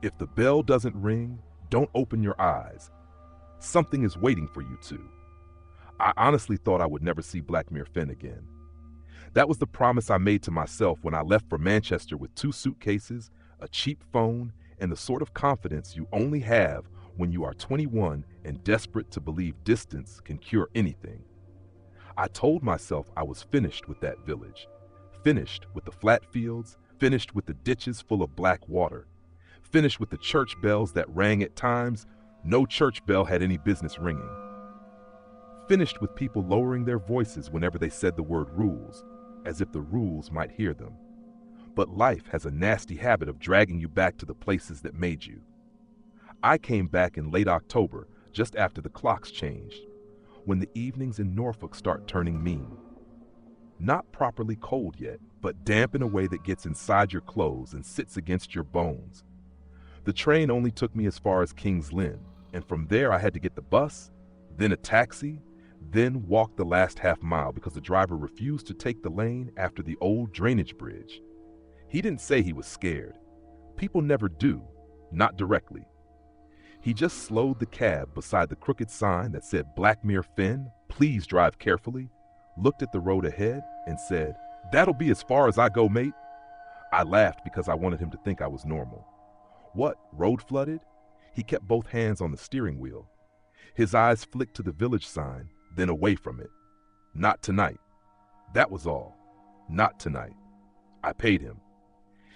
If the bell doesn't ring, don't open your eyes. Something is waiting for you to. I honestly thought I would never see Blackmere Finn again. That was the promise I made to myself when I left for Manchester with 2 suitcases, a cheap phone, and the sort of confidence you only have when you are 21 and desperate to believe distance can cure anything. I told myself I was finished with that village, finished with the flat fields, finished with the ditches full of black water, finished with the church bells that rang at times no church bell had any business ringing, finished with people lowering their voices whenever they said the word rules, as if the rules might hear them. But life has a nasty habit of dragging you back to the places that made you. I came back in late October, just after the clocks changed, when the evenings in Norfolk start turning mean. Not properly cold yet, but damp in a way that gets inside your clothes and sits against your bones. The train only took me as far as King's Lynn, and from there I had to get the bus, then a taxi, then walk the last half mile because the driver refused to take the lane after the old drainage bridge. He didn't say he was scared. People never do, not directly. He just slowed the cab beside the crooked sign that said Blackmere Finn, please drive carefully, looked at the road ahead and said, "That'll be as far as I go, mate." I laughed because I wanted him to think I was normal. What, road flooded? He kept both hands on the steering wheel. His eyes flicked to the village sign, then away from it. Not tonight. That was all. Not tonight. I paid him.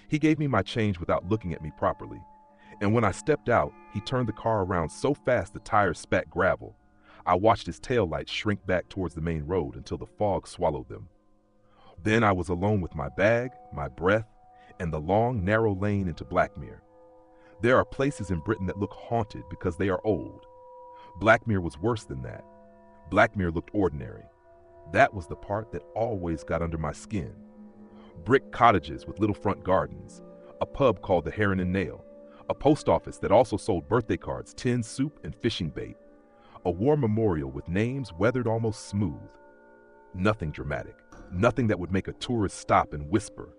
He gave me my change without looking at me properly. And when I stepped out, he turned the car around so fast the tires spat gravel. I watched his taillights shrink back towards the main road until the fog swallowed them. Then I was alone with my bag, my breath, and the long, narrow lane into Blackmere. There are places in Britain that look haunted because they are old. Blackmere was worse than that. Blackmere looked ordinary. That was the part that always got under my skin. Brick cottages with little front gardens, a pub called the Heron and Nail, a post office that also sold birthday cards, tin soup, and fishing bait, a war memorial with names weathered almost smooth. Nothing dramatic, nothing that would make a tourist stop and whisper.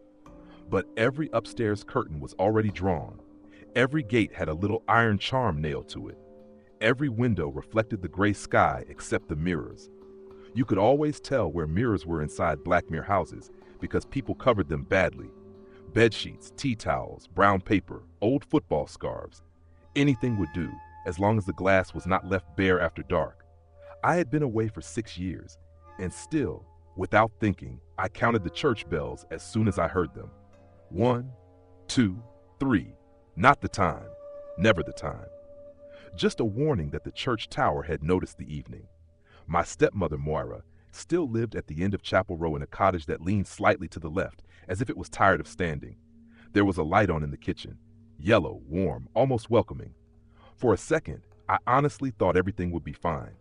But every upstairs curtain was already drawn. Every gate had a little iron charm nailed to it. Every window reflected the gray sky except the mirrors. You could always tell where mirrors were inside Blackmere houses because people covered them badly. Bed sheets, tea towels, brown paper, old football scarves. Anything would do, as long as the glass was not left bare after dark. I had been away for 6 years, and still, without thinking, I counted the church bells as soon as I heard them. 1, 2, 3. Not the time. Never the time. Just a warning that the church tower had noticed the evening. My stepmother, Moira, still lived at the end of Chapel Row in a cottage that leaned slightly to the left, as if it was tired of standing. There was a light on in the kitchen, yellow, warm, almost welcoming. For a second, I honestly thought everything would be fine.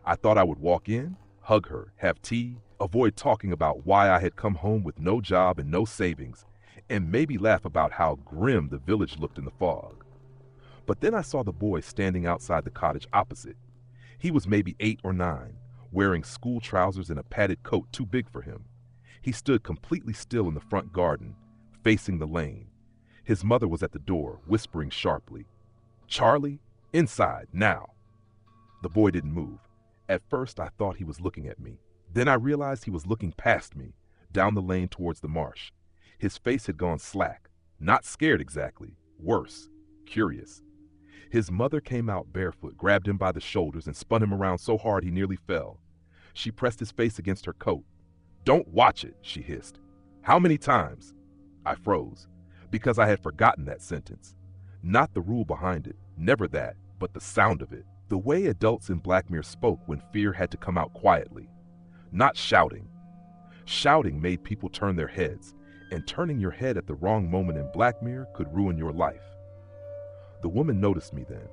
I thought I would walk in, hug her, have tea, avoid talking about why I had come home with no job and no savings, and maybe laugh about how grim the village looked in the fog. But then I saw the boy standing outside the cottage opposite. He was maybe 8 or 9, wearing school trousers and a padded coat too big for him. He stood completely still in the front garden, facing the lane. His mother was at the door, whispering sharply, "Charlie, inside, now." The boy didn't move. At first, I thought he was looking at me. Then I realized he was looking past me, down the lane towards the marsh. His face had gone slack, not scared exactly, worse, curious. His mother came out barefoot, grabbed him by the shoulders, and spun him around so hard he nearly fell. She pressed his face against her coat. "Don't watch it," she hissed. "How many times?" I froze, because I had forgotten that sentence. Not the rule behind it, never that, but the sound of it. The way adults in Blackmere spoke when fear had to come out quietly. Not shouting. Shouting made people turn their heads, and turning your head at the wrong moment in Blackmere could ruin your life. The woman noticed me then.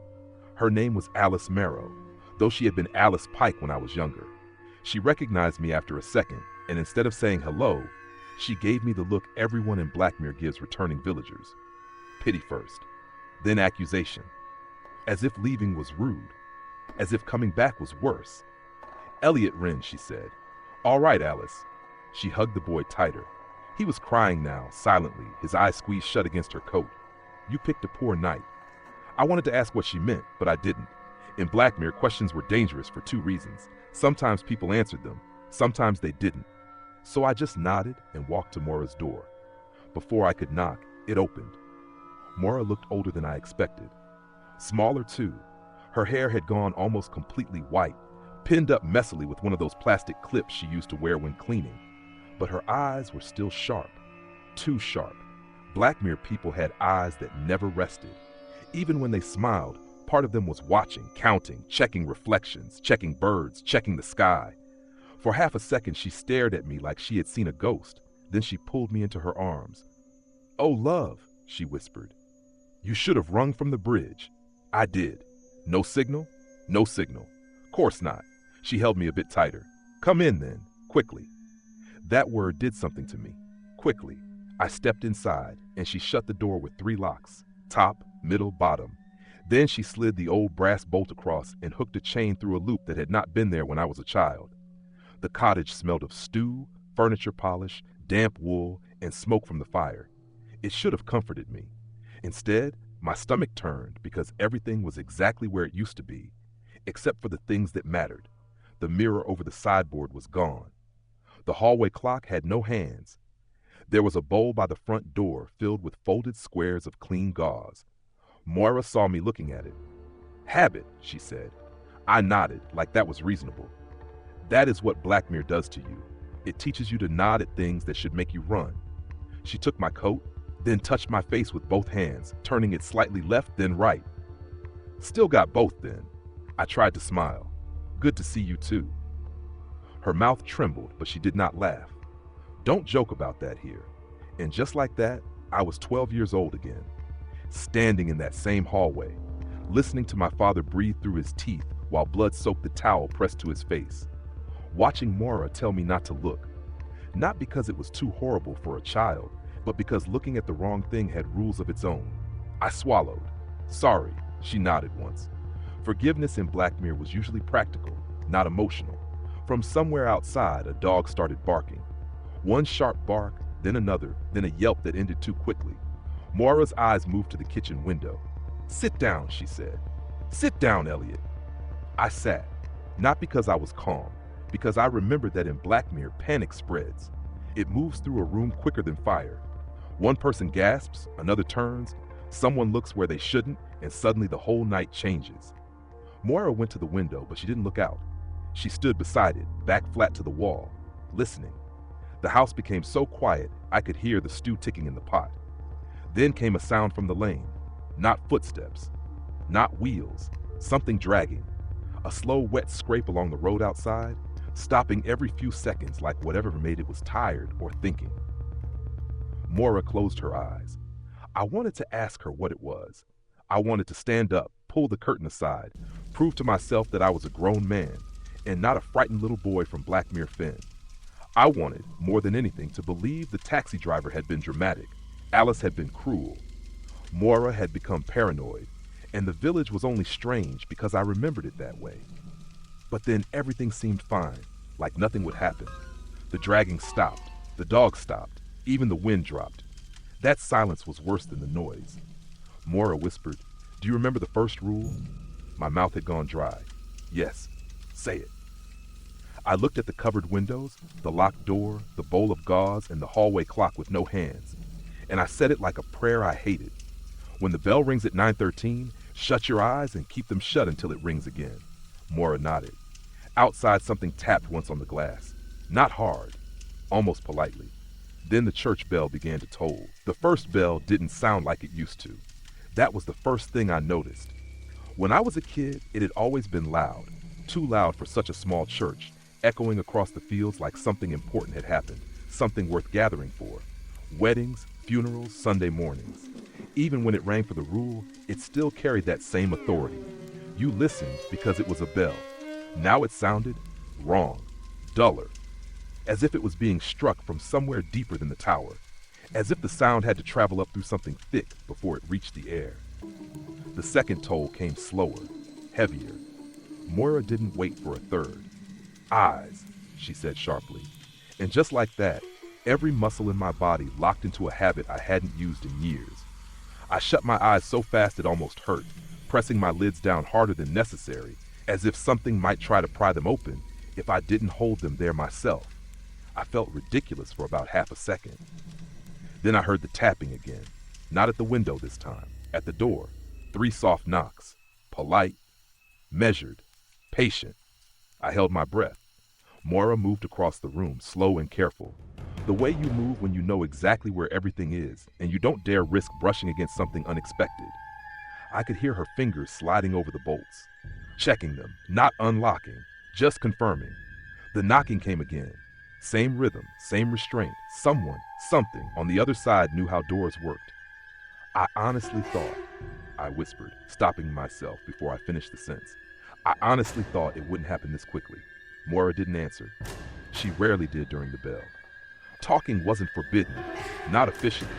Her name was Alice Marrow, though she had been Alice Pike when I was younger. She recognized me after a second, and instead of saying hello, she gave me the look everyone in Blackmere gives returning villagers. Pity first, then accusation. As if leaving was rude, as if coming back was worse. "Elliot Wren," she said. "All right, Alice." She hugged the boy tighter. He was crying now, silently, his eyes squeezed shut against her coat. "You picked a poor night. I wanted to ask what she meant, but I didn't. In Blackmere, questions were dangerous for two reasons. Sometimes people answered them, sometimes they didn't. So I just nodded and walked to Moira's door. Before I could knock, it opened. Moira looked older than I expected. Smaller too. Her hair had gone almost completely white, pinned up messily with one of those plastic clips she used to wear when cleaning. But her eyes were still sharp. Too sharp. Blackmere people had eyes that never rested. Even when they smiled, part of them was watching, counting, checking reflections, checking birds, checking the sky. For half a second, she stared at me like she had seen a ghost. Then she pulled me into her arms. "Oh, love," she whispered. "You should have rung from the bridge." I did. No signal? No signal. Course not. She held me a bit tighter. "Come in then, quickly." That word did something to me. Quickly. I stepped inside, and she shut the door with 3 locks. Top, middle, bottom. Then she slid the old brass bolt across and hooked a chain through a loop that had not been there when I was a child. The cottage smelled of stew, furniture polish, damp wool, and smoke from the fire. It should have comforted me. Instead, my stomach turned because everything was exactly where it used to be, except for the things that mattered. The mirror over the sideboard was gone. The hallway clock had no hands. There was a bowl by the front door filled with folded squares of clean gauze. Moira saw me looking at it. "Habit," she said. I nodded, like that was reasonable. That is what Blackmere does to you. It teaches you to nod at things that should make you run. She took my coat, then touched my face with both hands, turning it slightly left, then right. "Still got both then." I tried to smile. "Good to see you too." Her mouth trembled, but she did not laugh. Don't joke about that here. And just like that, I was 12 years old again, standing in that same hallway, listening to my father breathe through his teeth while blood soaked the towel pressed to his face, watching Moira tell me not to look, not because it was too horrible for a child, but because looking at the wrong thing had rules of its own. I swallowed. "Sorry," she nodded once. Forgiveness in Blackmere was usually practical, not emotional. From somewhere outside, a dog started barking. One sharp bark, then another, then a yelp that ended too quickly. Moira's eyes moved to the kitchen window. "Sit down," she said. "Sit down, Elliot." I sat, not because I was calm, because I remembered that in Blackmere, panic spreads. It moves through a room quicker than fire. One person gasps, another turns, someone looks where they shouldn't, and suddenly the whole night changes. Moira went to the window, but she didn't look out. She stood beside it, back flat to the wall, listening. The house became so quiet, I could hear the stew ticking in the pot. Then came a sound from the lane. Not footsteps, not wheels, something dragging. A slow, wet scrape along the road outside, stopping every few seconds like whatever made it was tired or thinking. Moira closed her eyes. I wanted to ask her what it was. I wanted to stand up, pull the curtain aside, prove to myself that I was a grown man and not a frightened little boy from Blackmere Fen. I wanted, more than anything, to believe the taxi driver had been dramatic, Alice had been cruel, Moira had become paranoid, and the village was only strange because I remembered it that way. But then everything seemed fine, like nothing would happen. The dragging stopped, the dog stopped, even the wind dropped. That silence was worse than the noise. Moira whispered, "Do you remember the first rule?" My mouth had gone dry. "Yes, say it." I looked at the covered windows, the locked door, the bowl of gauze, and the hallway clock with no hands. And I said it like a prayer I hated. "When the bell rings at 9:13, shut your eyes and keep them shut until it rings again." Moira nodded. Outside, something tapped once on the glass. Not hard, almost politely. Then the church bell began to toll. The first bell didn't sound like it used to. That was the first thing I noticed. When I was a kid, it had always been loud, too loud for such a small church, echoing across the fields like something important had happened, something worth gathering for. Weddings, funerals, Sunday mornings. Even when it rang for the rule, it still carried that same authority. You listened because it was a bell. Now it sounded wrong, duller, as if it was being struck from somewhere deeper than the tower, as if the sound had to travel up through something thick before it reached the air. The second toll came slower, heavier. Moira didn't wait for a third. "Eyes," she said sharply. And just like that, every muscle in my body locked into a habit I hadn't used in years. I shut my eyes so fast it almost hurt, pressing my lids down harder than necessary, as if something might try to pry them open if I didn't hold them there myself. I felt ridiculous for about half a second. Then I heard the tapping again, not at the window this time, at the door. 3 soft knocks, polite, measured, patient. I held my breath. Moira moved across the room, slow and careful. The way you move when you know exactly where everything is, and you don't dare risk brushing against something unexpected. I could hear her fingers sliding over the bolts, checking them, not unlocking, just confirming. The knocking came again. Same rhythm, same restraint. Someone, something on the other side knew how doors worked. I honestly thought, I whispered, stopping myself before I finished the sentence. I honestly thought it wouldn't happen this quickly. Moira didn't answer. She rarely did during the bell. Talking wasn't forbidden, not officially,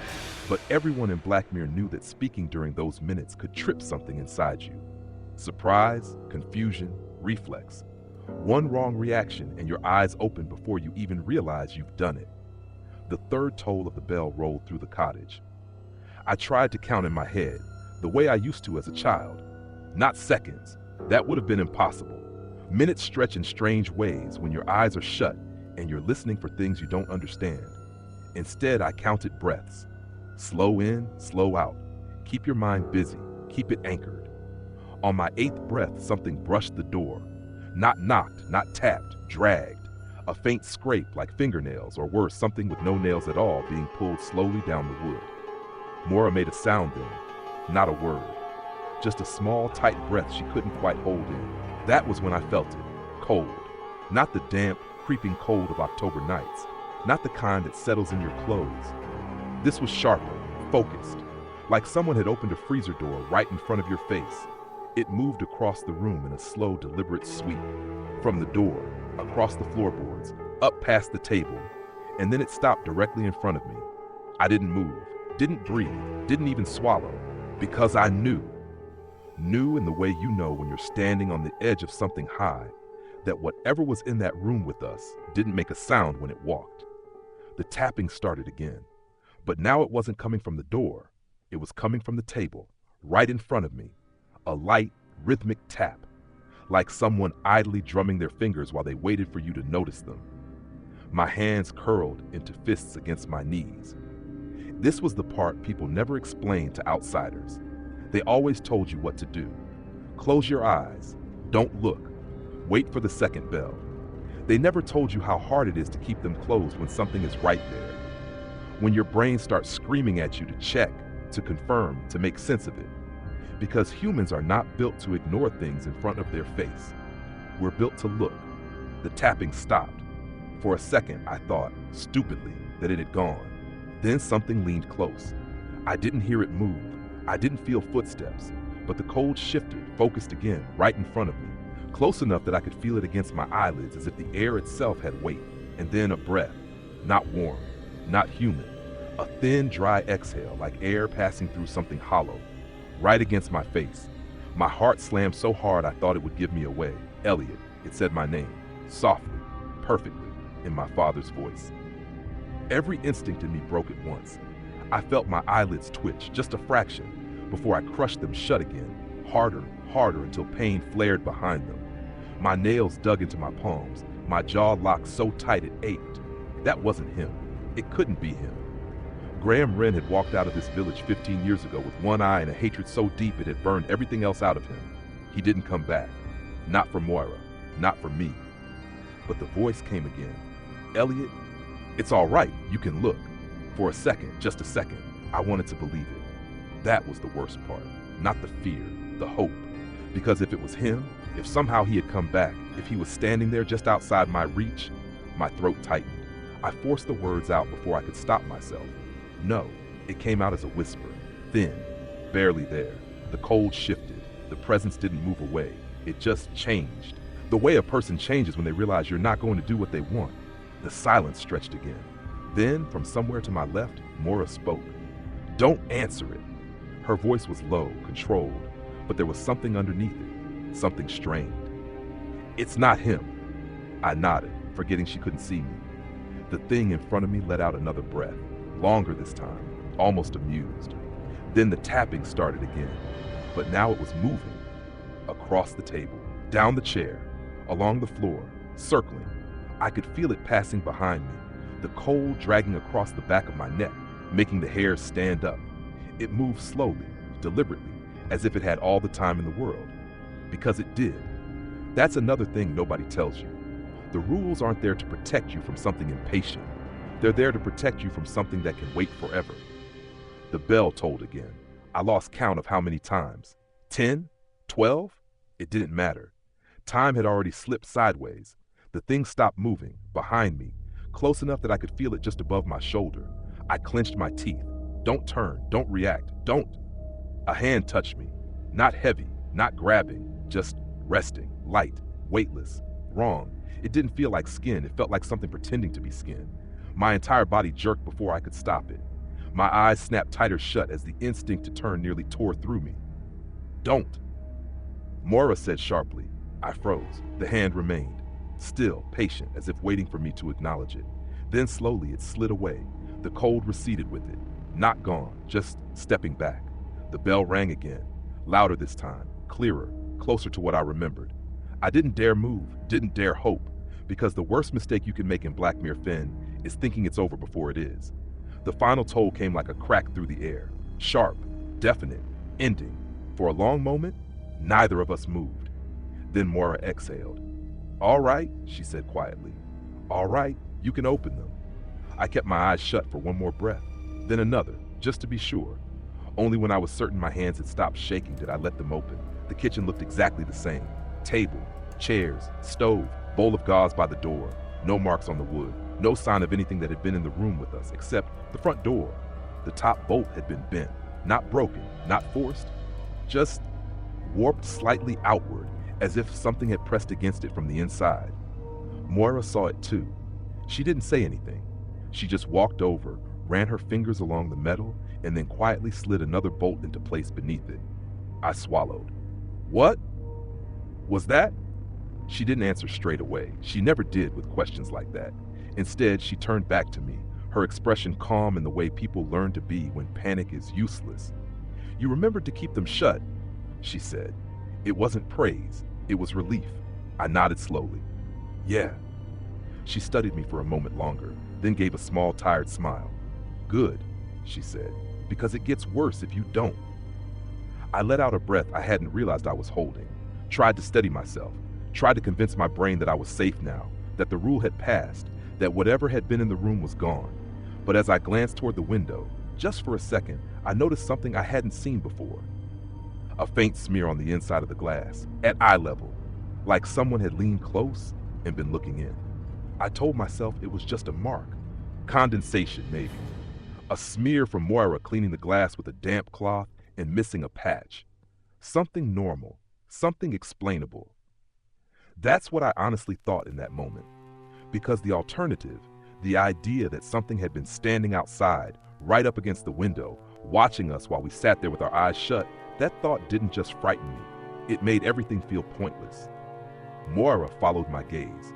but everyone in Blackmere knew that speaking during those minutes could trip something inside you. Surprise, confusion, reflex. One wrong reaction and your eyes open before you even realize you've done it. The 3rd toll of the bell rolled through the cottage. I tried to count in my head, the way I used to as a child. Not seconds. That would have been impossible. Minutes stretch in strange ways when your eyes are shut and you're listening for things you don't understand. Instead, I counted breaths. Slow in, slow out. Keep your mind busy. Keep it anchored. On my 8th breath, something brushed the door. Not knocked, not tapped, dragged. A faint scrape like fingernails, or worse, something with no nails at all being pulled slowly down the wood. Moira made a sound then, not a word. Just a small, tight breath she couldn't quite hold in. That was when I felt it. Cold. Not the damp, creeping cold of October nights. Not the kind that settles in your clothes. This was sharper, focused. Like someone had opened a freezer door right in front of your face. It moved across the room in a slow, deliberate sweep. From the door, across the floorboards, up past the table, and then it stopped directly in front of me. I didn't move, didn't breathe, didn't even swallow, because I knew. Knew in the way you know when you're standing on the edge of something high, that whatever was in that room with us didn't make a sound when it walked. The tapping started again, but now it wasn't coming from the door. It was coming from the table, right in front of me. A light, rhythmic tap, like someone idly drumming their fingers while they waited for you to notice them. My hands curled into fists against my knees. This was the part people never explained to outsiders. They always told you what to do. Close your eyes. Don't look. Wait for the 2nd bell. They never told you how hard it is to keep them closed when something is right there. When your brain starts screaming at you to check, to confirm, to make sense of it. Because humans are not built to ignore things in front of their face. We're built to look. The tapping stopped. For a second, I thought, stupidly, that it had gone. Then something leaned close. I didn't hear it move. I didn't feel footsteps, but the cold shifted, focused again, right in front of me, close enough that I could feel it against my eyelids as if the air itself had weight, and then a breath, not warm, not human, a thin, dry exhale like air passing through something hollow, right against my face. My heart slammed so hard I thought it would give me away. Elliot, it said my name, softly, perfectly, in my father's voice. Every instinct in me broke at once. I felt my eyelids twitch, just a fraction, before I crushed them shut again, harder, harder until pain flared behind them. My nails dug into my palms, my jaw locked so tight it ached. That wasn't him. It couldn't be him. Graham Wren had walked out of this village 15 years ago with one eye and a hatred so deep it had burned everything else out of him. He didn't come back. Not for Moira. Not for me. But the voice came again. Elliot, it's all right. You can look. For a second, just a second, I wanted to believe it. That was the worst part. Not the fear, the hope. Because if it was him, if somehow he had come back, if he was standing there just outside my reach, my throat tightened. I forced the words out before I could stop myself. No, it came out as a whisper, thin, barely there. The cold shifted. The presence didn't move away. It just changed. The way a person changes when they realize you're not going to do what they want. The silence stretched again. Then, from somewhere to my left, Moira spoke. Don't answer it. Her voice was low, controlled, but there was something underneath it, something strained. It's not him. I nodded, forgetting she couldn't see me. The thing in front of me let out another breath, longer this time, almost amused. Then the tapping started again, but now it was moving. Across the table, down the chair, along the floor, circling. I could feel it passing behind me, the cold dragging across the back of my neck, making the hairs stand up. It moved slowly, deliberately, as if it had all the time in the world. Because it did. That's another thing nobody tells you. The rules aren't there to protect you from something impatient. They're there to protect you from something that can wait forever. The bell tolled again. I lost count of how many times. 10? 12? It didn't matter. Time had already slipped sideways. The thing stopped moving, behind me, close enough that I could feel it just above my shoulder. I clenched my teeth. Don't turn, don't react, don't. A hand touched me. Not heavy, not grabbing, just resting, light, weightless, wrong. It didn't feel like skin, it felt like something pretending to be skin. My entire body jerked before I could stop it. My eyes snapped tighter shut as the instinct to turn nearly tore through me. Don't. Moira said sharply. I froze. The hand remained, still, patient, as if waiting for me to acknowledge it. Then slowly it slid away. The cold receded with it. Not gone, just stepping back. The bell rang again, louder this time, clearer, closer to what I remembered. I didn't dare move, didn't dare hope, because the worst mistake you can make in Black Mirror Finn is thinking it's over before it is. The final toll came like a crack through the air, sharp, definite, ending. For a long moment, neither of us moved. Then Moira exhaled. All right, she said quietly. All right, you can open them. I kept my eyes shut for one more breath, then another, just to be sure. Only when I was certain my hands had stopped shaking did I let them open. The kitchen looked exactly the same. Table, chairs, stove, bowl of gauze by the door. No marks on the wood. No sign of anything that had been in the room with us, except the front door. The top bolt had been bent, not broken, not forced, just warped slightly outward, as if something had pressed against it from the inside. Moira saw it too. She didn't say anything. She just walked over, ran her fingers along the metal, and then quietly slid another bolt into place beneath it. I swallowed. What was that? She didn't answer straight away. She never did with questions like that. Instead, she turned back to me, her expression calm in the way people learn to be when panic is useless. You remembered to keep them shut, she said. It wasn't praise, it was relief. I nodded slowly. Yeah. She studied me for a moment longer, then gave a small, tired smile. Good, she said, because it gets worse if you don't. I let out a breath I hadn't realized I was holding, tried to steady myself, tried to convince my brain that I was safe now, that the rule had passed, that whatever had been in the room was gone. But as I glanced toward the window, just for a second, I noticed something I hadn't seen before. A faint smear on the inside of the glass, at eye level, like someone had leaned close and been looking in. I told myself it was just a mark. Condensation, maybe. A smear from Moira cleaning the glass with a damp cloth and missing a patch. Something normal, something explainable. That's what I honestly thought in that moment. Because the alternative, the idea that something had been standing outside, right up against the window, watching us while we sat there with our eyes shut, that thought didn't just frighten me. It made everything feel pointless. Moira followed my gaze.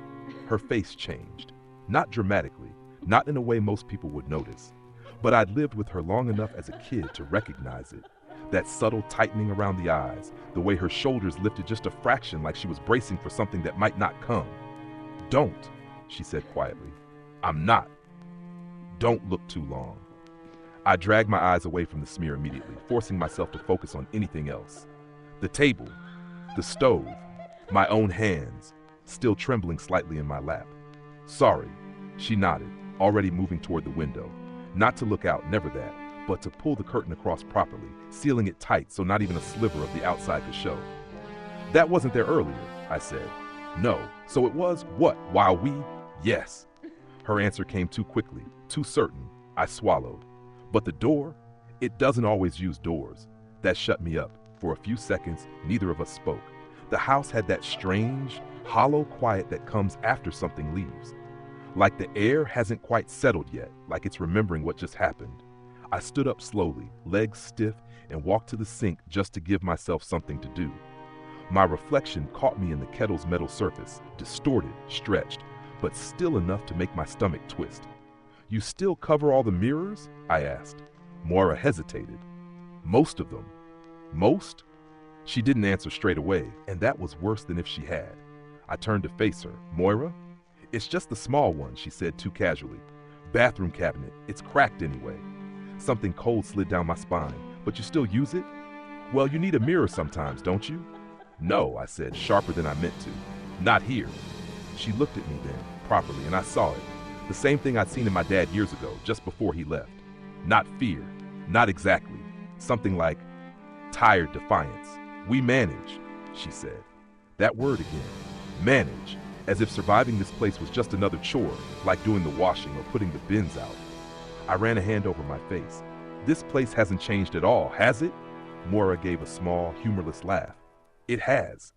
Her face changed. Not dramatically, not in a way most people would notice. But I'd lived with her long enough as a kid to recognize it. That subtle tightening around the eyes, the way her shoulders lifted just a fraction like she was bracing for something that might not come. Don't, she said quietly. I'm not. Don't look too long. I dragged my eyes away from the smear immediately, forcing myself to focus on anything else. The table, the stove, my own hands, still trembling slightly in my lap. Sorry, she nodded, already moving toward the window. Not to look out, never that, but to pull the curtain across properly, sealing it tight so not even a sliver of the outside could show. That wasn't there earlier, I said. No, so it was what, while we? Yes. Her answer came too quickly, too certain. I swallowed. But the door, it doesn't always use doors. That shut me up. For a few seconds, neither of us spoke. The house had that strange, hollow quiet that comes after something leaves. Like the air hasn't quite settled yet, like it's remembering what just happened. I stood up slowly, legs stiff, and walked to the sink just to give myself something to do. My reflection caught me in the kettle's metal surface, distorted, stretched, but still enough to make my stomach twist. You still cover all the mirrors? I asked. Moira hesitated. Most of them. Most? She didn't answer straight away, and that was worse than if she had. I turned to face her. Moira? It's just the small one, she said too casually. Bathroom cabinet. It's cracked anyway. Something cold slid down my spine. But you still use it? Well, you need a mirror sometimes, don't you? No, I said, sharper than I meant to. Not here. She looked at me then, properly, and I saw it. The same thing I'd seen in my dad years ago, just before he left. Not fear. Not exactly. Something like tired defiance. We manage, she said. That word again. Manage. As if surviving this place was just another chore, like doing the washing or putting the bins out. I ran a hand over my face. This place hasn't changed at all, has it? Moira gave a small, humorless laugh. It has.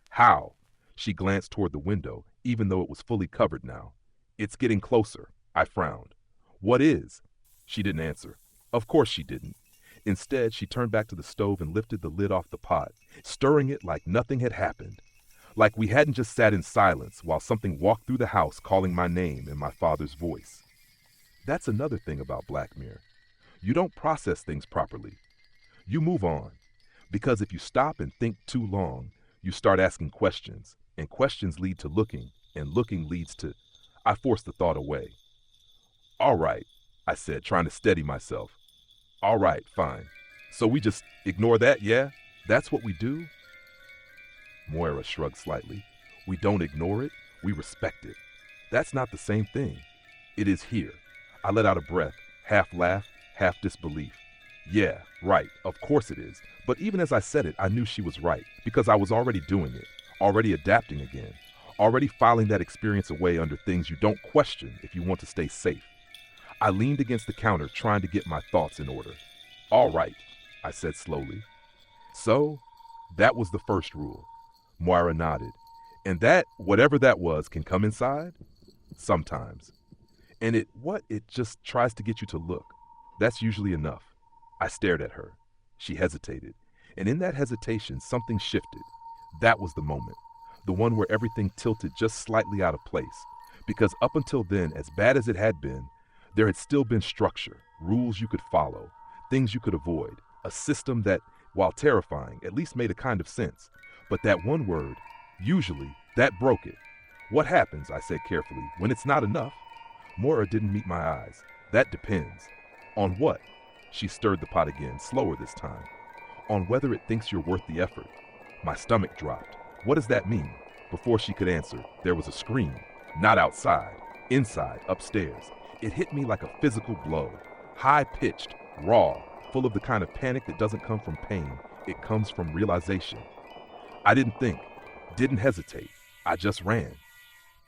How? She glanced toward the window, even though it was fully covered now. It's getting closer. I frowned. What is? She didn't answer. Of course she didn't. Instead, she turned back to the stove and lifted the lid off the pot, stirring it like nothing had happened. Like we hadn't just sat in silence while something walked through the house calling my name in my father's voice. That's another thing about Black Mirror. You don't process things properly. You move on. Because if you stop and think too long, you start asking questions, and questions lead to looking, and looking leads to... I forced the thought away. All right, I said, trying to steady myself. All right, fine. So we just ignore that, yeah? That's what we do? Moira shrugged slightly. We don't ignore it, we respect it. That's not the same thing. It is here. I let out a breath, half laugh, half disbelief. Yeah, right, of course it is. But even as I said it, I knew she was right, because I was already doing it, already adapting again, already filing that experience away under things you don't question if you want to stay safe. I leaned against the counter, trying to get my thoughts in order. All right, I said slowly. So, that was the first rule. Moira nodded. And that, whatever that was, can come inside? Sometimes. And it just tries to get you to look. That's usually enough. I stared at her. She hesitated. And in that hesitation, something shifted. That was the moment. The one where everything tilted just slightly out of place. Because up until then, as bad as it had been, there had still been structure, rules you could follow, things you could avoid, a system that, while terrifying, at least made a kind of sense. But that one word, usually, that broke it. What happens, I said carefully, when it's not enough? Moira didn't meet my eyes. That depends. On what? She stirred the pot again, slower this time. On whether it thinks you're worth the effort. My stomach dropped. What does that mean? Before she could answer, there was a scream. Not outside. Inside, upstairs. It hit me like a physical blow. High-pitched, raw, full of the kind of panic that doesn't come from pain. It comes from realization. I didn't think, didn't hesitate. I just ran.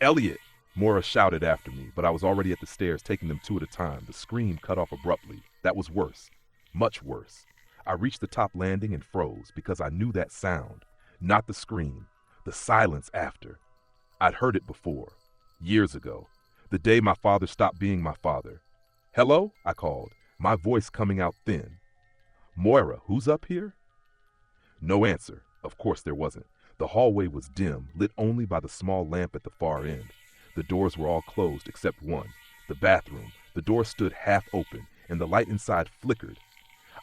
Elliot! Moira shouted after me, but I was already at the stairs, taking them two at a time. The scream cut off abruptly. That was worse. Much worse. I reached the top landing and froze because I knew that sound. Not the scream. The silence after. I'd heard it before. Years ago. The day my father stopped being my father. Hello? I called, my voice coming out thin. Moira, who's up here? No answer. Of course there wasn't. The hallway was dim, lit only by the small lamp at the far end. The doors were all closed except one, the bathroom. The door stood half open, and the light inside flickered.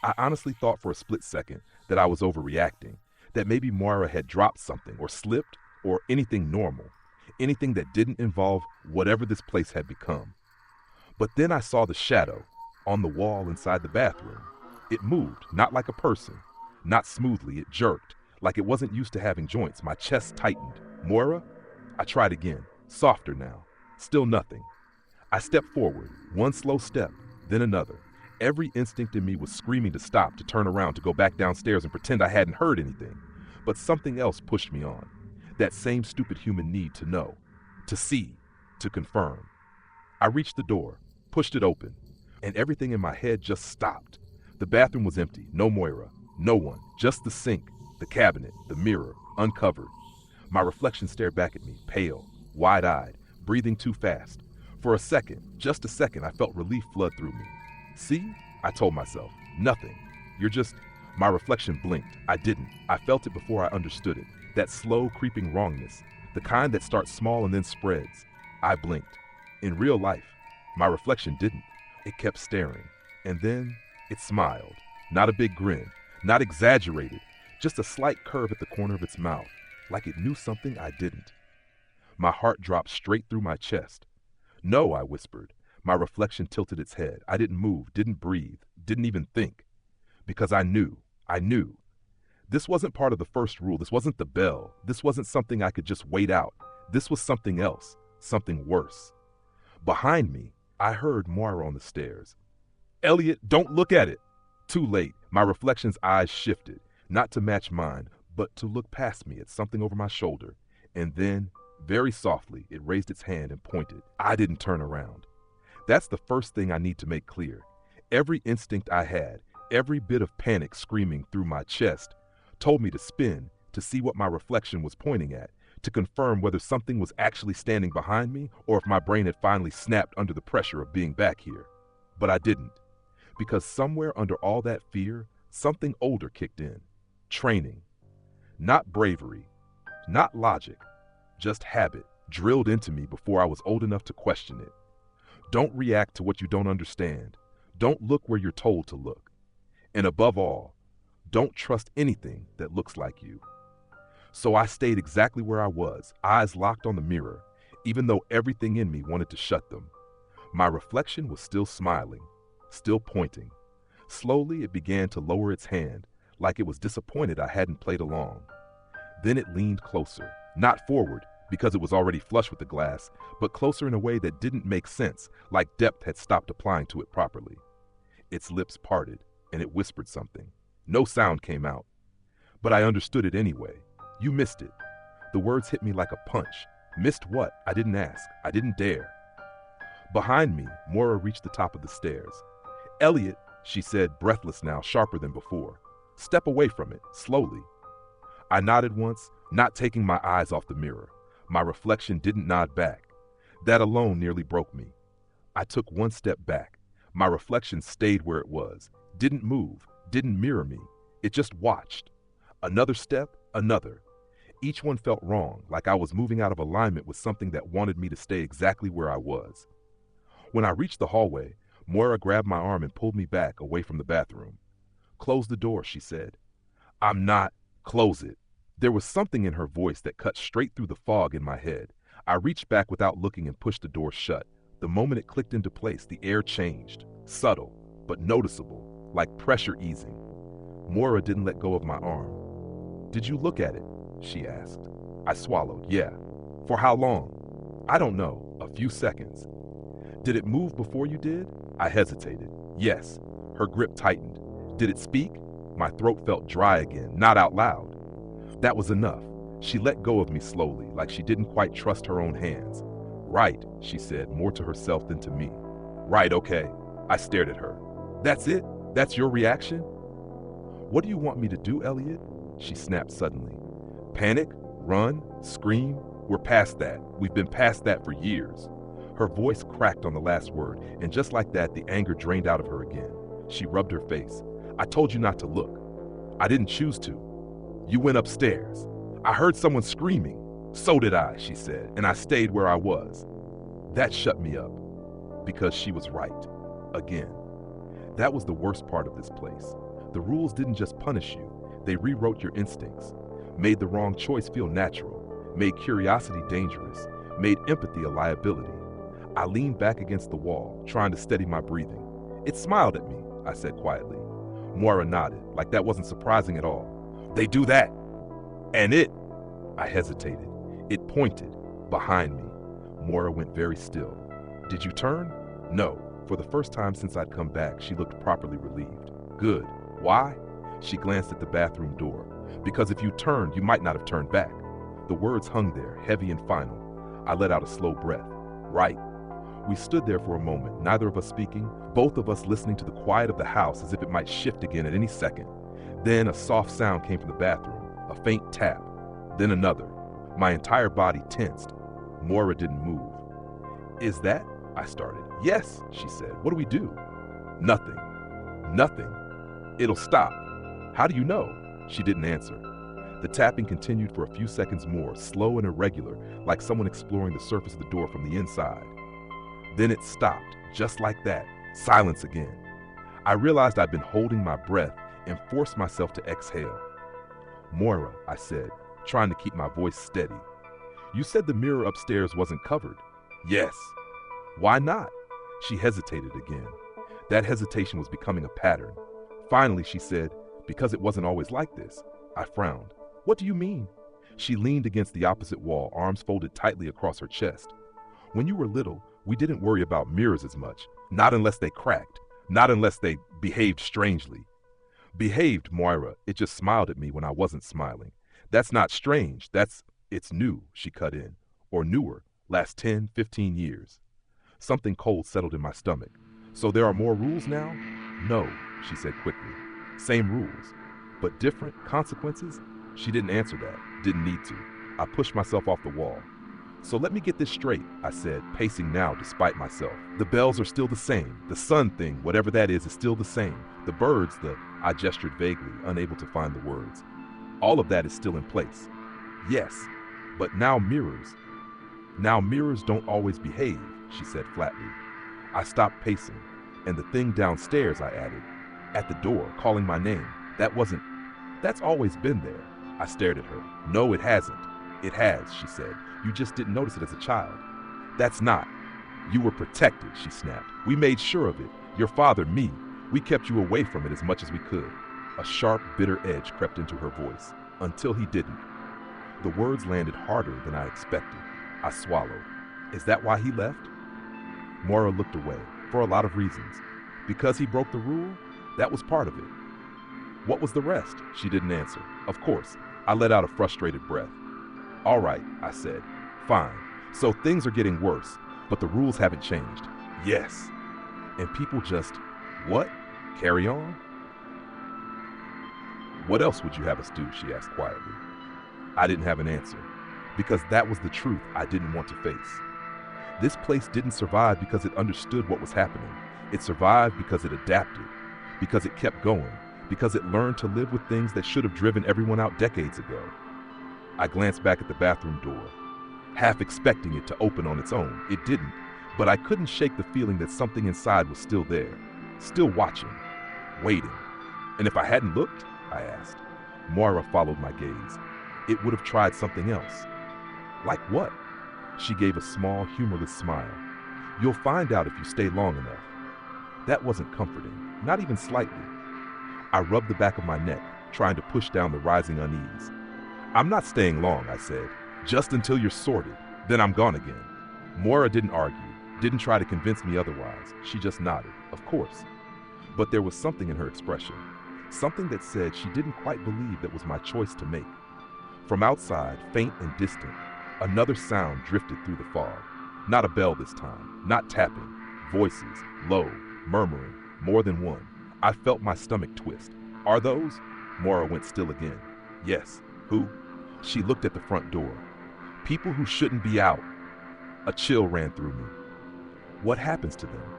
I honestly thought for a split second that I was overreacting, that maybe Moira had dropped something or slipped or anything normal, anything that didn't involve whatever this place had become. But then I saw the shadow on the wall inside the bathroom. It moved, not like a person, not smoothly. It jerked, like it wasn't used to having joints. My chest tightened. Moira? I tried again, softer now. Still nothing. I stepped forward, one slow step, then another. Every instinct in me was screaming to stop, to turn around, to go back downstairs and pretend I hadn't heard anything. But something else pushed me on. That same stupid human need to know, to see, to confirm. I reached the door, pushed it open, and everything in my head just stopped. The bathroom was empty, no Moira, no one, just the sink, the cabinet, the mirror, uncovered. My reflection stared back at me, pale, wide-eyed, breathing too fast. For a second, just a second, I felt relief flood through me. See? I told myself. Nothing. You're just... My reflection blinked. I didn't. I felt it before I understood it. That slow, creeping wrongness. The kind that starts small and then spreads. I blinked. In real life, my reflection didn't. It kept staring. And then, it smiled. Not a big grin. Not exaggerated. just a slight curve at the corner of its mouth, like it knew something I didn't. My heart dropped straight through my chest. No, I whispered. My reflection tilted its head. I didn't move, didn't breathe, didn't even think. Because I knew. This wasn't part of the first rule. This wasn't the bell. This wasn't something I could just wait out. This was something else, something worse. Behind me, I heard Moira on the stairs. Elliot, don't look at it. Too late. My reflection's eyes shifted, not to match mine, but to look past me at something over my shoulder. And then, very softly, it raised its hand and pointed. I didn't turn around. That's the first thing I need to make clear. Every instinct I had, every bit of panic screaming through my chest, told me to spin, to see what my reflection was pointing at, to confirm whether something was actually standing behind me or if my brain had finally snapped under the pressure of being back here. But I didn't, because somewhere under all that fear, something older kicked in. Training. Not bravery, not logic, just habit, drilled into me before I was old enough to question it. Don't react to what you don't understand. Don't look where you're told to look. And above all, don't trust anything that looks like you. So I stayed exactly where I was, eyes locked on the mirror, even though everything in me wanted to shut them. My reflection was still smiling, still pointing. Slowly it began to lower its hand, like it was disappointed I hadn't played along. Then it leaned closer, not forward, because it was already flush with the glass, but closer in a way that didn't make sense, like depth had stopped applying to it properly. Its lips parted, and it whispered something. No sound came out, but I understood it anyway. You missed it. The words hit me like a punch. Missed what? I didn't ask. I didn't dare. Behind me, Moira reached the top of the stairs. Elliot, she said, breathless now, sharper than before. Step away from it, slowly. I nodded once, not taking my eyes off the mirror. My reflection didn't nod back. That alone nearly broke me. I took one step back. My reflection stayed where it was, didn't move, didn't mirror me. It just watched. Another step, another. Each one felt wrong, like I was moving out of alignment with something that wanted me to stay exactly where I was. When I reached the hallway, Moira grabbed my arm and pulled me back, away from the bathroom. Close the door, she said. I'm not. Close it. There was something in her voice that cut straight through the fog in my head. I reached back without looking and pushed the door shut. The moment it clicked into place, the air changed. Subtle, but noticeable, like pressure easing. Moira didn't let go of my arm. Did you look at it? She asked. I swallowed. Yeah. For how long? I don't know. A few seconds. Did it move before you did? I hesitated. Yes. Her grip tightened. Did it speak? My throat felt dry again, not out loud. That was enough. She let go of me slowly, like she didn't quite trust her own hands. Right, she said, more to herself than to me. Right, okay. I stared at her. That's it? That's your reaction? What do you want me to do, Elliot? She snapped suddenly. Panic? Run? Scream? We're past that. We've been past that for years. Her voice cracked on the last word, and just like that, the anger drained out of her again. She rubbed her face. I told you not to look. I didn't choose to. You went upstairs. I heard someone screaming. So did I, she said, and I stayed where I was. That shut me up, because she was right. Again. That was the worst part of this place. The rules didn't just punish you. They rewrote your instincts, made the wrong choice feel natural, made curiosity dangerous, made empathy a liability. I leaned back against the wall, trying to steady my breathing. It smiled at me, I said quietly. Moira nodded, like that wasn't surprising at all. They do that. And it, I hesitated. It pointed, behind me. Moira went very still. Did you turn? No. For the first time since I'd come back, she looked properly relieved. Good. Why? She glanced at the bathroom door. Because if you turned, you might not have turned back. The words hung there, heavy and final. I let out a slow breath. Right. We stood there for a moment, neither of us speaking, both of us listening to the quiet of the house as if it might shift again at any second. Then a soft sound came from the bathroom, a faint tap, then another. My entire body tensed. Moira didn't move. Is that? I started. Yes, she said. What do we do? Nothing. Nothing. It'll stop. How do you know? She didn't answer. The tapping continued for a few seconds more, slow and irregular, like someone exploring the surface of the door from the inside. Then it stopped, just like that. Silence again. I realized I'd been holding my breath and forced myself to exhale. Moira, I said, trying to keep my voice steady. You said the mirror upstairs wasn't covered. Yes. Why not? She hesitated again. That hesitation was becoming a pattern. Finally, she said, because it wasn't always like this. I frowned. What do you mean? She leaned against the opposite wall, arms folded tightly across her chest. When you were little, we didn't worry about mirrors as much. Not unless they cracked. Not unless they behaved strangely. Behaved, Moira. It just smiled at me when I wasn't smiling. That's not strange. It's new, she cut in. Or newer, last 10, 15 years. Something cold settled in my stomach. So there are more rules now? No, she said quickly. Same rules, but different consequences? She didn't answer that, didn't need to. I pushed myself off the wall. So let me get this straight, I said, pacing now despite myself. The bells are still the same. The sun thing, whatever that is still the same. The birds, I gestured vaguely, unable to find the words. All of that is still in place. Yes, but now mirrors. Now mirrors don't always behave, she said flatly. I stopped pacing, and the thing downstairs, I added, at the door, calling my name. That's always been there. I stared at her. No, it hasn't. It has, she said. You just didn't notice it as a child. That's not. You were protected, she snapped. We made sure of it. Your father, me. We kept you away from it as much as we could. A sharp, bitter edge crept into her voice. Until he didn't. The words landed harder than I expected. I swallowed. Is that why he left? Moira looked away, for a lot of reasons. Because he broke the rule? That was part of it. What was the rest? She didn't answer. Of course. I let out a frustrated breath. All right, I said. Fine. So things are getting worse, but the rules haven't changed. Yes. And people just, what? Carry on? What else would you have us do? She asked quietly. I didn't have an answer, because that was the truth I didn't want to face. This place didn't survive because it understood what was happening. It survived because it adapted, because it kept going, because it learned to live with things that should have driven everyone out decades ago. I glanced back at the bathroom door, half expecting it to open on its own. It didn't, but I couldn't shake the feeling that something inside was still there, still watching, waiting. And if I hadn't looked? I asked. Moira followed my gaze. It would have tried something else. Like what? She gave a small, humorless smile. You'll find out if you stay long enough. That wasn't comforting, not even slightly. I rubbed the back of my neck, trying to push down the rising unease. I'm not staying long, I said. Just until you're sorted. Then I'm gone again. Moira didn't argue, didn't try to convince me otherwise. She just nodded, of course. But there was something in her expression. Something that said she didn't quite believe that was my choice to make. From outside, faint and distant, another sound drifted through the fog. Not a bell this time, not tapping. Voices, low, murmuring, more than one. I felt my stomach twist. Are those? Moira went still again. Yes. Who? She looked at the front door. People who shouldn't be out. A chill ran through me. What happens to them?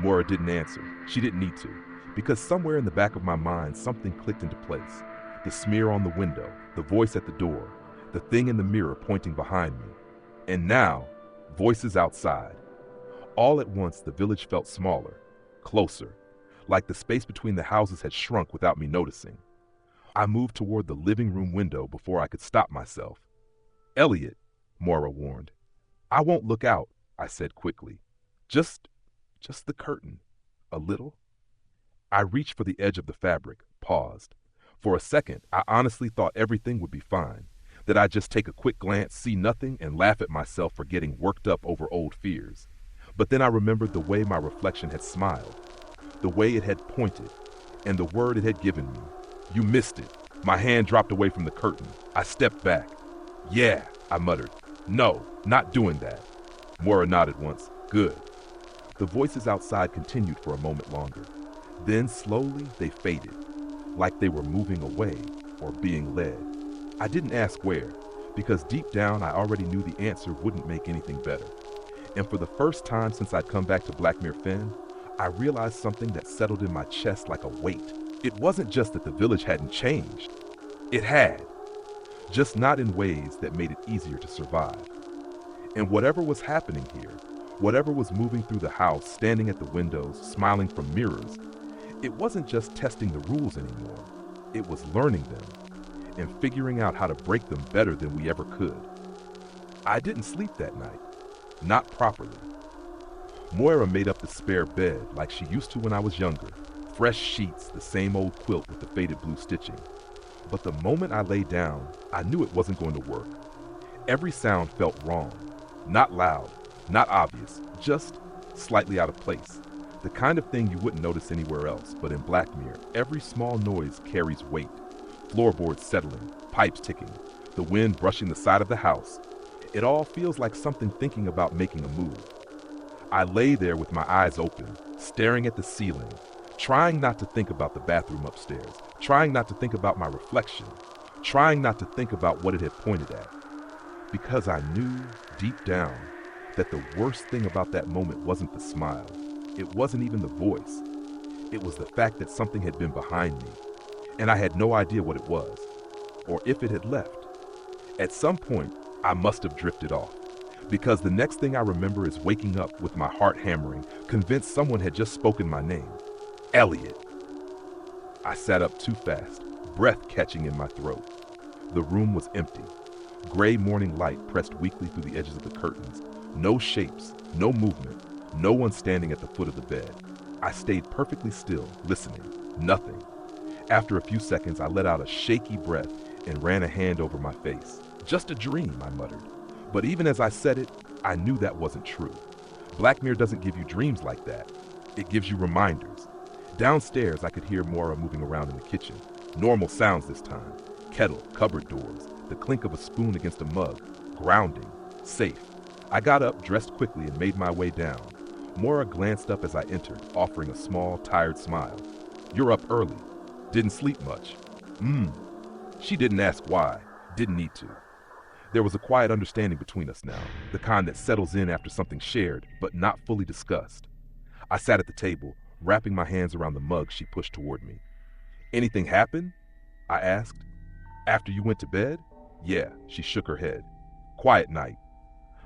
Moira didn't answer. She didn't need to. Because somewhere in the back of my mind, something clicked into place. The smear on the window, the voice at the door, the thing in the mirror pointing behind me. And now, voices outside. All at once, the village felt smaller, closer, like the space between the houses had shrunk without me noticing. I moved toward the living room window before I could stop myself. Elliot, Moira warned. I won't look out, I said quickly. Just the curtain. A little. I reached for the edge of the fabric, paused. For a second, I honestly thought everything would be fine, that I'd just take a quick glance, see nothing, and laugh at myself for getting worked up over old fears. But then I remembered the way my reflection had smiled, the way it had pointed, and the word it had given me. You missed it. My hand dropped away from the curtain. I stepped back. Yeah, I muttered. No, not doing that. Moira nodded once. Good. The voices outside continued for a moment longer. Then slowly they faded, like they were moving away or being led. I didn't ask where, because deep down I already knew the answer wouldn't make anything better. And for the first time since I'd come back to Blackmere Fen, I realized something that settled in my chest like a weight. It wasn't just that the village hadn't changed. It had, just not in ways that made it easier to survive. And whatever was happening here, whatever was moving through the house, standing at the windows, smiling from mirrors, it wasn't just testing the rules anymore. It was learning them. and figuring out how to break them better than we ever could. I didn't sleep that night. Not properly. Moira made up the spare bed like she used to when I was younger. Fresh sheets, the same old quilt with the faded blue stitching. But the moment I lay down, I knew it wasn't going to work. Every sound felt wrong. Not loud, not obvious, just slightly out of place. The kind of thing you wouldn't notice anywhere else, but in Black Mirror, every small noise carries weight. Floorboards settling, pipes ticking, the wind brushing the side of the house. It all feels like something thinking about making a move. I lay there with my eyes open, staring at the ceiling, trying not to think about the bathroom upstairs, trying not to think about my reflection, trying not to think about what it had pointed at. Because I knew, deep down, that the worst thing about that moment wasn't the smile. It wasn't even the voice. It was the fact that something had been behind me, and I had no idea what it was, or if it had left. At some point, I must have drifted off, because the next thing I remember is waking up with my heart hammering, convinced someone had just spoken my name. Elliot. I sat up too fast, breath catching in my throat. The room was empty. Gray morning light pressed weakly through the edges of the curtains. No shapes, no movement, no one standing at the foot of the bed. I stayed perfectly still, listening. Nothing. After a few seconds, I let out a shaky breath and ran a hand over my face. Just a dream, I muttered. But even as I said it, I knew that wasn't true. Black Mirror doesn't give you dreams like that. It gives you reminders. Downstairs, I could hear Moira moving around in the kitchen. Normal sounds this time. Kettle, cupboard doors, the clink of a spoon against a mug. Grounding. Safe. I got up, dressed quickly, and made my way down. Moira glanced up as I entered, offering a small, tired smile. You're up early. Didn't sleep much. She didn't ask why. Didn't need to. There was a quiet understanding between us now, the kind that settles in after something shared, but not fully discussed. I sat at the table, wrapping my hands around the mug she pushed toward me. Anything happen? I asked. After you went to bed? Yeah, she shook her head. Quiet night.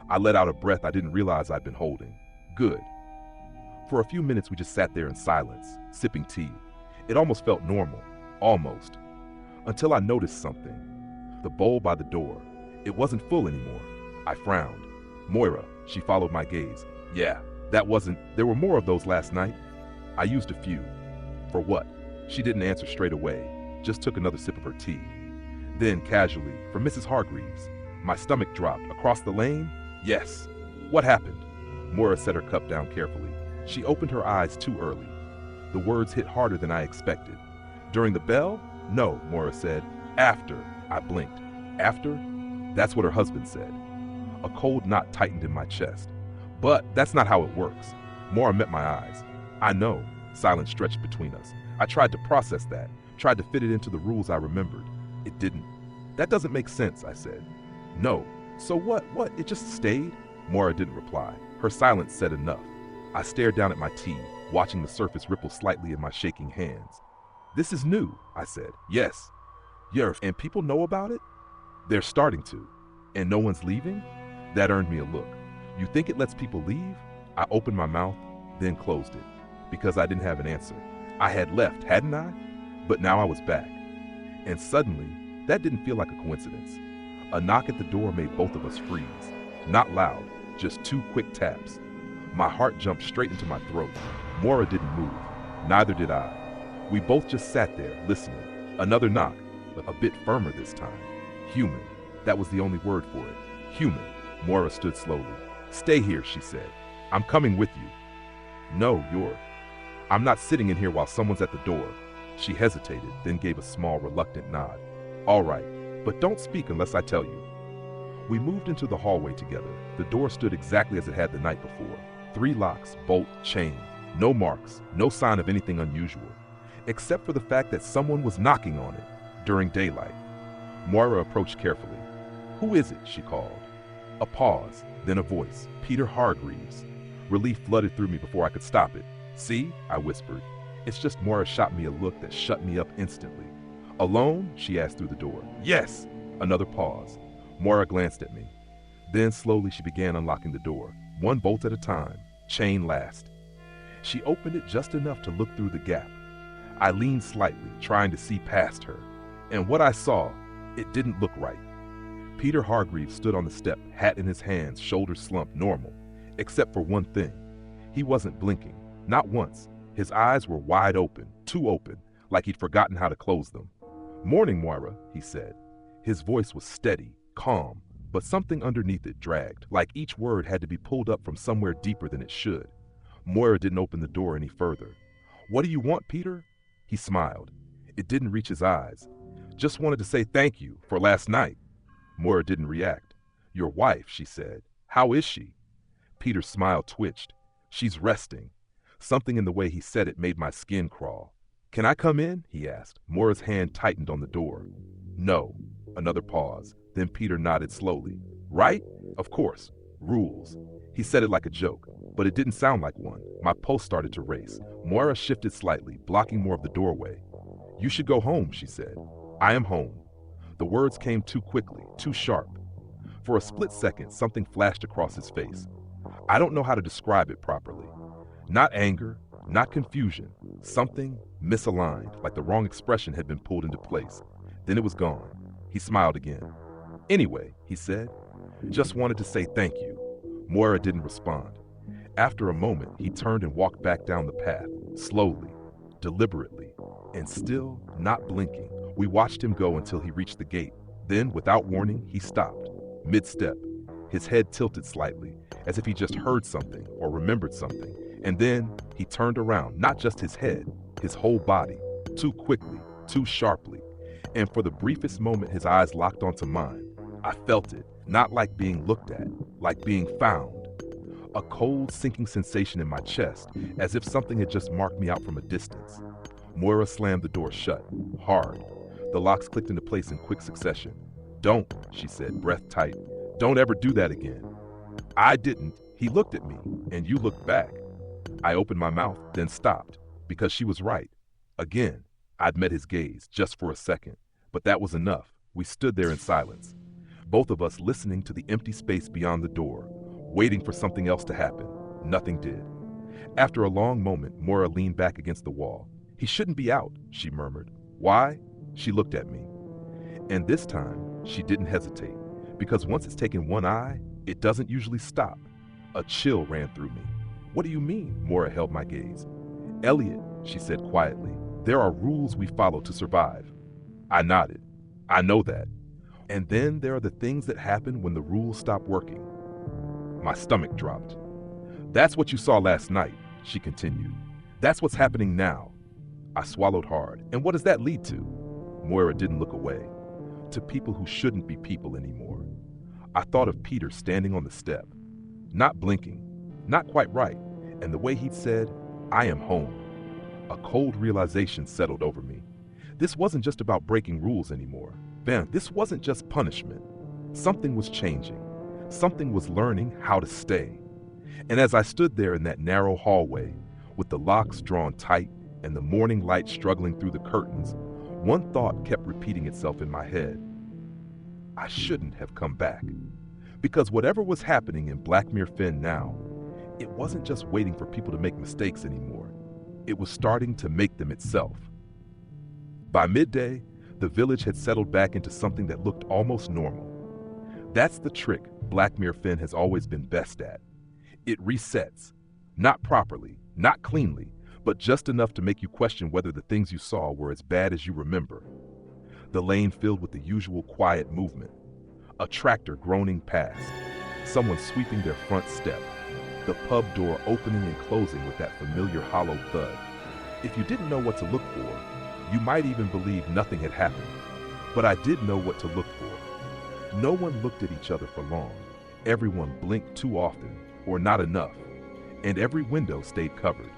I let out a breath I didn't realize I'd been holding. Good. For a few minutes we just sat there in silence, sipping tea. It almost felt normal. Almost. Until I noticed something. The bowl by the door. It wasn't full anymore. I frowned. Moira, she followed my gaze. Yeah, there were more of those last night. I used a few. For what? She didn't answer straight away, just took another sip of her tea. Then, casually, for Mrs. Hargreaves. My stomach dropped. Across the lane? Yes. What happened? Moira set her cup down carefully. She opened her eyes too early. The words hit harder than I expected. During the bell? No, Moira said. After. I blinked. After? That's what her husband said. A cold knot tightened in my chest. But that's not how it works. Moira met my eyes. I know. Silence stretched between us. I tried to process that, tried to fit it into the rules I remembered. It didn't. That doesn't make sense, I said. No. So what? It just stayed? Moira didn't reply. Her silence said enough. I stared down at my tea, watching the surface ripple slightly in my shaking hands. This is new, I said. Yes. And people know about it? They're starting to. And no one's leaving? That earned me a look. You think it lets people leave? I opened my mouth, then closed it, because I didn't have an answer. I had left, hadn't I? But now I was back. And suddenly, that didn't feel like a coincidence. A knock at the door made both of us freeze. Not loud, just 2 quick taps. My heart jumped straight into my throat. Moira didn't move. Neither did I. We both just sat there, listening. Another knock, a bit firmer this time. Human. That was the only word for it. Human. Moira stood slowly. Stay here, she said. I'm coming with you. No, I'm not sitting in here while someone's at the door. She hesitated, then gave a small, reluctant nod. All right, but don't speak unless I tell you. We moved into the hallway together. The door stood exactly as it had the night before. 3 locks, bolt, chain. No marks, no sign of anything unusual, except for the fact that someone was knocking on it during daylight. Moira approached carefully. Who is it? She called. A pause, then a voice. Peter Hargreaves. Relief flooded through me before I could stop it. See? I whispered. It's just Moira shot me a look that shut me up instantly. Alone? She asked through the door. Yes. Another pause. Moira glanced at me. Then slowly she began unlocking the door, 1 bolt at a time, chain last. She opened it just enough to look through the gap. I leaned slightly, trying to see past her. And what I saw, It didn't look right. Peter Hargreaves stood on the step, hat in his hands, shoulders slumped, normal. Except for one thing. He wasn't blinking. Not once. His eyes were wide open, too open, like he'd forgotten how to close them. "Morning, Moira," he said. His voice was steady, calm, but something underneath it dragged, like each word had to be pulled up from somewhere deeper than it should. Moira didn't open the door any further. "What do you want, Peter?" He smiled. It didn't reach his eyes. "Just wanted to say thank you for last night." Moira didn't react. "Your wife," she said. "How is she?" Peter's smile twitched. "She's resting." Something in the way he said it made my skin crawl. "Can I come in?" he asked. Moira's hand tightened on the door. "No." Another pause. Then Peter nodded slowly. "Right? Of course. Rules." He said it like a joke, but it didn't sound like one. My pulse started to race. Moira shifted slightly, blocking more of the doorway. "You should go home," she said. "I am home." The words came too quickly, too sharp. For a split second, something flashed across his face. I don't know how to describe it properly. Not anger, not confusion. Something misaligned, like the wrong expression had been pulled into place. Then it was gone. He smiled again. "Anyway," he said, "just wanted to say thank you." Moira didn't respond. After a moment, he turned and walked back down the path, slowly, deliberately, and still not blinking. We watched him go until he reached the gate. Then, without warning, he stopped, mid-step. His head tilted slightly, as if he just heard something or remembered something. And then he turned around, not just his head, his whole body, too quickly, too sharply. And for the briefest moment his eyes locked onto mine. I felt it, not like being looked at, like being found. A cold, sinking sensation in my chest, as if something had just marked me out from a distance. Moira slammed the door shut, hard. The locks clicked into place in quick succession. "Don't," she said, breath tight. "Don't ever do that again." I didn't. He looked at me, and you looked back. I opened my mouth, then stopped, because she was right. Again, I'd met his gaze, just for a second. But that was enough. We stood there in silence. Both of us listening to the empty space beyond the door, waiting for something else to happen. Nothing did. After a long moment, Moira leaned back against the wall. "He shouldn't be out," she murmured. "Why?" She looked at me. And this time, she didn't hesitate, because once it's taken one eye, it doesn't usually stop. A chill ran through me. "What do you mean?" Moira held my gaze. "Elliot," she said quietly, "there are rules we follow to survive." I nodded. "I know that." "And then there are the things that happen when the rules stop working." My stomach dropped. "That's what you saw last night," she continued. "That's what's happening now." I swallowed hard. "And what does that lead to?" Moira didn't look away. "To people who shouldn't be people anymore." I thought of Peter standing on the step, not blinking, not quite right, and the way he'd said, "I am home." A cold realization settled over me. This wasn't just about breaking rules anymore. This wasn't just punishment. Something was changing. Something was learning how to stay. And as I stood there in that narrow hallway, with the locks drawn tight and the morning light struggling through the curtains, one thought kept repeating itself in my head. I shouldn't have come back. Because whatever was happening in Blackmere Fen now, it wasn't just waiting for people to make mistakes anymore. It was starting to make them itself. By midday, the village had settled back into something that looked almost normal. That's the trick Blackmere Fen has always been best at. It resets. Not properly, not cleanly, but just enough to make you question whether the things you saw were as bad as you remember. The lane filled with the usual quiet movement. A tractor groaning past. Someone sweeping their front step. The pub door opening and closing with that familiar hollow thud. If you didn't know what to look for, you might even believe nothing had happened. But I did know what to look for. No one looked at each other for long. Everyone blinked too often, or not enough. And every window stayed covered.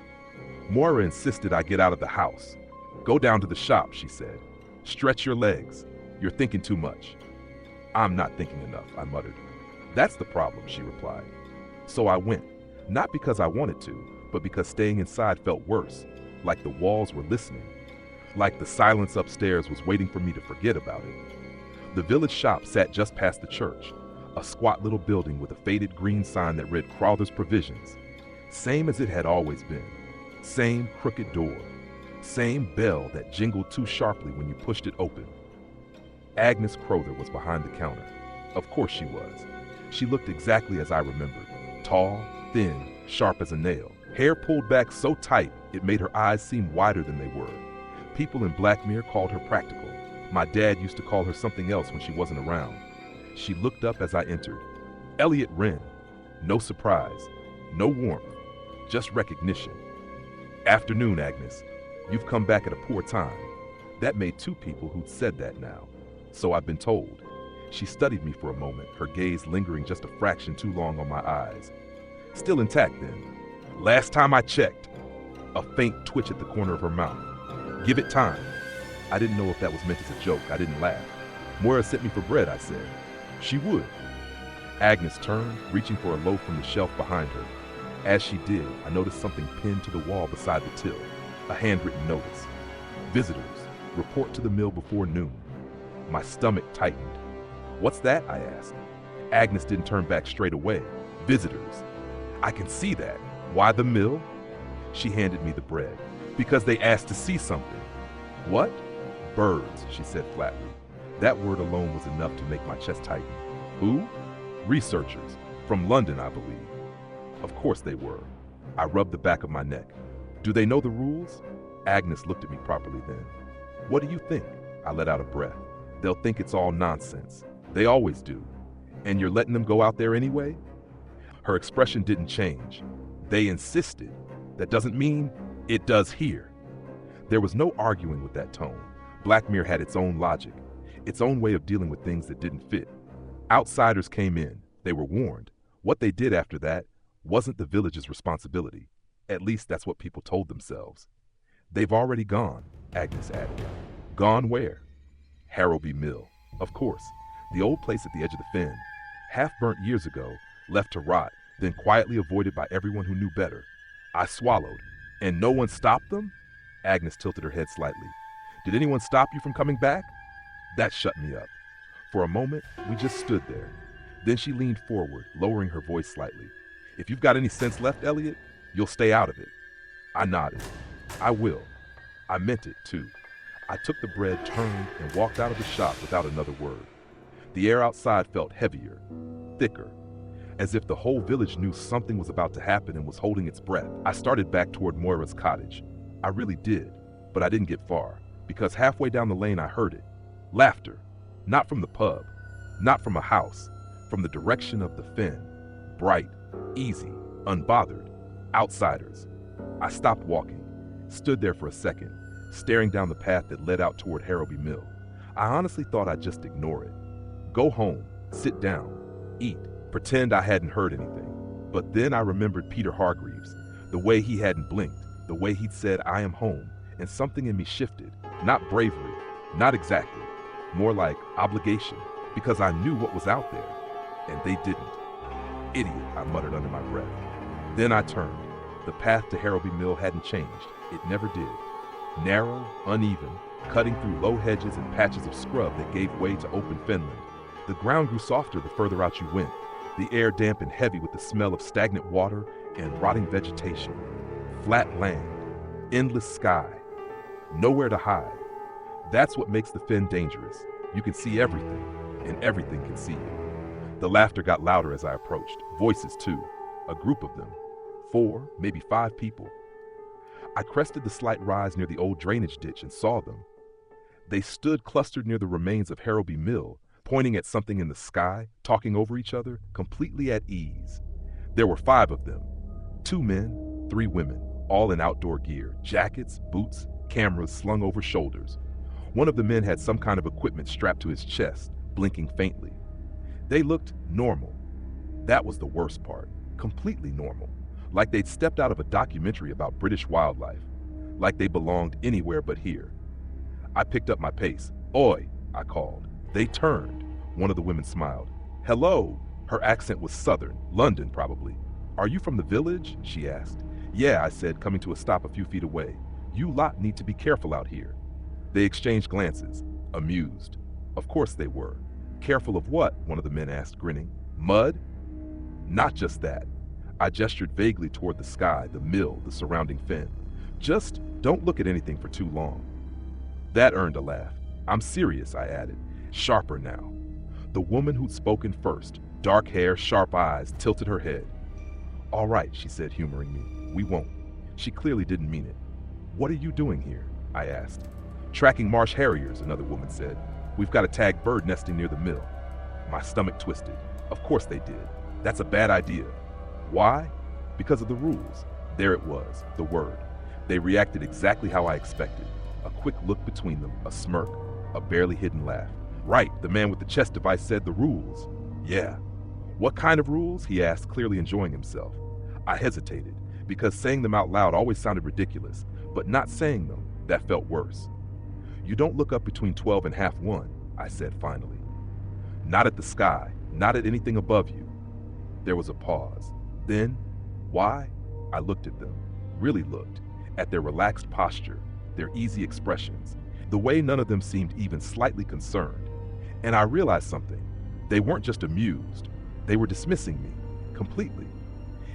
Moira insisted I get out of the house. "Go down to the shop," she said. "Stretch your legs. You're thinking too much." "I'm not thinking enough," I muttered. "That's the problem," she replied. So I went, not because I wanted to, but because staying inside felt worse, like the walls were listening, like the silence upstairs was waiting for me to forget about it. The village shop sat just past the church, a squat little building with a faded green sign that read Crowther's Provisions. Same as it had always been. Same crooked door. Same bell that jingled too sharply when you pushed it open. Agnes Crowther was behind the counter. Of course she was. She looked exactly as I remembered. Tall, thin, sharp as a nail. Hair pulled back so tight it made her eyes seem wider than they were. People in Blackmere called her practical. My dad used to call her something else when she wasn't around. She looked up as I entered. Elliot Wren. No surprise, no warmth, just recognition. Afternoon, Agnes. You've come back at a poor time. That made two people who'd said that now. So I've been told. She studied me for a moment, her gaze lingering just a fraction too long on my eyes. Still intact then. Last time I checked. A faint twitch at the corner of her mouth. Give it time. I didn't know if that was meant as a joke. I didn't laugh. Moira sent me for bread, I said. She would. Agnes turned, reaching for a loaf from the shelf behind her. As she did, I noticed something pinned to the wall beside the till. A handwritten notice. Visitors, report to the mill before noon. My stomach tightened. What's that? I asked. Agnes didn't turn back straight away. Visitors. I can see that. Why the mill? She handed me the bread. Because they asked to see something. What? Birds, she said flatly. That word alone was enough to make my chest tighten. Who? Researchers. From London, I believe. Of course they were. I rubbed the back of my neck. Do they know the rules? Agnes looked at me properly then. What do you think? I let out a breath. They'll think it's all nonsense. They always do. And you're letting them go out there anyway? Her expression didn't change. They insisted. That doesn't mean it does here. There was no arguing with that tone. Blackmere had its own logic, its own way of dealing with things that didn't fit. Outsiders came in. They were warned. What they did after that wasn't the village's responsibility. At least that's what people told themselves. They've already gone, Agnes added. Gone where? Harrowby Mill. Of course, the old place at the edge of the fen. Half burnt years ago, left to rot, then quietly avoided by everyone who knew better. I swallowed. And no one stopped them? Agnes tilted her head slightly. Did anyone stop you from coming back? That shut me up. For a moment, we just stood there. Then she leaned forward, lowering her voice slightly. If you've got any sense left, Elliot, you'll stay out of it. I nodded. I will. I meant it, too. I took the bread, turned, and walked out of the shop without another word. The air outside felt heavier, thicker, as if the whole village knew something was about to happen and was holding its breath. I started back toward Moira's cottage. I really did, but I didn't get far, because halfway down the lane I heard it. Laughter. Not from the pub, not from a house, from the direction of the fen. Bright, easy, unbothered. Outsiders. I stopped walking, stood there for a second, staring down the path that led out toward Harrowby Mill. I honestly thought I'd just ignore it. Go home, sit down, eat, pretend I hadn't heard anything. But then I remembered Peter Hargreaves, the way he hadn't blinked, the way he'd said, I am home, and something in me shifted. Not bravery, not exactly, more like obligation, because I knew what was out there, and they didn't. Idiot, I muttered under my breath. Then I turned. The path to Harrowby Mill hadn't changed. It never did. Narrow, uneven, cutting through low hedges and patches of scrub that gave way to open fenland. The ground grew softer the further out you went. The air damp and heavy with the smell of stagnant water and rotting vegetation. Flat land, endless sky, nowhere to hide. That's what makes the fen dangerous. You can see everything, and everything can see you. The laughter got louder as I approached. Voices, too. A group of them. 4, maybe 5 people. I crested the slight rise near the old drainage ditch and saw them. They stood clustered near the remains of Harrowby Mill, pointing at something in the sky, talking over each other, completely at ease. There were 5 of them. 2 men, 3 women, all in outdoor gear, jackets, boots, cameras slung over shoulders. One of the men had some kind of equipment strapped to his chest, blinking faintly. They looked normal. That was the worst part. Completely normal. Like they'd stepped out of a documentary about British wildlife. Like they belonged anywhere but here. I picked up my pace. Oi, I called. They turned. One of the women smiled. Hello. Her accent was southern, London probably. Are you from the village? She asked. Yeah, I said, coming to a stop a few feet away. You lot need to be careful out here. They exchanged glances, amused. Of course they were. Careful of what? One of the men asked, grinning. Mud? Not just that. I gestured vaguely toward the sky, the mill, the surrounding fen. Just don't look at anything for too long. That earned a laugh. I'm serious, I added. sharper now. The woman who'd spoken first, dark hair, sharp eyes, tilted her head. "All right," she said, humoring me. "We won't." She clearly didn't mean it. "What are you doing here?" I asked. "Tracking marsh harriers," another woman said. "We've got a tagged bird nesting near the mill." My stomach twisted. Of course they did. That's a bad idea. Why? Because of the rules. There it was, the word. They reacted exactly how I expected. A quick look between them, a smirk, a barely hidden laugh. "Right," the man with the chest device said, "the rules." "Yeah." "What kind of rules?" he asked, clearly enjoying himself. I hesitated, because saying them out loud always sounded ridiculous, but not saying them, that felt worse. "You don't look up between 12 and half 1, I said finally. "Not at the sky, not at anything above you." There was a pause. Then, why? I looked at them, really looked, at their relaxed posture, their easy expressions, the way none of them seemed even slightly concerned. And I realized something. They weren't just amused. They were dismissing me, completely.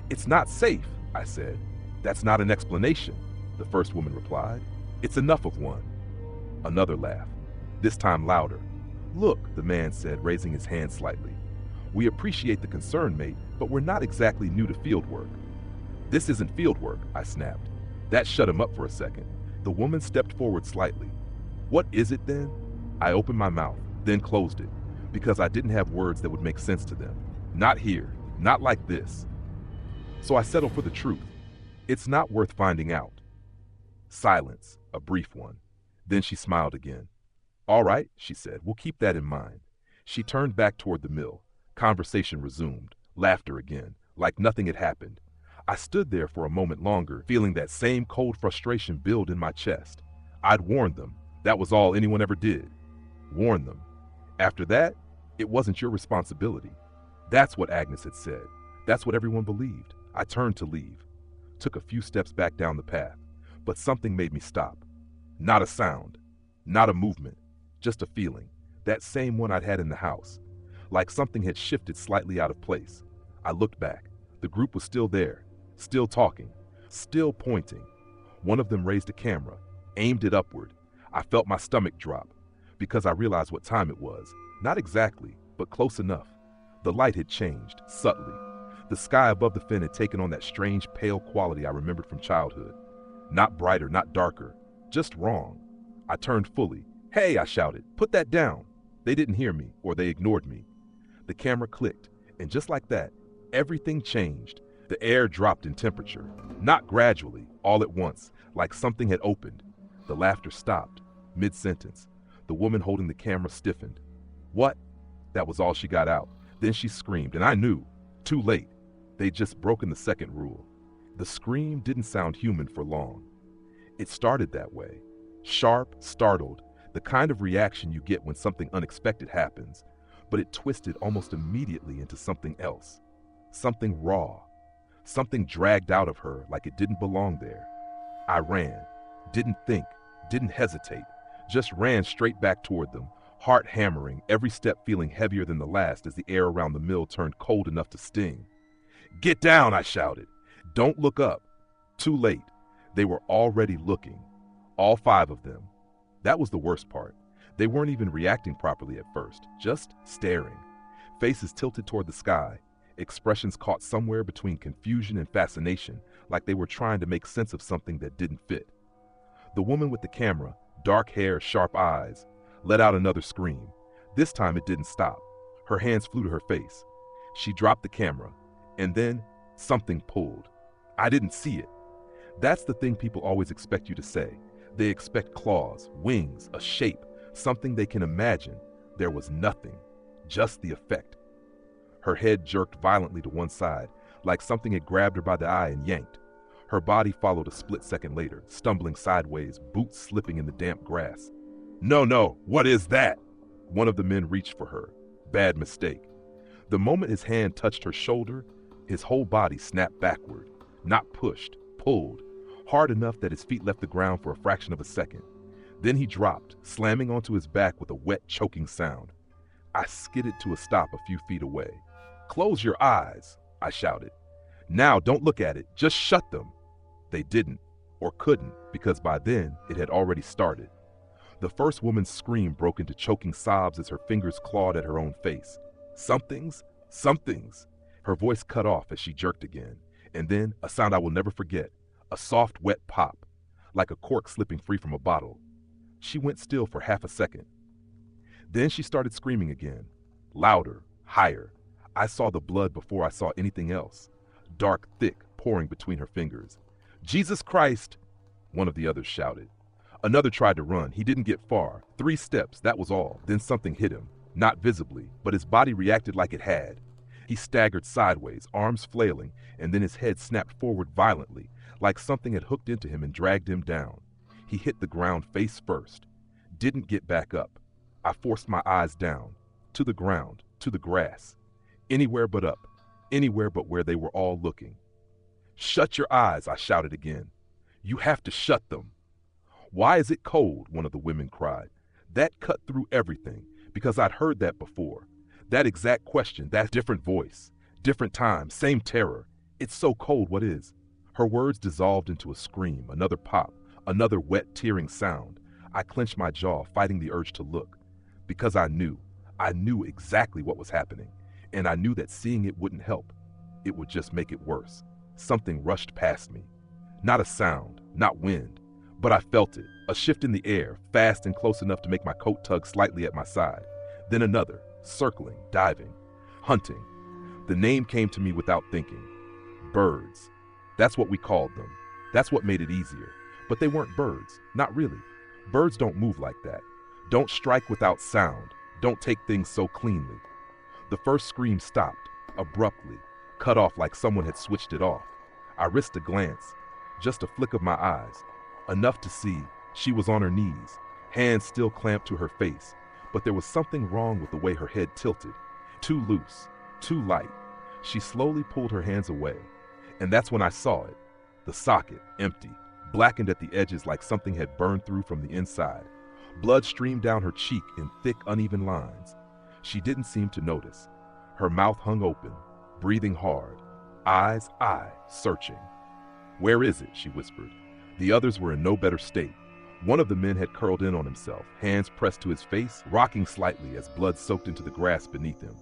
"It's not safe," I said. "That's not an explanation," the first woman replied. "It's enough of one." Another laugh, this time louder. "Look," the man said, raising his hand slightly. "We appreciate the concern, mate, but we're not exactly new to field work." "This isn't field work," I snapped. That shut him up for a second. The woman stepped forward slightly. "What is it then?" I opened my mouth, then closed it, because I didn't have words that would make sense to them. Not here, not like this. So I settled for the truth. "It's not worth finding out." Silence, a brief one. Then she smiled again. "All right," she said, "we'll keep that in mind." She turned back toward the mill. Conversation resumed, laughter again, like nothing had happened. I stood there for a moment longer, feeling that same cold frustration build in my chest. I'd warned them. That was all anyone ever did. Warn them. After that, it wasn't your responsibility. That's what Agnes had said. That's what everyone believed. I turned to leave. Took a few steps back down the path, but something made me stop. Not a sound, not a movement, just a feeling. That same one I'd had in the house. Like something had shifted slightly out of place. I looked back. The group was still there, still talking, still pointing. One of them raised a camera, aimed it upward. I felt my stomach drop, because I realized what time it was. Not exactly, but close enough. The light had changed, subtly. The sky above the fin had taken on that strange pale quality I remembered from childhood. Not brighter, not darker, just wrong. I turned fully. "Hey," I shouted, "put that down." They didn't hear me, or they ignored me. The camera clicked, and just like that, everything changed. The air dropped in temperature, not gradually, all at once, like something had opened. The laughter stopped, mid-sentence. The woman holding the camera stiffened. "What?" That was all she got out. Then she screamed, and I knew. Too late. They'd just broken the second rule. The scream didn't sound human for long. It started that way. Sharp, startled, the kind of reaction you get when something unexpected happens, but it twisted almost immediately into something else. Something raw. Something dragged out of her like it didn't belong there. I ran. Didn't think. Didn't hesitate. Just ran straight back toward them, heart hammering, every step feeling heavier than the last as the air around the mill turned cold enough to sting. "Get down," I shouted. "Don't look up." Too late. They were already looking. All 5 of them. That was the worst part. They weren't even reacting properly at first, just staring. Faces tilted toward the sky, expressions caught somewhere between confusion and fascination, like they were trying to make sense of something that didn't fit. The woman with the camera, dark hair, sharp eyes, let out another scream. This time it didn't stop. Her hands flew to her face. She dropped the camera, and then something pulled. I didn't see it. That's the thing people always expect you to say. They expect claws, wings, a shape, something they can imagine. There was nothing, just the effect. Her head jerked violently to one side, like something had grabbed her by the eye and yanked. Her body followed a split second later, stumbling sideways, boots slipping in the damp grass. No, what is that?" One of the men reached for her. Bad mistake. The moment his hand touched her shoulder, his whole body snapped backward. Not pushed, pulled, hard enough that his feet left the ground for a fraction of a second. Then he dropped, slamming onto his back with a wet, choking sound. I skidded to a stop a few feet away. "Close your eyes," I shouted. "Now don't look at it, just shut them." They didn't, or couldn't, because by then it had already started. The first woman's scream broke into choking sobs as her fingers clawed at her own face. Somethings, somethings. Her voice cut off as she jerked again, and then a sound I will never forget, a soft, wet pop, like a cork slipping free from a bottle. She went still for half a second. Then she started screaming again, louder, higher. I saw the blood before I saw anything else, dark, thick, pouring between her fingers. "Jesus Christ!" one of the others shouted. Another tried to run. He didn't get far. 3 steps, that was all. Then something hit him, not visibly, but his body reacted like it had. He staggered sideways, arms flailing, and then his head snapped forward violently, like something had hooked into him and dragged him down. He hit the ground face first. Didn't get back up. I forced my eyes down, to the ground, to the grass. Anywhere but up, anywhere but where they were all looking. "Shut your eyes," I shouted again. "You have to shut them." "Why is it cold?" one of the women cried. That cut through everything, because I'd heard that before. That exact question, that different voice, different time, same terror. "It's so cold, what is?" Her words dissolved into a scream, another pop, another wet, tearing sound. I clenched my jaw, fighting the urge to look, because I knew exactly what was happening, and I knew that seeing it wouldn't help. It would just make it worse. Something rushed past me. Not a sound, not wind, but I felt it, a shift in the air, fast and close enough to make my coat tug slightly at my side. Then another, circling, diving, hunting. The name came to me without thinking. Birds. That's what we called them. That's what made it easier. But they weren't birds, not really. Birds don't move like that. Don't strike without sound. Don't take things so cleanly. The first scream stopped, abruptly, cut off like someone had switched it off. I risked a glance, just a flick of my eyes, enough to see she was on her knees, hands still clamped to her face, but there was something wrong with the way her head tilted. Too loose, too light. She slowly pulled her hands away, and that's when I saw it. The socket, empty, blackened at the edges like something had burned through from the inside. Blood streamed down her cheek in thick, uneven lines. She didn't seem to notice. Her mouth hung open, breathing hard, eyes, searching. "Where is it?" she whispered. The others were in no better state. One of the men had curled in on himself, hands pressed to his face, rocking slightly as blood soaked into the grass beneath him.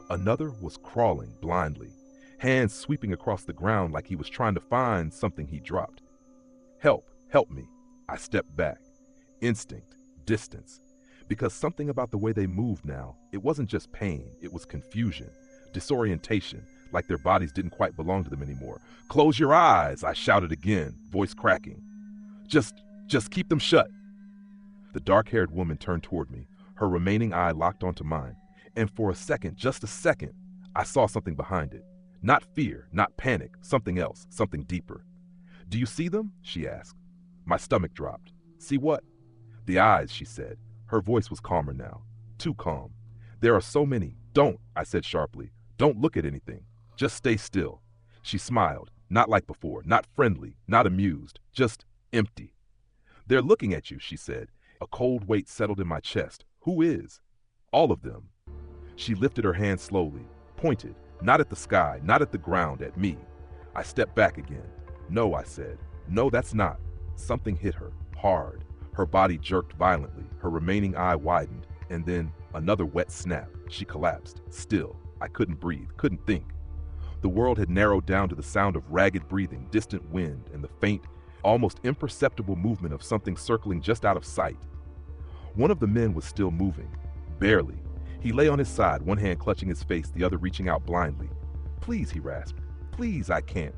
Another was crawling blindly, hands sweeping across the ground like he was trying to find something he dropped. Help me." I stepped back. Instinct, distance. Because something about the way they moved now, it wasn't just pain, it was confusion, disorientation, like their bodies didn't quite belong to them anymore. "Close your eyes," I shouted again, voice cracking. Just keep them shut." The dark-haired woman turned toward me, her remaining eye locked onto mine, and for a second, just a second, I saw something behind it. Not fear, not panic, something else, something deeper. "Do you see them?" she asked. My stomach dropped. "See what?" "The eyes," she said. Her voice was calmer now, too calm. "There are so many." "Don't," I said sharply. "Don't look at anything. Just stay still." She smiled, not like before, not friendly, not amused, just empty. "They're looking at you," she said. A cold weight settled in my chest. "Who is?" "All of them." She lifted her hand slowly, pointed, not at the sky, not at the ground, at me. I stepped back again. "No," I said. "No, that's not." Something hit her, hard. Her body jerked violently, her remaining eye widened, and then another wet snap. She collapsed, still. I couldn't breathe, couldn't think. The world had narrowed down to the sound of ragged breathing, distant wind, and the faint, almost imperceptible movement of something circling just out of sight. One of the men was still moving, barely. He lay on his side, one hand clutching his face, the other reaching out blindly. "Please," he rasped. "Please, I can't."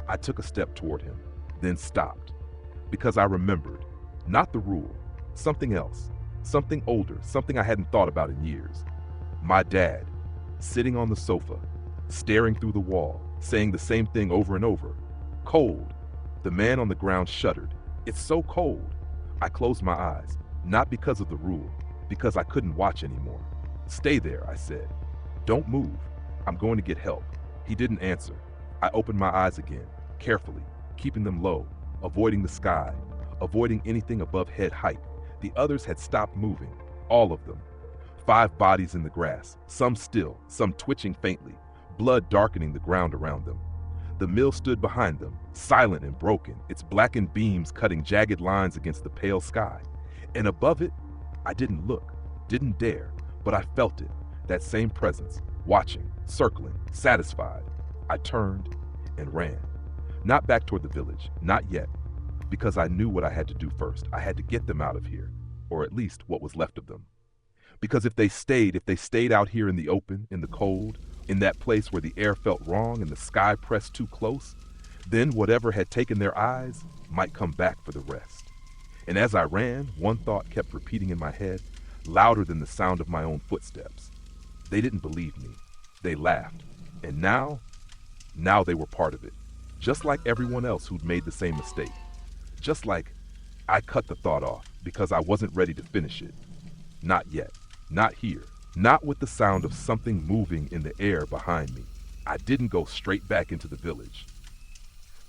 I took a step toward him, then stopped. Because I remembered. Not the rule. Something else. Something older, something I hadn't thought about in years. My dad, sitting on the sofa, staring through the wall, saying the same thing over and over. "Cold." The man on the ground shuddered. "It's so cold." I closed my eyes, not because of the rule, because I couldn't watch anymore. "Stay there," I said. "Don't move. I'm going to get help." He didn't answer. I opened my eyes again, carefully, keeping them low, avoiding the sky, avoiding anything above head height. The others had stopped moving, all of them. 5 bodies in the grass, some still, some twitching faintly, blood darkening the ground around them. The mill stood behind them, silent and broken, its blackened beams cutting jagged lines against the pale sky. And above it, I didn't look, didn't dare, but I felt it, that same presence, watching, circling, satisfied. I turned and ran. Not back toward the village, not yet, because I knew what I had to do first. I had to get them out of here, or at least what was left of them. Because if they stayed out here in the open, in the cold, in that place where the air felt wrong and the sky pressed too close, then whatever had taken their eyes might come back for the rest. And as I ran, one thought kept repeating in my head, louder than the sound of my own footsteps. They didn't believe me. They laughed. And now they were part of it. Just like everyone else who'd made the same mistake. Just like I cut the thought off because I wasn't ready to finish it. Not yet. Not here. Not with the sound of something moving in the air behind me. I didn't go straight back into the village.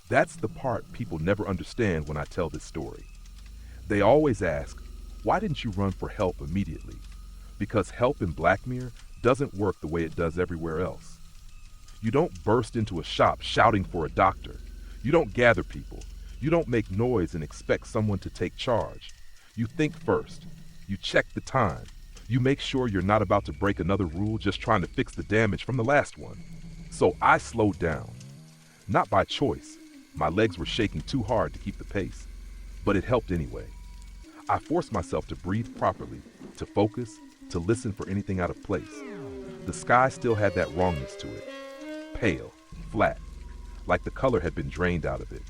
That's the part people never understand when I tell this story. They always ask, why didn't you run for help immediately? Because help in Blackmere doesn't work the way it does everywhere else. You don't burst into a shop shouting for a doctor. You don't gather people. You don't make noise and expect someone to take charge. You think first. You check the time. You make sure you're not about to break another rule just trying to fix the damage from the last one. So I slowed down. Not by choice. My legs were shaking too hard to keep the pace. But it helped anyway. I forced myself to breathe properly, to focus, to listen for anything out of place. The sky still had that wrongness to it. Pale, flat, like the color had been drained out of it.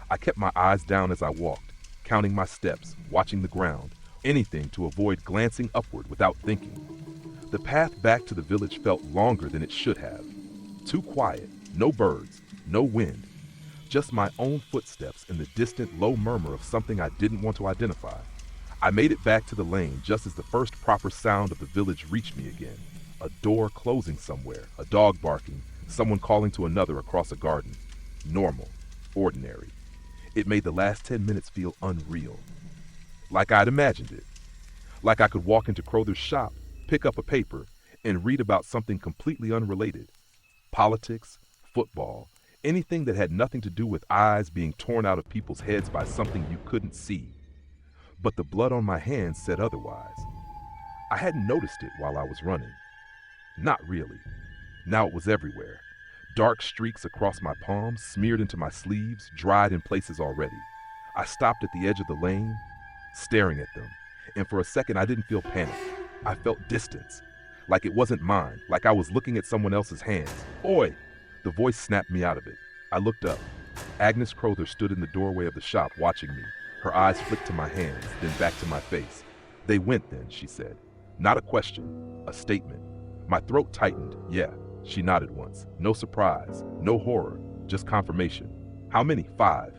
I kept my eyes down as I walked, counting my steps, watching the ground, anything to avoid glancing upward without thinking. The path back to the village felt longer than it should have. Too quiet, no birds, no wind, just my own footsteps and the distant low murmur of something I didn't want to identify. I made it back to the lane just as the first proper sound of the village reached me again. A door closing somewhere, a dog barking, someone calling to another across a garden. Normal, ordinary. It made the last 10 minutes feel unreal. Like I'd imagined it. Like I could walk into Crowther's shop, pick up a paper, and read about something completely unrelated. Politics, football, anything that had nothing to do with eyes being torn out of people's heads by something you couldn't see. But the blood on my hands said otherwise. I hadn't noticed it while I was running. Not really. Now it was everywhere. Dark streaks across my palms, smeared into my sleeves, dried in places already. I stopped at the edge of the lane, staring at them. And for a second, I didn't feel panic. I felt distance. Like it wasn't mine, like I was looking at someone else's hands. Oi! The voice snapped me out of it. I looked up. Agnes Crowther stood in the doorway of the shop watching me. Her eyes flicked to my hands, then back to my face. They went then, she said. Not a question, a statement. My throat tightened. Yeah, she nodded once. No surprise, no horror, just confirmation. How many? 5.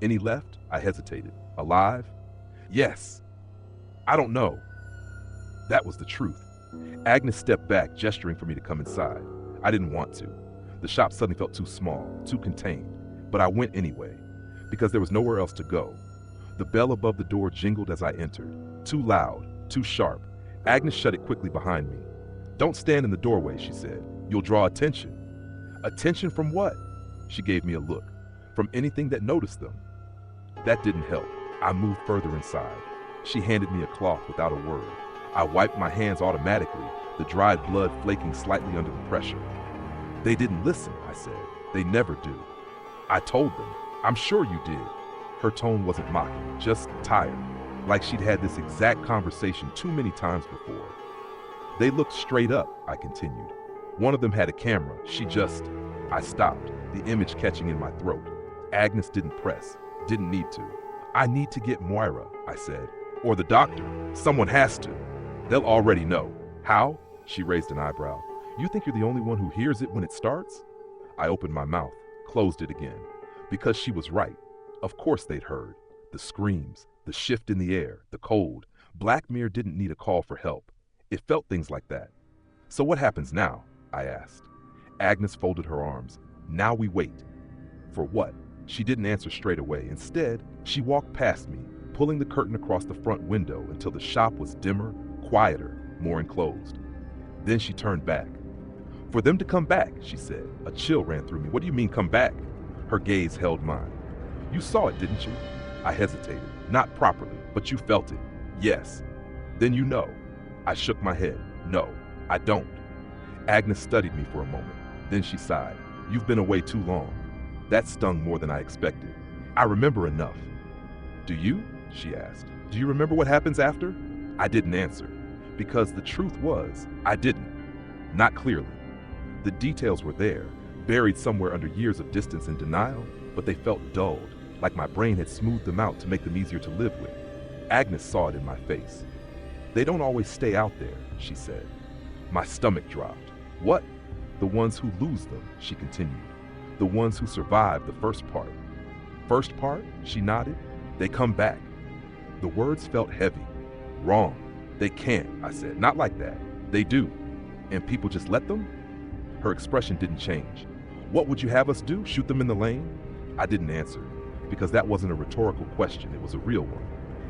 Any left? I hesitated. Alive? Yes. I don't know. That was the truth. Agnes stepped back, gesturing for me to come inside. I didn't want to. The shop suddenly felt too small, too contained. But I went anyway, because there was nowhere else to go. The bell above the door jingled as I entered. Too loud, too sharp. Agnes shut it quickly behind me. Don't stand in the doorway, she said. You'll draw attention. Attention from what? She gave me a look. From anything that noticed them. That didn't help. I moved further inside. She handed me a cloth without a word. I wiped my hands automatically, the dried blood flaking slightly under the pressure. They didn't listen, I said. They never do. I told them. I'm sure you did. Her tone wasn't mocking, just tired, like she'd had this exact conversation too many times before. They looked straight up, I continued. One of them had a camera. I stopped, the image catching in my throat. Agnes didn't press, didn't need to. I need to get Moira, I said. Or the doctor. Someone has to. They'll already know. How? She raised an eyebrow. You think you're the only one who hears it when it starts? I opened my mouth, closed it again. Because she was right. Of course they'd heard. The screams, the shift in the air, the cold. Blackmere didn't need a call for help. It felt things like that. So what happens now? I asked. Agnes folded her arms. Now we wait. For what? She didn't answer straight away. Instead, she walked past me, pulling the curtain across the front window until the shop was dimmer, quieter, more enclosed. Then she turned back. For them to come back, she said. A chill ran through me. What do you mean come back? Her gaze held mine. You saw it, didn't you? I hesitated. Not properly, but you felt it. Yes. Then you know. I shook my head. No, I don't. Agnes studied me for a moment. Then she sighed. You've been away too long. That stung more than I expected. I remember enough. Do you? She asked. Do you remember what happens after? I didn't answer, because the truth was, I didn't. Not clearly. The details were there, buried somewhere under years of distance and denial, but they felt dulled, like my brain had smoothed them out to make them easier to live with. Agnes saw it in my face. They don't always stay out there, she said. My stomach dropped. What? The ones who lose them, she continued. The ones who survive the first part. First part? She nodded. They come back. The words felt heavy. Wrong. They can't, I said. Not like that. They do. And people just let them? Her expression didn't change. What would you have us do? Shoot them in the lane? I didn't answer, because that wasn't a rhetorical question, it was a real one.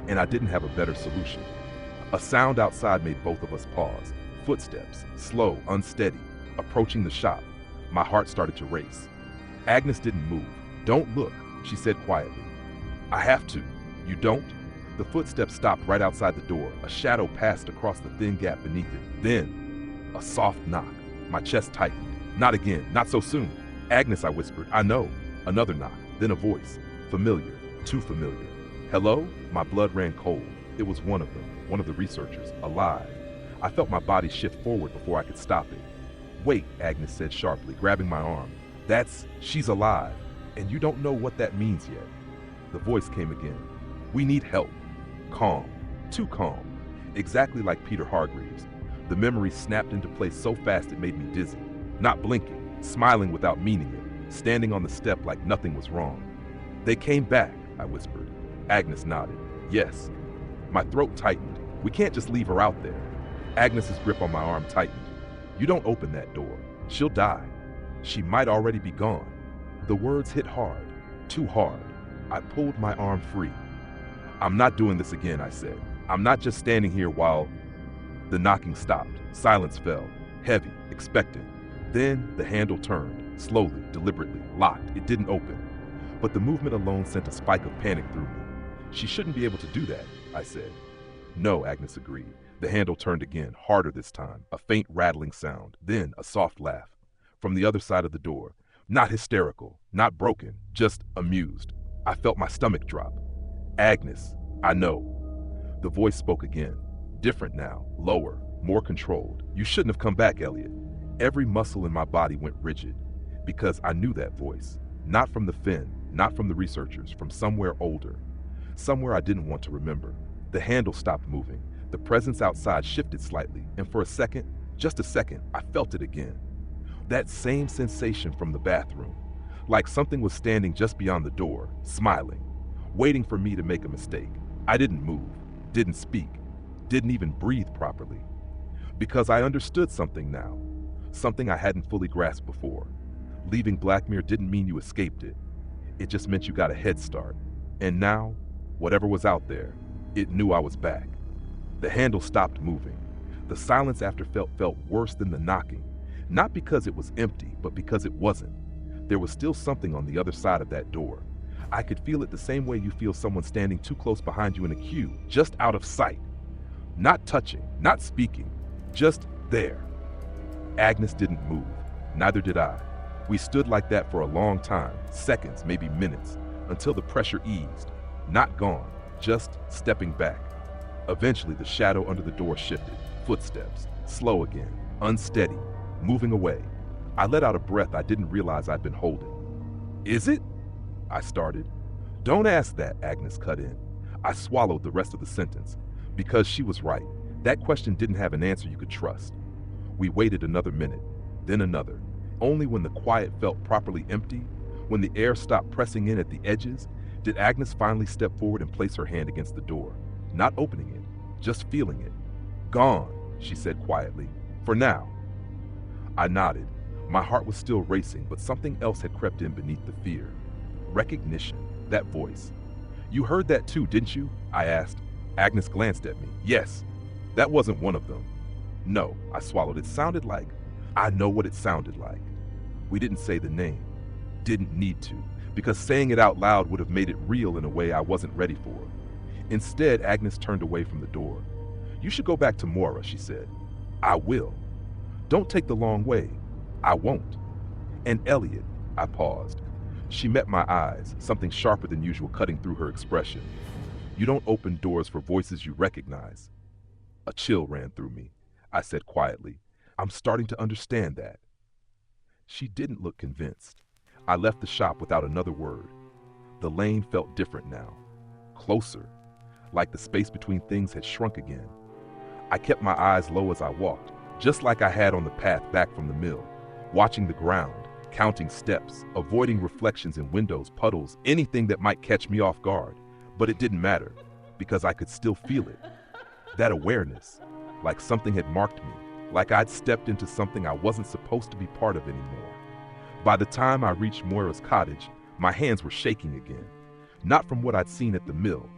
And I didn't have a better solution. A sound outside made both of us pause. Footsteps, slow, unsteady, approaching the shop. My heart started to race. Agnes didn't move. Don't look, she said quietly. I have to. You don't? The footsteps stopped right outside the door. A shadow passed across the thin gap beneath it. Then, a soft knock. My chest tightened. Not again, not so soon. Agnes, I whispered. I know. Another knock, then a voice. Familiar, too familiar. Hello? My blood ran cold. It was one of them, one of the researchers, alive. I felt my body shift forward before I could stop it. Wait, Agnes said sharply, grabbing my arm. She's alive, and you don't know what that means yet. The voice came again. We need help. Calm, too calm, exactly like Peter Hargreaves. The memory snapped into place so fast it made me dizzy. Not blinking, smiling without meaning it, standing on the step like nothing was wrong. They came back, I whispered. Agnes nodded. Yes. My throat tightened. We can't just leave her out there. Agnes's grip on my arm tightened. You don't open that door. She'll die. She might already be gone. The words hit hard, too hard. I pulled my arm free. I'm not doing this again, I said. I'm not just standing here while... The knocking stopped. Silence fell. Heavy, expectant. Then the handle turned, slowly, deliberately, locked. It didn't open. But the movement alone sent a spike of panic through me. She shouldn't be able to do that, I said. No, Agnes agreed. The handle turned again, harder this time, a faint rattling sound, then a soft laugh. From the other side of the door. Not hysterical, not broken, just amused. I felt my stomach drop. Agnes, I know. The voice spoke again. Different now, lower, more controlled. You shouldn't have come back, Elliot. Every muscle in my body went rigid, because I knew that voice. Not from the Finn, not from the researchers, from somewhere older. Somewhere I didn't want to remember. The handle stopped moving. The presence outside shifted slightly, and for a second, just a second, I felt it again. That same sensation from the bathroom, like something was standing just beyond the door, smiling, waiting for me to make a mistake. I didn't move, didn't speak, didn't even breathe properly. Because I understood something now, something I hadn't fully grasped before. Leaving Blackmere didn't mean you escaped it. It just meant you got a head start. And now, whatever was out there, it knew I was back. The handle stopped moving. The silence after felt worse than the knocking. Not because it was empty, but because it wasn't. There was still something on the other side of that door. I could feel it the same way you feel someone standing too close behind you in a queue, just out of sight. Not touching, not speaking, just there. Agnes didn't move. Neither did I. We stood like that for a long time, seconds, maybe minutes, until the pressure eased. Not gone, just stepping back. Eventually, the shadow under the door shifted. Footsteps, slow again, unsteady, moving away. I let out a breath I didn't realize I'd been holding. Is it? I started. Don't ask that, Agnes cut in. I swallowed the rest of the sentence, because she was right. That question didn't have an answer you could trust. We waited another minute, then another. Only when the quiet felt properly empty, when the air stopped pressing in at the edges, did Agnes finally step forward and place her hand against the door. Not opening it, just feeling it. Gone, she said quietly. For now. I nodded. My heart was still racing, but something else had crept in beneath the fear. Recognition, that voice. You heard that too, didn't you? I asked. Agnes glanced at me. Yes. That wasn't one of them. No, I swallowed. It sounded like... I know what it sounded like. We didn't say the name. Didn't need to, because saying it out loud would have made it real in a way I wasn't ready for. Instead, Agnes turned away from the door. "You should go back to Moira," she said. "I will." "Don't take the long way." "I won't." "And Elliot," I paused. She met my eyes, something sharper than usual cutting through her expression. "You don't open doors for voices you recognize." A chill ran through me. I said quietly, "I'm starting to understand that." She didn't look convinced. I left the shop without another word. The lane felt different now. Closer. Like the space between things had shrunk again. I kept my eyes low as I walked, just like I had on the path back from the mill, watching the ground, counting steps, avoiding reflections in windows, puddles, anything that might catch me off guard. But it didn't matter, because I could still feel it. That awareness, like something had marked me, like I'd stepped into something I wasn't supposed to be part of anymore. By the time I reached Moira's cottage, my hands were shaking again. Not from what I'd seen at the mill,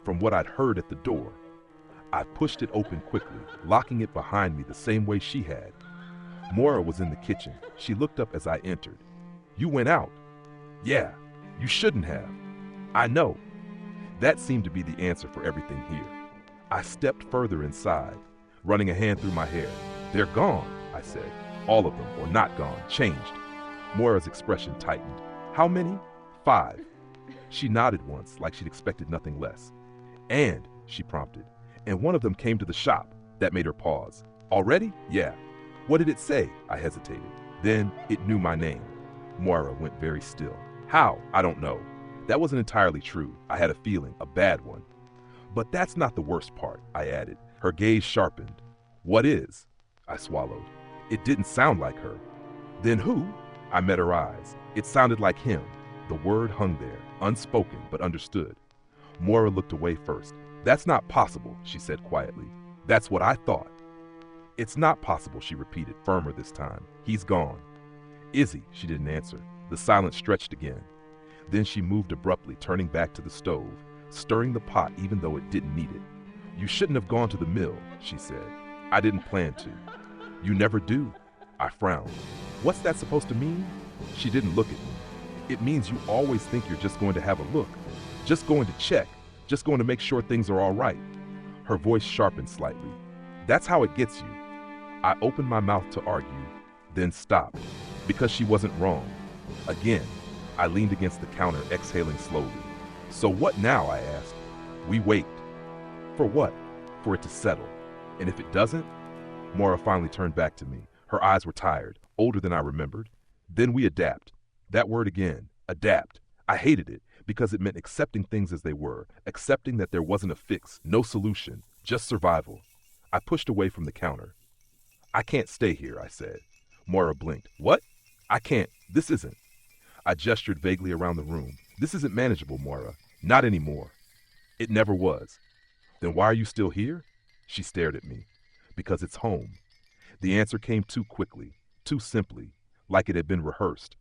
from what I'd heard at the door. I pushed it open quickly, locking it behind me the same way she had. Moira was in the kitchen. She looked up as I entered. "You went out." "Yeah, you shouldn't have." "I know." That seemed to be the answer for everything here. I stepped further inside, running a hand through my hair. "They're gone," I said. "All of them, or not gone, changed." Moira's expression tightened. "How many?" "5. She nodded once, like she'd expected nothing less. "And," she prompted, "and one of them came to the shop." That made her pause. "Already?" "Yeah." "What did it say?" I hesitated. "Then it knew my name." Moira went very still. "How?" "I don't know." That wasn't entirely true. I had a feeling, a bad one. "But that's not the worst part," I added. Her gaze sharpened. "What is?" I swallowed. It didn't sound like her. "Then who?" I met her eyes. It sounded like him. The word hung there, unspoken but understood. Moira looked away first. "That's not possible," she said quietly. "That's what I thought." "It's not possible," she repeated, firmer this time. "He's gone." "Is he?" She didn't answer. The silence stretched again. Then she moved abruptly, turning back to the stove, stirring the pot even though it didn't need it. "You shouldn't have gone to the mill," she said. "I didn't plan to." "You never do." I frowned. "What's that supposed to mean?" She didn't look at me. "It means you always think you're just going to have a look, just going to check, just going to make sure things are all right." Her voice sharpened slightly. "That's how it gets you." I opened my mouth to argue, then stopped, because she wasn't wrong. Again, I leaned against the counter, exhaling slowly. "So what now?" I asked. "We wait." "For what?" "For it to settle. And if it doesn't?" Moira finally turned back to me. Her eyes were tired, older than I remembered. "Then we adapt." That word again, adapt. I hated it because it meant accepting things as they were, accepting that there wasn't a fix, no solution, just survival. I pushed away from the counter. "I can't stay here," I said. Moira blinked. "What?" "I can't. This isn't." I gestured vaguely around the room. "This isn't manageable, Moira. Not anymore." "It never was." "Then why are you still here?" She stared at me. "Because it's home." The answer came too quickly, too simply, like it had been rehearsed.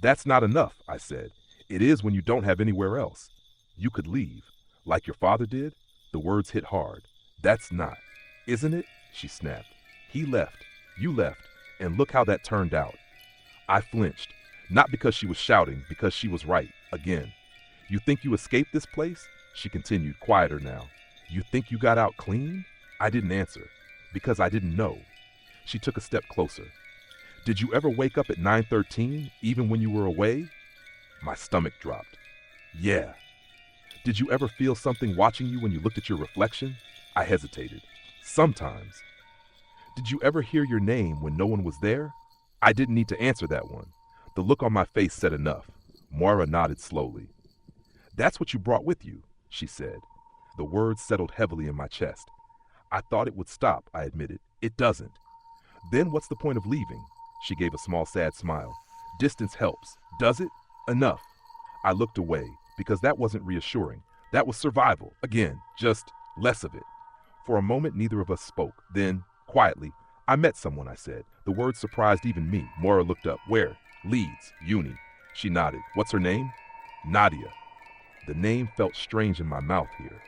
"That's not enough," I said. "It is when you don't have anywhere else. You could leave, like your father did." The words hit hard. "That's not." "Isn't it?" she snapped. "He left, you left, and look how that turned out." I flinched, not because she was shouting, because she was right, again. "You think you escaped this place?" She continued, quieter now. "You think you got out clean?" I didn't answer, because I didn't know. She took a step closer. "Did you ever wake up at 9:13, even when you were away?" My stomach dropped. "Yeah." "Did you ever feel something watching you when you looked at your reflection?" I hesitated. "Sometimes." "Did you ever hear your name when no one was there?" I didn't need to answer that one. The look on my face said enough. Moira nodded slowly. "That's what you brought with you," she said. The words settled heavily in my chest. "I thought it would stop," I admitted. "It doesn't." "Then what's the point of leaving?" She gave a small, sad smile. "Distance helps. Does it?" "Enough." I looked away, because that wasn't reassuring. That was survival. Again, just less of it. For a moment, neither of us spoke. Then, quietly, "I met someone," I said. The word surprised even me. Moira looked up. "Where?" "Leeds. Uni." She nodded. "What's her name?" "Nadia." The name felt strange in my mouth here.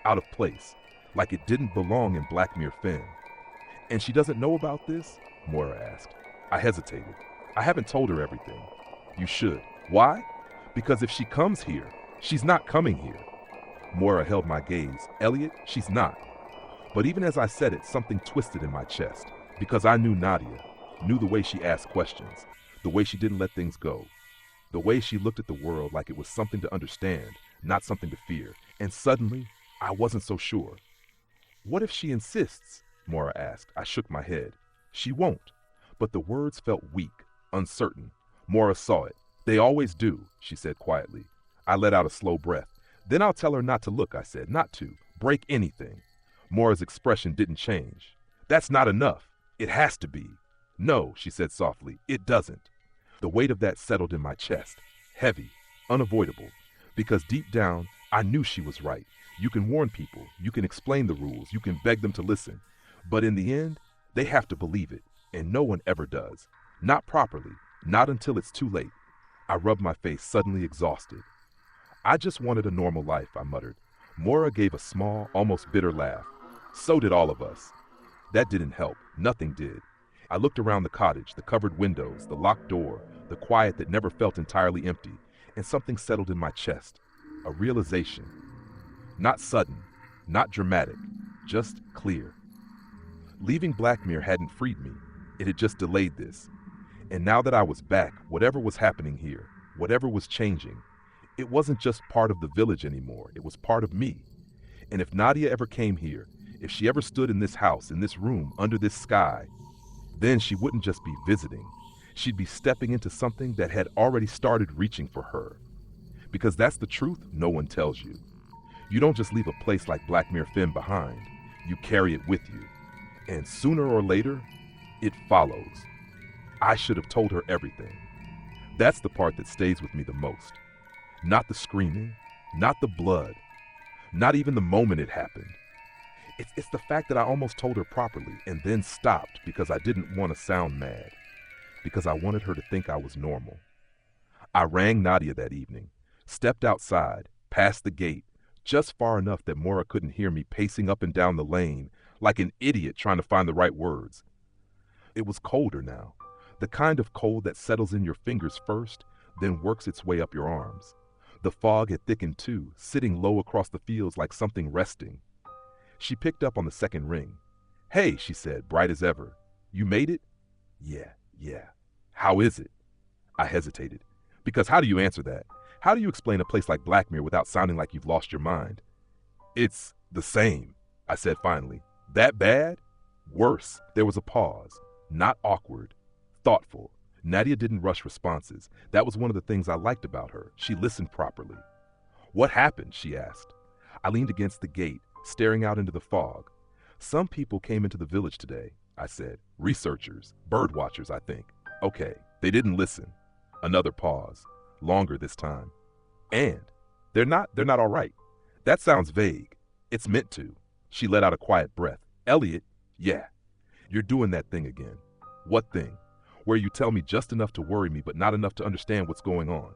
Out of place. Like it didn't belong in Blackmere Fen. "And she doesn't know about this?" Moira asked. I hesitated. "I haven't told her everything." "You should." "Why?" "Because if she comes here, she's not coming here." Moira held my gaze. Elliot, she's not. But even as I said it, something twisted in my chest. Because I knew Nadia, knew the way she asked questions, the way she didn't let things go, the way she looked at the world like it was something to understand, not something to fear. And suddenly, I wasn't so sure. What if she insists? Moira asked. I shook my head. She won't. But the words felt weak, uncertain. Moira saw it. They always do, she said quietly. I let out a slow breath. Then I'll tell her not to look, I said, not to. Break anything. Moira's expression didn't change. That's not enough. It has to be. No, she said softly, it doesn't. The weight of that settled in my chest. Heavy, unavoidable. Because deep down, I knew she was right. You can warn people, you can explain the rules, you can beg them to listen. But in the end, they have to believe it, and no one ever does. Not properly, not until it's too late. I rubbed my face, suddenly exhausted. I just wanted a normal life, I muttered. Moira gave a small, almost bitter laugh. So did all of us. That didn't help. Nothing did. I looked around the cottage, the covered windows, the locked door, the quiet that never felt entirely empty, and something settled in my chest. A realization. Not sudden, not dramatic, just clear. Leaving Blackmere hadn't freed me. It had just delayed this. And now that I was back, whatever was happening here, whatever was changing, it wasn't just part of the village anymore. It was part of me. And if Nadia ever came here, if she ever stood in this house, in this room, under this sky, then she wouldn't just be visiting. She'd be stepping into something that had already started reaching for her. Because that's the truth no one tells you. You don't just leave a place like Blackmere Fen behind. You carry it with you. And sooner or later, it follows. I should have told her everything. That's the part that stays with me the most. Not the screaming, not the blood, not even the moment it happened. It's the fact that I almost told her properly and then stopped because I didn't want to sound mad, because I wanted her to think I was normal. I rang Nadia that evening, stepped outside, past the gate, just far enough that Moira couldn't hear me pacing up and down the lane like an idiot trying to find the right words. It was colder now, the kind of cold that settles in your fingers first, then works its way up your arms. The fog had thickened too, sitting low across the fields like something resting. She picked up on the second ring. Hey, she said, bright as ever. You made it? Yeah. How is it? I hesitated. Because how do you answer that? How do you explain a place like Blackmere without sounding like you've lost your mind? It's the same, I said finally. That bad? Worse. There was a pause. Not awkward. Thoughtful. Nadia didn't rush responses. That was one of the things I liked about her. She listened properly. What happened? She asked. I leaned against the gate, staring out into the fog. Some people came into the village today, I said. Researchers, bird watchers, I think. Okay, they didn't listen. Another pause. Longer this time. And they're not all right. That sounds vague. It's meant to. She let out a quiet breath. Elliot, yeah. You're doing that thing again. What thing? Where you tell me just enough to worry me, but not enough to understand what's going on.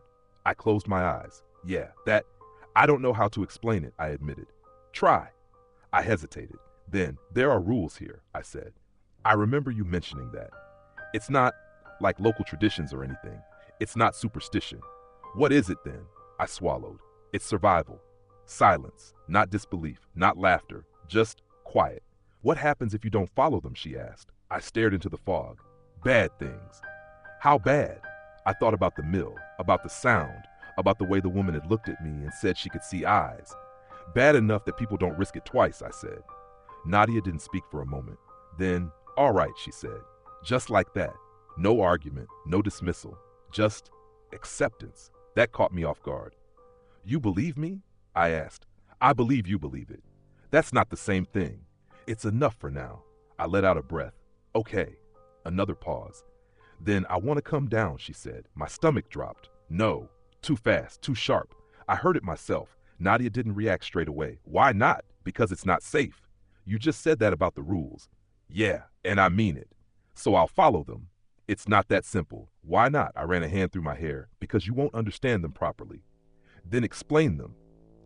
I closed my eyes. Yeah, that, I don't know how to explain it, I admitted. Try. I hesitated. Then, there are rules here, I said. I remember you mentioning that. It's not like local traditions or anything. It's not superstition. What is it then? I swallowed. It's survival. Silence, not disbelief, not laughter, just quiet. What happens if you don't follow them, she asked. I stared into the fog. Bad things. How bad? I thought about the mill, about the sound, about the way the woman had looked at me and said she could see eyes. Bad enough that people don't risk it twice, I said. Nadia didn't speak for a moment. Then, all right, she said. Just like that. No argument, no dismissal. Just acceptance. That caught me off guard. You believe me? I asked. I believe you believe it. That's not the same thing. It's enough for now. I let out a breath. Okay. Another pause. Then I want to come down, she said. My stomach dropped. No. Too fast, too sharp. I heard it myself. Nadia didn't react straight away. Why not? Because it's not safe. You just said that about the rules. Yeah, and I mean it. So I'll follow them. It's not that simple. Why not? I ran a hand through my hair. Because you won't understand them properly. Then explain them.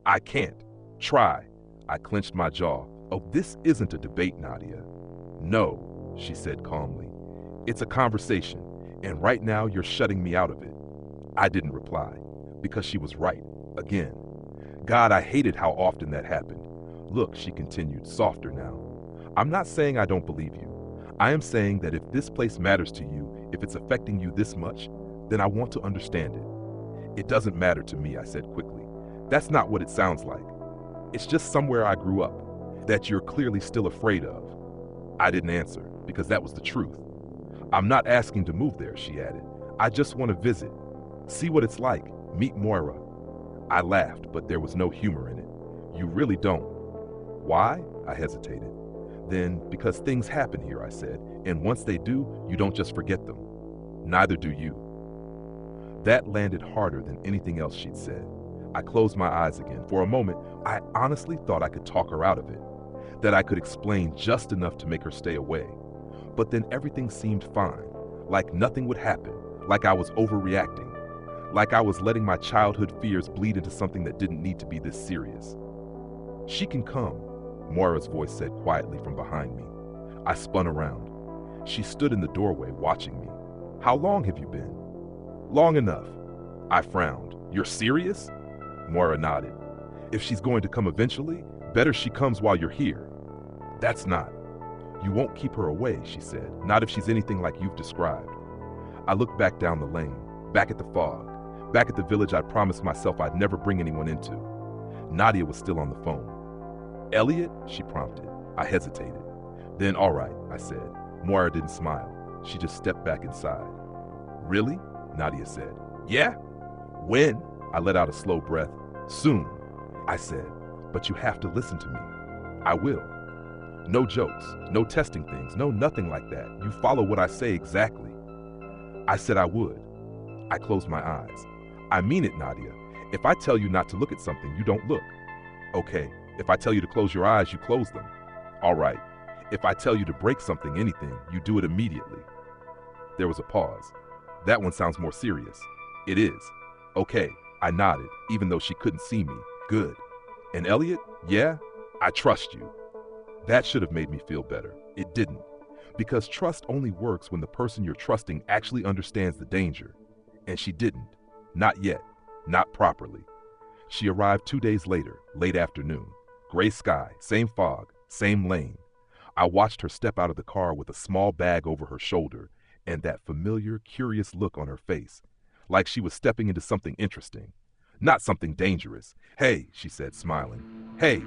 I can't. Try. I clenched my jaw. Oh, this isn't a debate, Nadia. No, she said calmly. It's a conversation, and right now you're shutting me out of it. I didn't reply, because she was right, again. God, I hated how often that happened. Look, she continued, softer now. I'm not saying I don't believe you. I am saying that if this place matters to you, if it's affecting you this much, then I want to understand it. It doesn't matter to me, I said quickly. That's not what it sounds like. It's just somewhere I grew up, that you're clearly still afraid of. I didn't answer, because that was the truth. I'm not asking to move there, she added. I just want to visit, see what it's like, meet Moira. I laughed, but there was no humor in it. You really don't. Why? I hesitated. Then, because things happen here, I said, and once they do, you don't just forget them. Neither do you. That landed harder than anything else she'd said. I closed my eyes again. For a moment, I honestly thought I could talk her out of it, that I could explain just enough to make her stay away. But then everything seemed fine, like nothing would happen, like I was overreacting, like I was letting my childhood fears bleed into something that didn't need to be this serious. She can come, Moira's voice said quietly from behind me. I spun around. She stood in the doorway watching me. How long have you been? Long enough. I frowned. You're serious? Moira nodded. If she's going to come eventually, better she comes while you're here. That's not. You won't keep her away, she said, not if she's anything like you've described. I looked back down the lane, back at the fog, back at the village I'd promised myself I'd never bring anyone into. Nadia was still on the phone. Elliot? She prompted. I hesitated. Then, all right, I said. Moira didn't smile. She just stepped back inside. Really? Nadia said. Yeah? When? I let out a slow breath. Soon, I said. But you have to listen to me. I will. No jokes, no testing things, no nothing like that. You follow what I say exactly. I said I would. I closed my eyes. I mean it, Nadia. If I tell you not to look at something, you don't look. Okay. If I tell you to close your eyes, you close them. All right. If I tell you to break something, anything, you do it immediately. There was a pause. That one sounds more serious. It is. Okay. I nodded, even though she couldn't see me. Good. And Elliot? Yeah? I trust you. That should have made me feel better. It didn't. Because trust only works when the person you're trusting actually understands the danger. And she didn't. Not yet. Not properly. She arrived 2 days later, late afternoon. Gray sky, same fog, same lane. I watched her step out of the car with a small bag over her shoulder and that familiar, curious look on her face, like she was stepping into something interesting, not something dangerous. Hey, she said, smiling. Hey.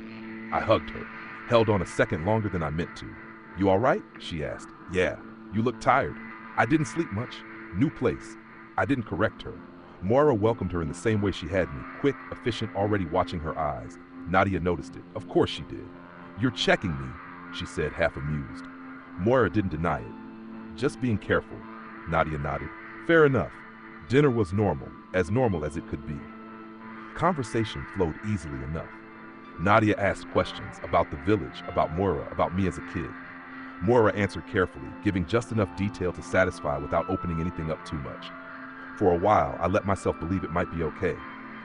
I hugged her, held on a second longer than I meant to. You all right? She asked. Yeah. You look tired. I didn't sleep much. New place. I didn't correct her. Moira welcomed her in the same way she had me, quick, efficient, already watching her eyes. Nadia noticed it. Of course she did. You're checking me, she said, half amused. Moira didn't deny it. Just being careful, Nadia nodded. Fair enough. Dinner was normal as it could be. Conversation flowed easily enough. Nadia asked questions about the village, about Moira, about me as a kid. Moira answered carefully, giving just enough detail to satisfy without opening anything up too much. For a while, I let myself believe it might be okay.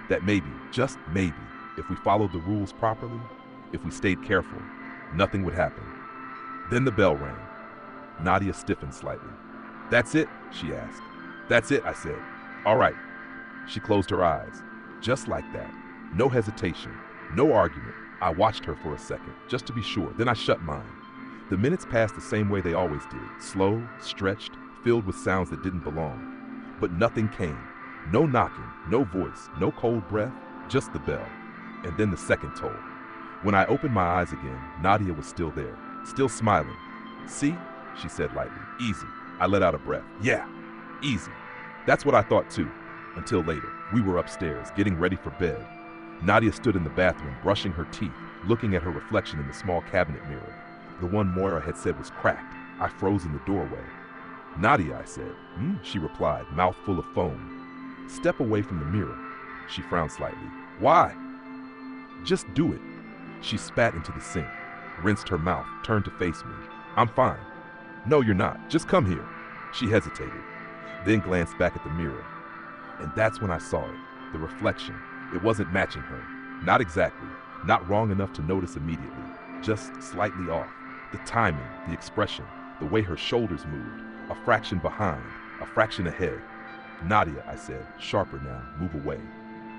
That maybe, just maybe, if we followed the rules properly, if we stayed careful, nothing would happen. Then the bell rang. Nadia stiffened slightly. That's it? She asked. That's it, I said. All right. She closed her eyes. Just like that. No hesitation. No argument. I watched her for a second, just to be sure. Then I shut mine. The minutes passed the same way they always did. Slow, stretched, filled with sounds that didn't belong. But nothing came. No knocking, no voice, no cold breath, just the bell. And then the second toll. When I opened my eyes again, Nadia was still there, still smiling. See? She said lightly. Easy. I let out a breath. Yeah, easy. That's what I thought too. Until later. We were upstairs, getting ready for bed. Nadia stood in the bathroom, brushing her teeth, looking at her reflection in the small cabinet mirror. The one Moira had said was cracked. I froze in the doorway. Nadia, I said. She replied, mouth full of foam. Step away from the mirror. She frowned slightly. Why? Just do it. She spat into the sink, rinsed her mouth, turned to face me. I'm fine. No, you're not. Just come here. She hesitated, then glanced back at the mirror. And that's when I saw it, the reflection. It wasn't matching her. Not exactly. Not wrong enough to notice immediately. Just slightly off. The timing, the expression, the way her shoulders moved. A fraction behind, a fraction ahead. Nadia, I said, sharper now, move away.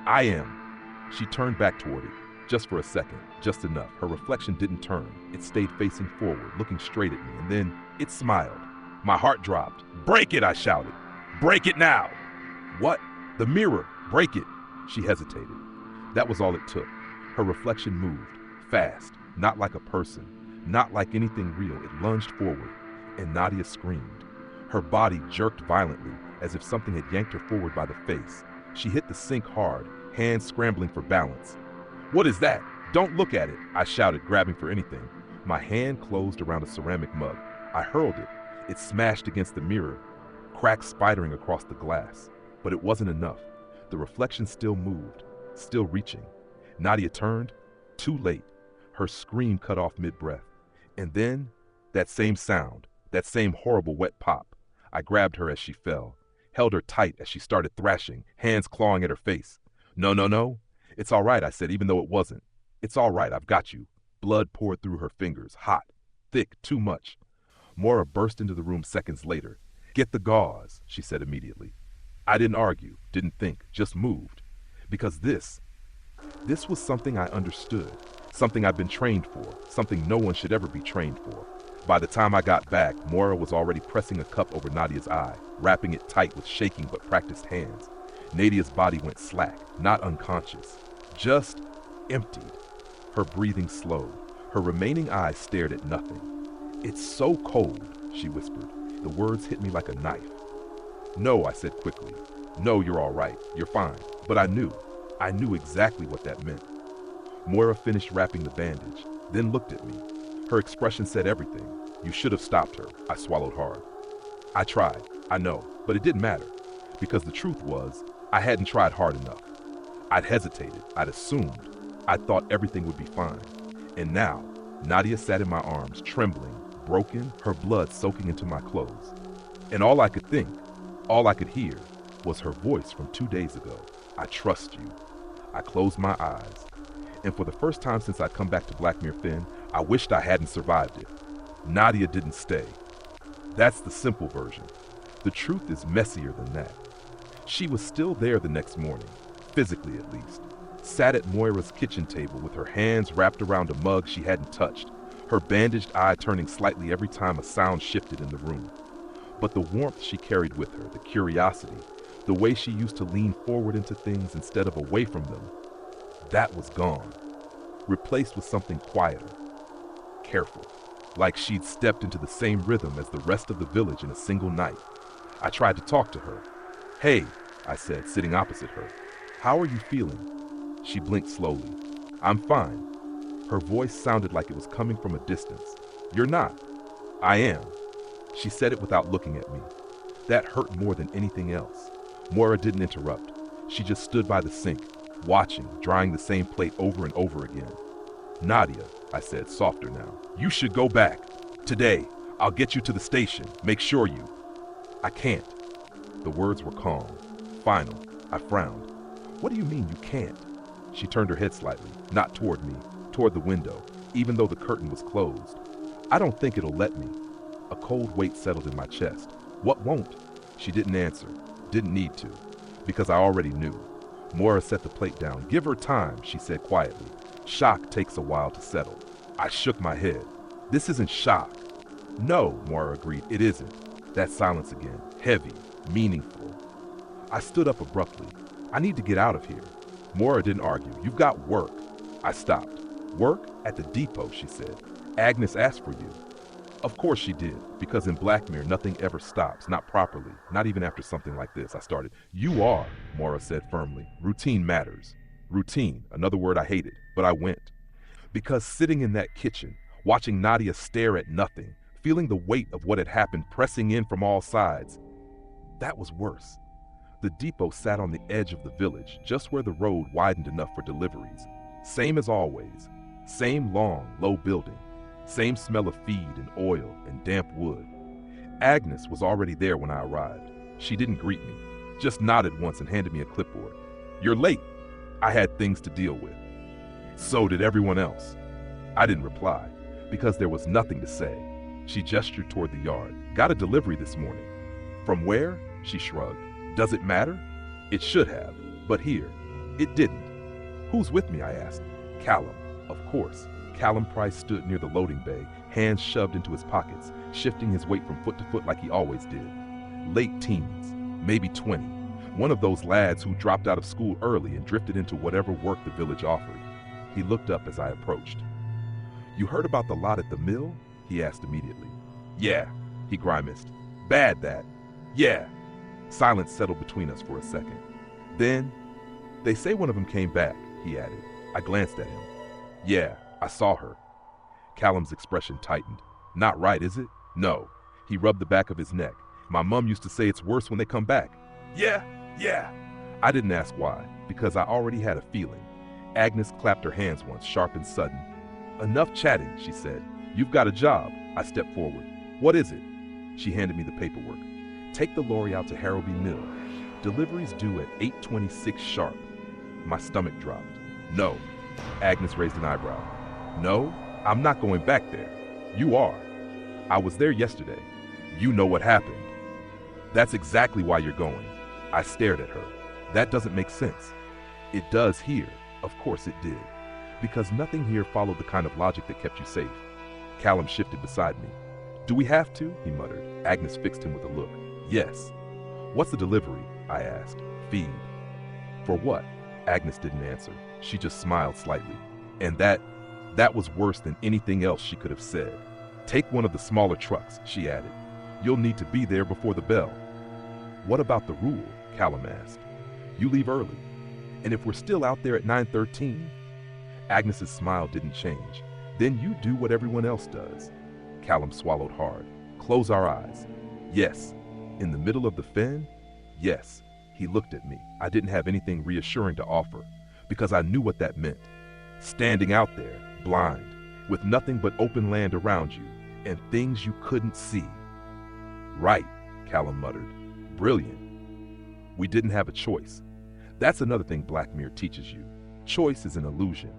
I am. She turned back toward it, just for a second, just enough. Her reflection didn't turn. It stayed facing forward, looking straight at me, and then it smiled. My heart dropped. "Break it," I shouted. "Break it now!" "What?" "The mirror. Break it." She hesitated. That was all it took. Her reflection moved, fast, not like a person, not like anything real. It lunged forward, and Nadia screamed. Her body jerked violently, as if something had yanked her forward by the face. She hit the sink hard, hands scrambling for balance. "What is that? Don't look at it," I shouted, grabbing for anything. My hand closed around a ceramic mug. I hurled it. It smashed against the mirror, cracks spidering across the glass. But it wasn't enough. The reflection still moved, still reaching. Nadia turned. Too late. Her scream cut off mid-breath. And then, that same sound, that same horrible wet pop. I grabbed her as she fell, held her tight as she started thrashing, hands clawing at her face. "No, no, no. It's all right," I said, even though it wasn't. "It's all right, I've got you." Blood poured through her fingers, hot, thick, too much. Maura burst into the room seconds later. "Get the gauze," she said immediately. I didn't argue, didn't think, just moved. Because this was something I understood, something I've been trained for, something no one should ever be trained for. By the time I got back, Maura was already pressing a cup over Nadia's eye, wrapping it tight with shaking but practiced hands. Nadia's body went slack, not unconscious, just emptied. Her breathing slowed. Her remaining eyes stared at nothing. "It's so cold," she whispered. The words hit me like a knife. "No," I said quickly. "No, you're all right. You're fine." But I knew exactly what that meant. Moira finished wrapping the bandage, then looked at me. Her expression said everything. "You should have stopped her." I swallowed hard. "I tried, I know, but it didn't matter. Because the truth was, I hadn't tried hard enough. I'd hesitated, I'd assumed, I'd thought everything would be fine. And now, Nadia sat in my arms, trembling, broken, her blood soaking into my clothes. And all I could think, all I could hear, was her voice from 2 days ago. "I trust you." I closed my eyes. And for the first time since I'd come back to Blackmere Fen, I wished I hadn't survived it. Nadia didn't stay. That's the simple version. The truth is messier than that. She was still there the next morning, physically at least, sat at Moira's kitchen table with her hands wrapped around a mug she hadn't touched, her bandaged eye turning slightly every time a sound shifted in the room. But the warmth she carried with her, the curiosity, the way she used to lean forward into things instead of away from them, that was gone, replaced with something quieter, careful, like she'd stepped into the same rhythm as the rest of the village in a single night. I tried to talk to her. "Hey," I said, sitting opposite her. "How are you feeling?" She blinked slowly. "I'm fine." Her voice sounded like it was coming from a distance. "You're not." "I am." She said it without looking at me. That hurt more than anything else. Moira didn't interrupt. She just stood by the sink, watching, drying the same plate over and over again. "Nadia," I said, softer now, "you should go back. Today. I'll get you to the station. Make sure you—" "I can't." The words were calm, final. I frowned. "What do you mean you can't?" She turned her head slightly, not toward me, toward the window, even though the curtain was closed. "I don't think it'll let me." A cold weight settled in my chest. "What won't?" She didn't answer, didn't need to, because I already knew. Moira set the plate down. "Give her time," she said quietly. "Shock takes a while to settle." I shook my head. "This isn't shock." "No," Moira agreed, "it isn't." That silence again, heavy, meaningful. I stood up abruptly. "I need to get out of here." Moira didn't argue. "You've got work." I stopped. "Work? At the depot," she said. "Agnes asked for you." Of course she did, because in Blackmere nothing ever stops, not properly, not even after something like this. I started. "You are," Moira said firmly. "Routine matters." Routine, another word I hated, but I went. Because sitting in that kitchen, watching Nadia stare at nothing, feeling the weight of what had happened pressing in from all sides, that was worse. The depot sat on the edge of the village, just where the road widened enough for deliveries. Same as always. Same long, low building. Same smell of feed and oil and damp wood. Agnes was already there when I arrived. She didn't greet me, just nodded once and handed me a clipboard. "You're late." I had things to deal with. So did everyone else. I didn't reply, because there was nothing to say. She gestured toward the yard. "Got a delivery this morning." "From where?" She shrugged. "Does it matter?" It should have, but here, it didn't. Who's with me, I asked. Callum, of course. Callum Price stood near the loading bay, hands shoved into his pockets, shifting his weight from foot to foot like he always did. Late teens, maybe 20. One of those lads who dropped out of school early and drifted into whatever work the village offered. He looked up as I approached. You heard about the lot at the mill? He asked immediately. Yeah, he grimaced. Bad that. Yeah. Silence settled between us for a second. Then, they say one of them came back, he added. I glanced at him. Yeah, I saw her. Callum's expression tightened. Not right, is it? No. He rubbed the back of his neck. My mom used to say it's worse when they come back. Yeah. I didn't ask why, because I already had a feeling. Agnes clapped her hands once, sharp and sudden. Enough chatting, she said. You've got a job. I stepped forward. What is it? She handed me the paperwork. Take the lorry out to Harrowby Mill. Delivery's due at 8:26 sharp. My stomach dropped. No. Agnes raised an eyebrow. No, I'm not going back there. You are. I was there yesterday. You know what happened. That's exactly why you're going. I stared at her. That doesn't make sense. It does here. Of course it did. Because nothing here followed the kind of logic that kept you safe. Callum shifted beside me. Do we have to? He muttered. Agnes fixed him with a look. Yes. What's the delivery? I asked. Feed. For what? Agnes didn't answer. She just smiled slightly. And that was worse than anything else she could have said. Take one of the smaller trucks, she added. You'll need to be there before the bell. What about the rule? Callum asked. You leave early. And if we're still out there at 9:13? Agnes's smile didn't change. Then you do what everyone else does. Callum swallowed hard. Close our eyes. Yes. In the middle of the fen? Yes. He looked at me. I didn't have anything reassuring to offer, because I knew what that meant. Standing out there, blind, with nothing but open land around you, and things you couldn't see. Right, Callum muttered. Brilliant. We didn't have a choice. That's another thing Black Mirror teaches you. Choice is an illusion.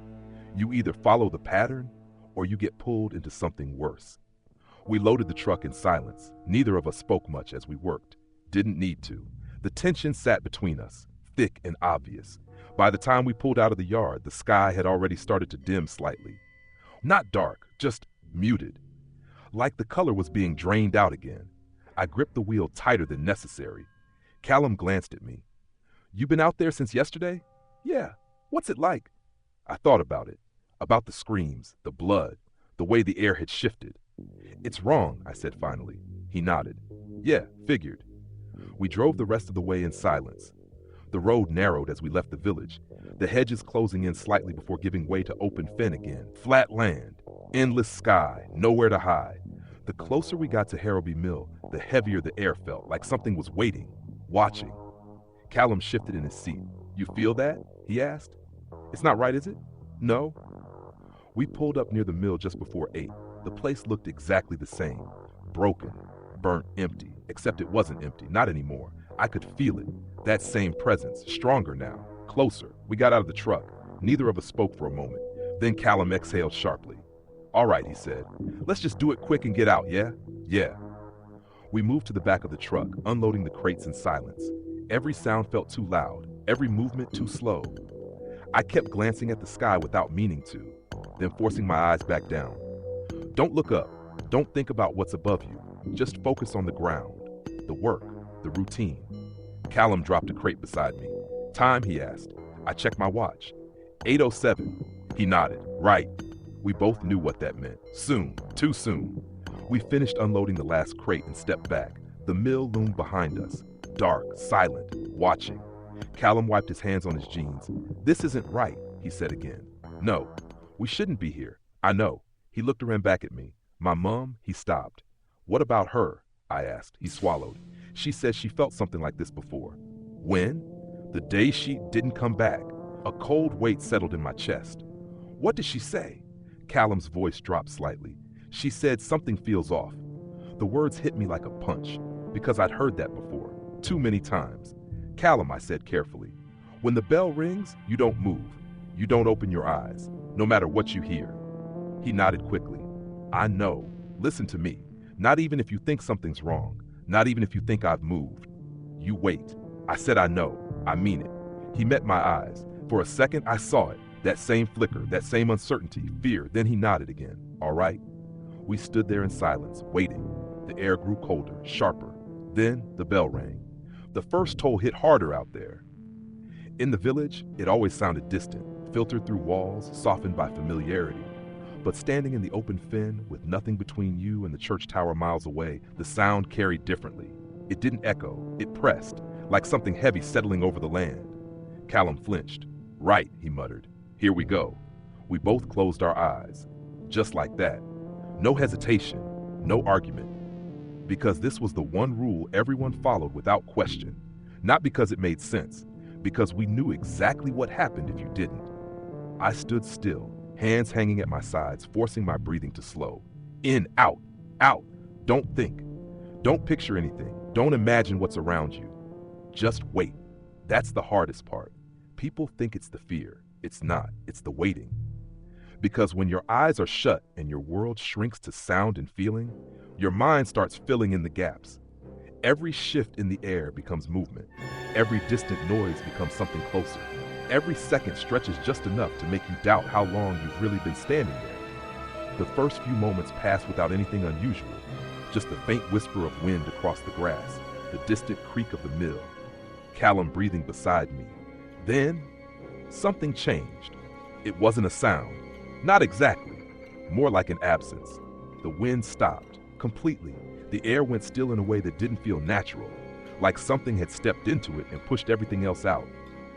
You either follow the pattern, or you get pulled into something worse. We loaded the truck in silence. Neither of us spoke much as we worked. Didn't need to. The tension sat between us, thick and obvious. By the time we pulled out of the yard, the sky had already started to dim slightly. Not dark, just muted. Like the color was being drained out again. I gripped the wheel tighter than necessary. Callum glanced at me. You been out there since yesterday? Yeah. What's it like? I thought about it. About the screams, the blood, the way the air had shifted. It's wrong, I said finally. He nodded. Yeah, figured. We drove the rest of the way in silence. The road narrowed as we left the village, the hedges closing in slightly before giving way to open fen again. Flat land, endless sky, nowhere to hide. The closer we got to Harrowby Mill, the heavier the air felt, like something was waiting, watching. Callum shifted in his seat. You feel that? He asked. It's not right, is it? No. We pulled up near the mill just before 8. The place looked exactly the same. Broken, burnt, empty, except it wasn't empty, not anymore. I could feel it. That same presence, stronger now, closer. We got out of the truck. Neither of us spoke for a moment. Then Callum exhaled sharply. All right, he said. Let's just do it quick and get out, yeah? Yeah. We moved to the back of the truck, unloading the crates in silence. Every sound felt too loud, every movement too slow. I kept glancing at the sky without meaning to, then forcing my eyes back down. Don't look up. Don't think about what's above you. Just focus on the ground, the work, the routine. Callum dropped a crate beside me. Time, he asked. I checked my watch. 8:07. He nodded. Right. We both knew what that meant. Soon. Too soon. We finished unloading the last crate and stepped back. The mill loomed behind us. Dark, silent, watching. Callum wiped his hands on his jeans. This isn't right, he said again. No, we shouldn't be here. I know. He looked around back at me. My mom, he stopped. What about her? I asked. He swallowed. She said she felt something like this before. When? The day she didn't come back. A cold weight settled in my chest. What did she say? Callum's voice dropped slightly. She said something feels off. The words hit me like a punch, because I'd heard that before, too many times. Callum, I said carefully, when the bell rings, you don't move. You don't open your eyes, no matter what you hear. He nodded quickly. I know. Listen to me. Not even if you think something's wrong. Not even if you think I've moved. You wait. I said I know. I mean it. He met my eyes. For a second, I saw it. That same flicker, that same uncertainty, fear. Then he nodded again. All right. We stood there in silence, waiting. The air grew colder, sharper. Then the bell rang. The first toll hit harder out there. In the village, it always sounded distant, filtered through walls, softened by familiarity. But standing in the open fen, with nothing between you and the church tower miles away, the sound carried differently. It didn't echo, it pressed, like something heavy settling over the land. Callum flinched. Right, he muttered. Here we go. We both closed our eyes. Just like that. No hesitation, no argument. Because this was the one rule everyone followed without question. Not because it made sense, because we knew exactly what happened if you didn't. I stood still, hands hanging at my sides, forcing my breathing to slow. In, out, out. Don't think. Don't picture anything. Don't imagine what's around you. Just wait. That's the hardest part. People think it's the fear. It's not. It's the waiting. Because when your eyes are shut and your world shrinks to sound and feeling, your mind starts filling in the gaps. Every shift in the air becomes movement. Every distant noise becomes something closer. Every second stretches just enough to make you doubt how long you've really been standing there. The first few moments pass without anything unusual, just the faint whisper of wind across the grass, the distant creak of the mill, Callum breathing beside me. Then, something changed. It wasn't a sound. Not exactly. More like an absence. The wind stopped, completely. The air went still in a way that didn't feel natural, like something had stepped into it and pushed everything else out.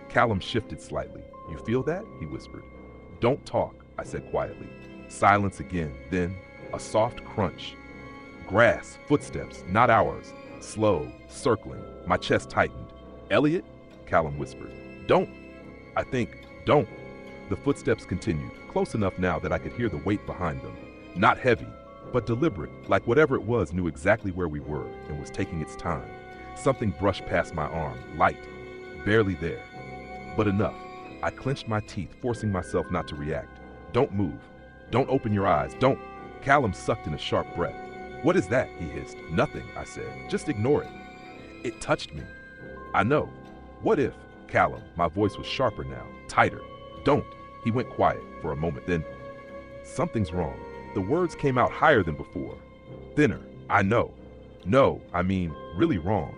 Callum shifted slightly. You feel that? He whispered. Don't talk, I said quietly. Silence again, then a soft crunch. Grass, footsteps, not ours. Slow, circling. My chest tightened. Elliot? Callum whispered. Don't. I think, don't. The footsteps continued, close enough now that I could hear the weight behind them. Not heavy, but deliberate, like whatever it was knew exactly where we were and was taking its time. Something brushed past my arm, light, barely there, but enough. I clenched my teeth, forcing myself not to react. Don't move. Don't open your eyes. Don't. Callum sucked in a sharp breath. What is that? He hissed. Nothing, I said. Just ignore it. It touched me. I know. What if? Callum, my voice was sharper now, tighter. Don't. He went quiet for a moment, then, something's wrong. The words came out higher than before. Thinner. I know. No, I mean, really wrong.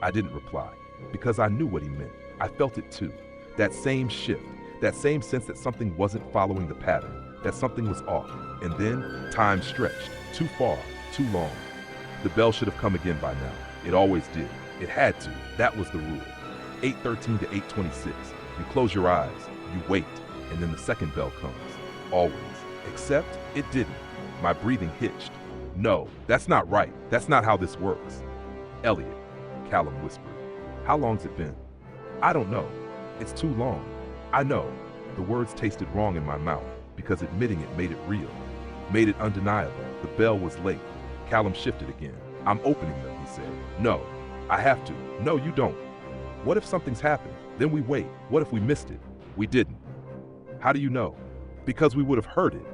I didn't reply, because I knew what he meant. I felt it too. That same shift, that same sense that something wasn't following the pattern, that something was off. And then, time stretched. Too far, too long. The bell should have come again by now. It always did. It had to. That was the rule. 8:13 to 8:26. You close your eyes, you wait, and then the second bell comes. Always. Except it didn't. My breathing hitched. No, that's not right. That's not how this works. Elliot, Callum whispered. How long's it been? I don't know. It's too long. I know. The words tasted wrong in my mouth because admitting it made it real, made it undeniable. The bell was late. Callum shifted again. I'm opening them, he said. No, I have to. No, you don't. What if something's happened? Then we wait. What if we missed it? We didn't. How do you know? Because we would have heard it.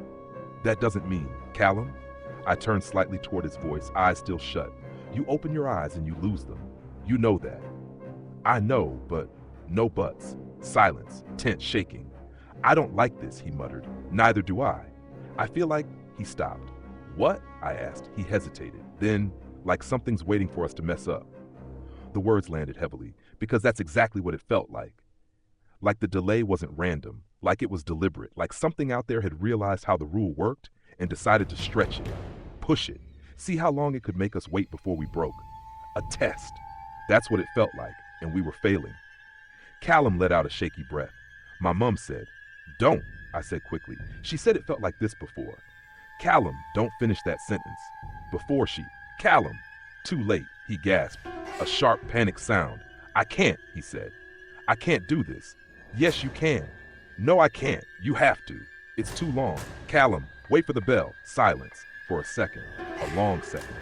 That doesn't mean, Callum. I turned slightly toward his voice, eyes still shut. You open your eyes and you lose them. You know that. I know, but no buts. Silence, tense, shaking. I don't like this, he muttered. Neither do I. I feel like he stopped. What? I asked. He hesitated. Then, like something's waiting for us to mess up. The words landed heavily, because that's exactly what it felt like. Like the delay wasn't random, like it was deliberate, like something out there had realized how the rule worked and decided to stretch it, push it, see how long it could make us wait before we broke. A test. That's what it felt like, and we were failing. Callum let out a shaky breath. My mom said, "Don't," I said quickly. She said it felt like this before. Callum, don't finish that sentence. Before she, Callum. Too late, he gasped. A sharp, panicked sound. I can't, he said. I can't do this. Yes, you can. No, I can't. You have to. It's too long. Callum, wait for the bell. Silence. For a second. A long second.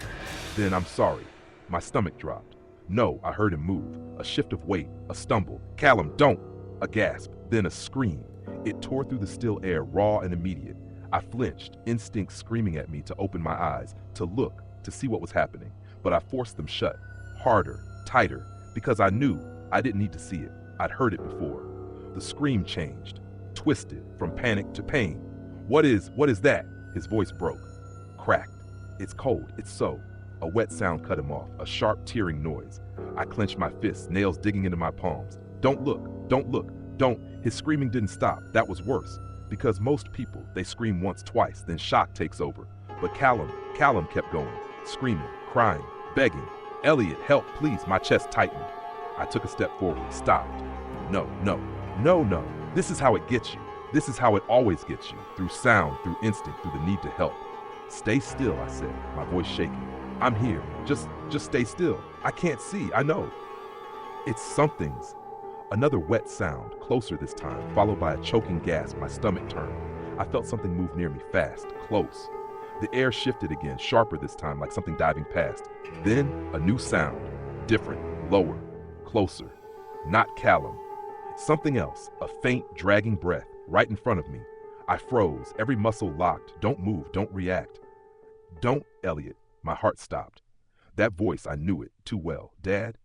Then I'm sorry. My stomach dropped. No, I heard him move. A shift of weight. A stumble. Callum, don't. A gasp. Then a scream. It tore through the still air, raw and immediate. I flinched, instinct screaming at me to open my eyes, to look, to see what was happening. But I forced them shut. Harder, tighter, because I knew I didn't need to see it. I'd heard it before. The scream changed, twisted from panic to pain. What is that? His voice broke, cracked. It's cold, it's so. A wet sound cut him off, a sharp tearing noise. I clenched my fists, nails digging into my palms. Don't look, don't look, don't. His screaming didn't stop. That was worse. Because most people, they scream once, twice, then shock takes over. But Callum kept going, screaming, crying, begging. Elliot, help, please. My chest tightened. I took a step forward, stopped. No. This is how it gets you. This is how it always gets you. Through sound, through instinct, through the need to help. Stay still, I said, my voice shaking. I'm here. Just stay still. I can't see, I know. It's something's. Another wet sound, closer this time, followed by a choking gasp. My stomach turned. I felt something move near me, fast, close. The air shifted again, sharper this time, like something diving past. Then, a new sound. Different, lower, closer. Not Callum. Something else, a faint, dragging breath, right in front of me. I froze, every muscle locked. Don't move, don't react. Don't, Elliot. My heart stopped. That voice, I knew it too well. Dad?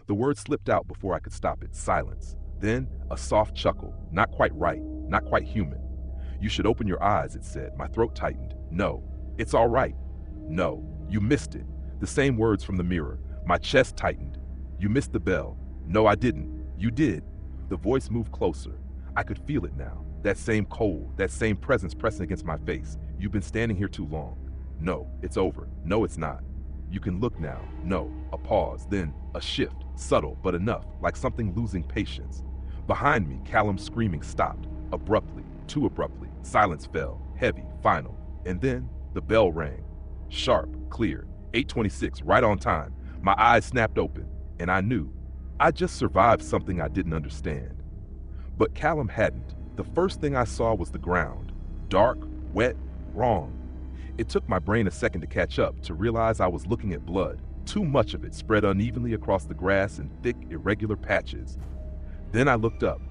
The word slipped out before I could stop it. Silence. Then, a soft chuckle. Not quite right, not quite human. You should open your eyes, it said. My throat tightened. No. It's all right. No. You missed it. The same words from the mirror. My chest tightened. You missed the bell. No, I didn't. You did. The voice moved closer. I could feel it now. That same cold, that same presence pressing against my face. You've been standing here too long. No, it's over. No, it's not. You can look now. No. A pause, then a shift. Subtle, but enough, like something losing patience. Behind me, Callum's screaming stopped. Abruptly, too abruptly. Silence fell, heavy, final. And then, the bell rang. Sharp, clear. 8:26, right on time. My eyes snapped open, and I knew. I just survived something I didn't understand. But Callum hadn't. The first thing I saw was the ground. Dark, wet, wrong. It took my brain a second to catch up, to realize I was looking at blood. Too much of it spread unevenly across the grass in thick, irregular patches. Then I looked up,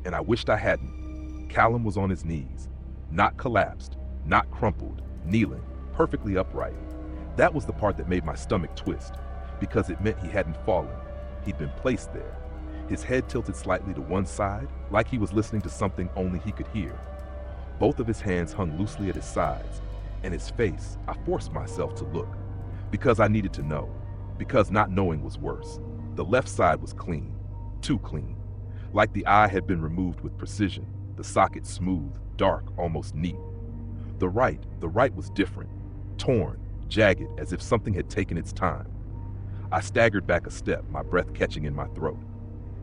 and I wished I hadn't. Callum was on his knees. Not collapsed, not crumpled, kneeling, perfectly upright. That was the part that made my stomach twist, because it meant he hadn't fallen. He'd been placed there. His head tilted slightly to one side, like he was listening to something only he could hear. Both of his hands hung loosely at his sides, and his face, I forced myself to look, because I needed to know, because not knowing was worse. The left side was clean, too clean, like the eye had been removed with precision, the socket smooth, dark, almost neat. The right was different, torn, jagged, as if something had taken its time. I staggered back a step, my breath catching in my throat.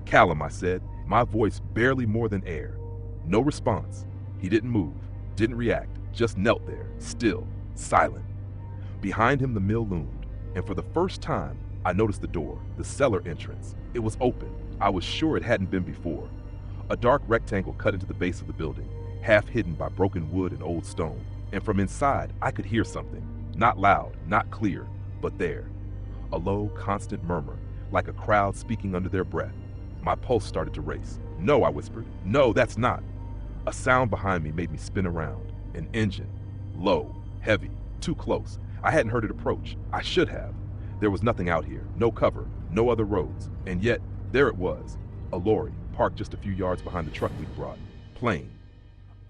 Callum, I said, my voice barely more than air. No response. He didn't move, didn't react, just knelt there, still, silent. Behind him the mill loomed, and for the first time, I noticed the door, the cellar entrance. It was open. I was sure it hadn't been before. A dark rectangle cut into the base of the building, half hidden by broken wood and old stone. And from inside, I could hear something. Not loud, not clear, but there. A low, constant murmur, like a crowd speaking under their breath. My pulse started to race. No, I whispered. No, that's not. A sound behind me made me spin around. An engine. Low, heavy, too close. I hadn't heard it approach. I should have. There was nothing out here. No cover, no other roads. And yet, there it was. A lorry, parked just a few yards behind the truck we'd brought. Plain.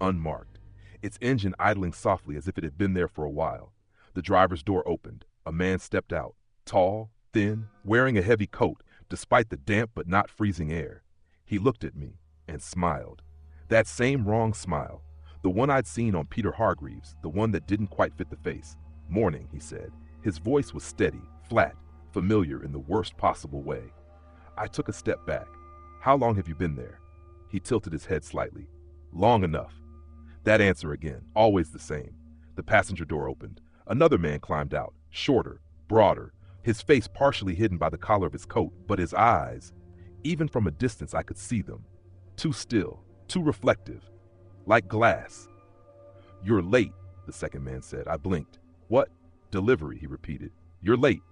Unmarked. Its engine idling softly as if it had been there for a while. The driver's door opened. A man stepped out. Tall, thin, wearing a heavy coat, despite the damp but not freezing air. He looked at me and smiled. That same wrong smile. The one I'd seen on Peter Hargreaves, the one that didn't quite fit the face. Morning, he said. His voice was steady, flat, familiar in the worst possible way. I took a step back. How long have you been there? He tilted his head slightly. Long enough. That answer again, always the same. The passenger door opened. Another man climbed out, shorter, broader, his face partially hidden by the collar of his coat, but his eyes, even from a distance I could see them. Too still, too reflective, like glass. You're late, the second man said. I blinked. What? Delivery, he repeated. You're late.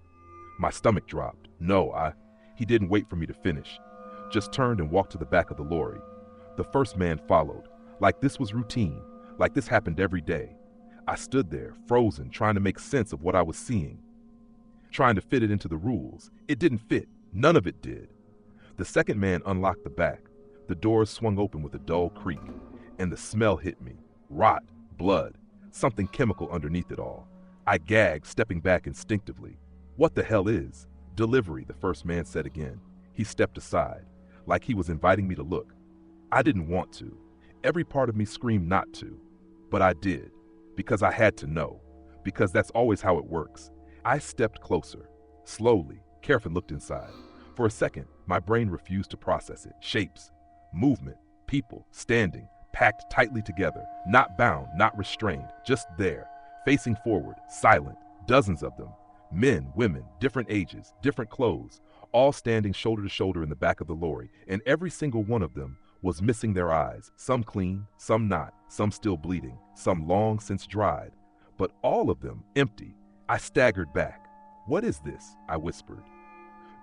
My stomach dropped. No, He didn't wait for me to finish. Just turned and walked to the back of the lorry. The first man followed, like this was routine, like this happened every day. I stood there, frozen, trying to make sense of what I was seeing, trying to fit it into the rules. It didn't fit. None of it did. The second man unlocked the back. The doors swung open with a dull creak, and the smell hit me. Rot, blood, something chemical underneath it all. I gagged, stepping back instinctively. What the hell is? Delivery, the first man said again. He stepped aside, like he was inviting me to look. I didn't want to. Every part of me screamed not to. But I did, because I had to know, because that's always how it works. I stepped closer, slowly, carefully looked inside. For a second, my brain refused to process it. Shapes, movement, people, standing, packed tightly together, not bound, not restrained, just there, facing forward, silent, dozens of them. Men, women, different ages, different clothes, all standing shoulder to shoulder in the back of the lorry, and every single one of them was missing their eyes, some clean, some not, some still bleeding, some long since dried, but all of them empty. I staggered back. What is this? I whispered.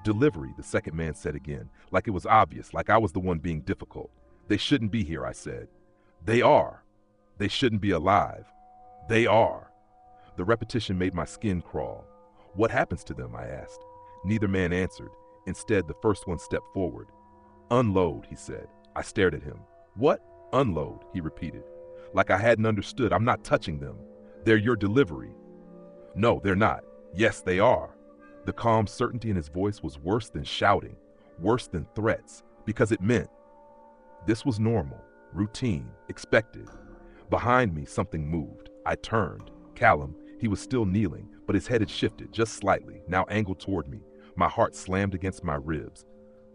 Delivery, the second man said again, like it was obvious, like I was the one being difficult. They shouldn't be here, I said. They are. They shouldn't be alive. They are. The repetition made my skin crawl. What happens to them? I asked. Neither man answered. Instead, the first one stepped forward. Unload, he said. I stared at him. What? Unload, he repeated. Like I hadn't understood. I'm not touching them. They're your delivery. No, they're not. Yes, they are. The calm certainty in his voice was worse than shouting, worse than threats, because it meant this was normal, routine, expected. Behind me, something moved. I turned. Callum, he was still kneeling, but his head had shifted just slightly, now angled toward me. My heart slammed against my ribs.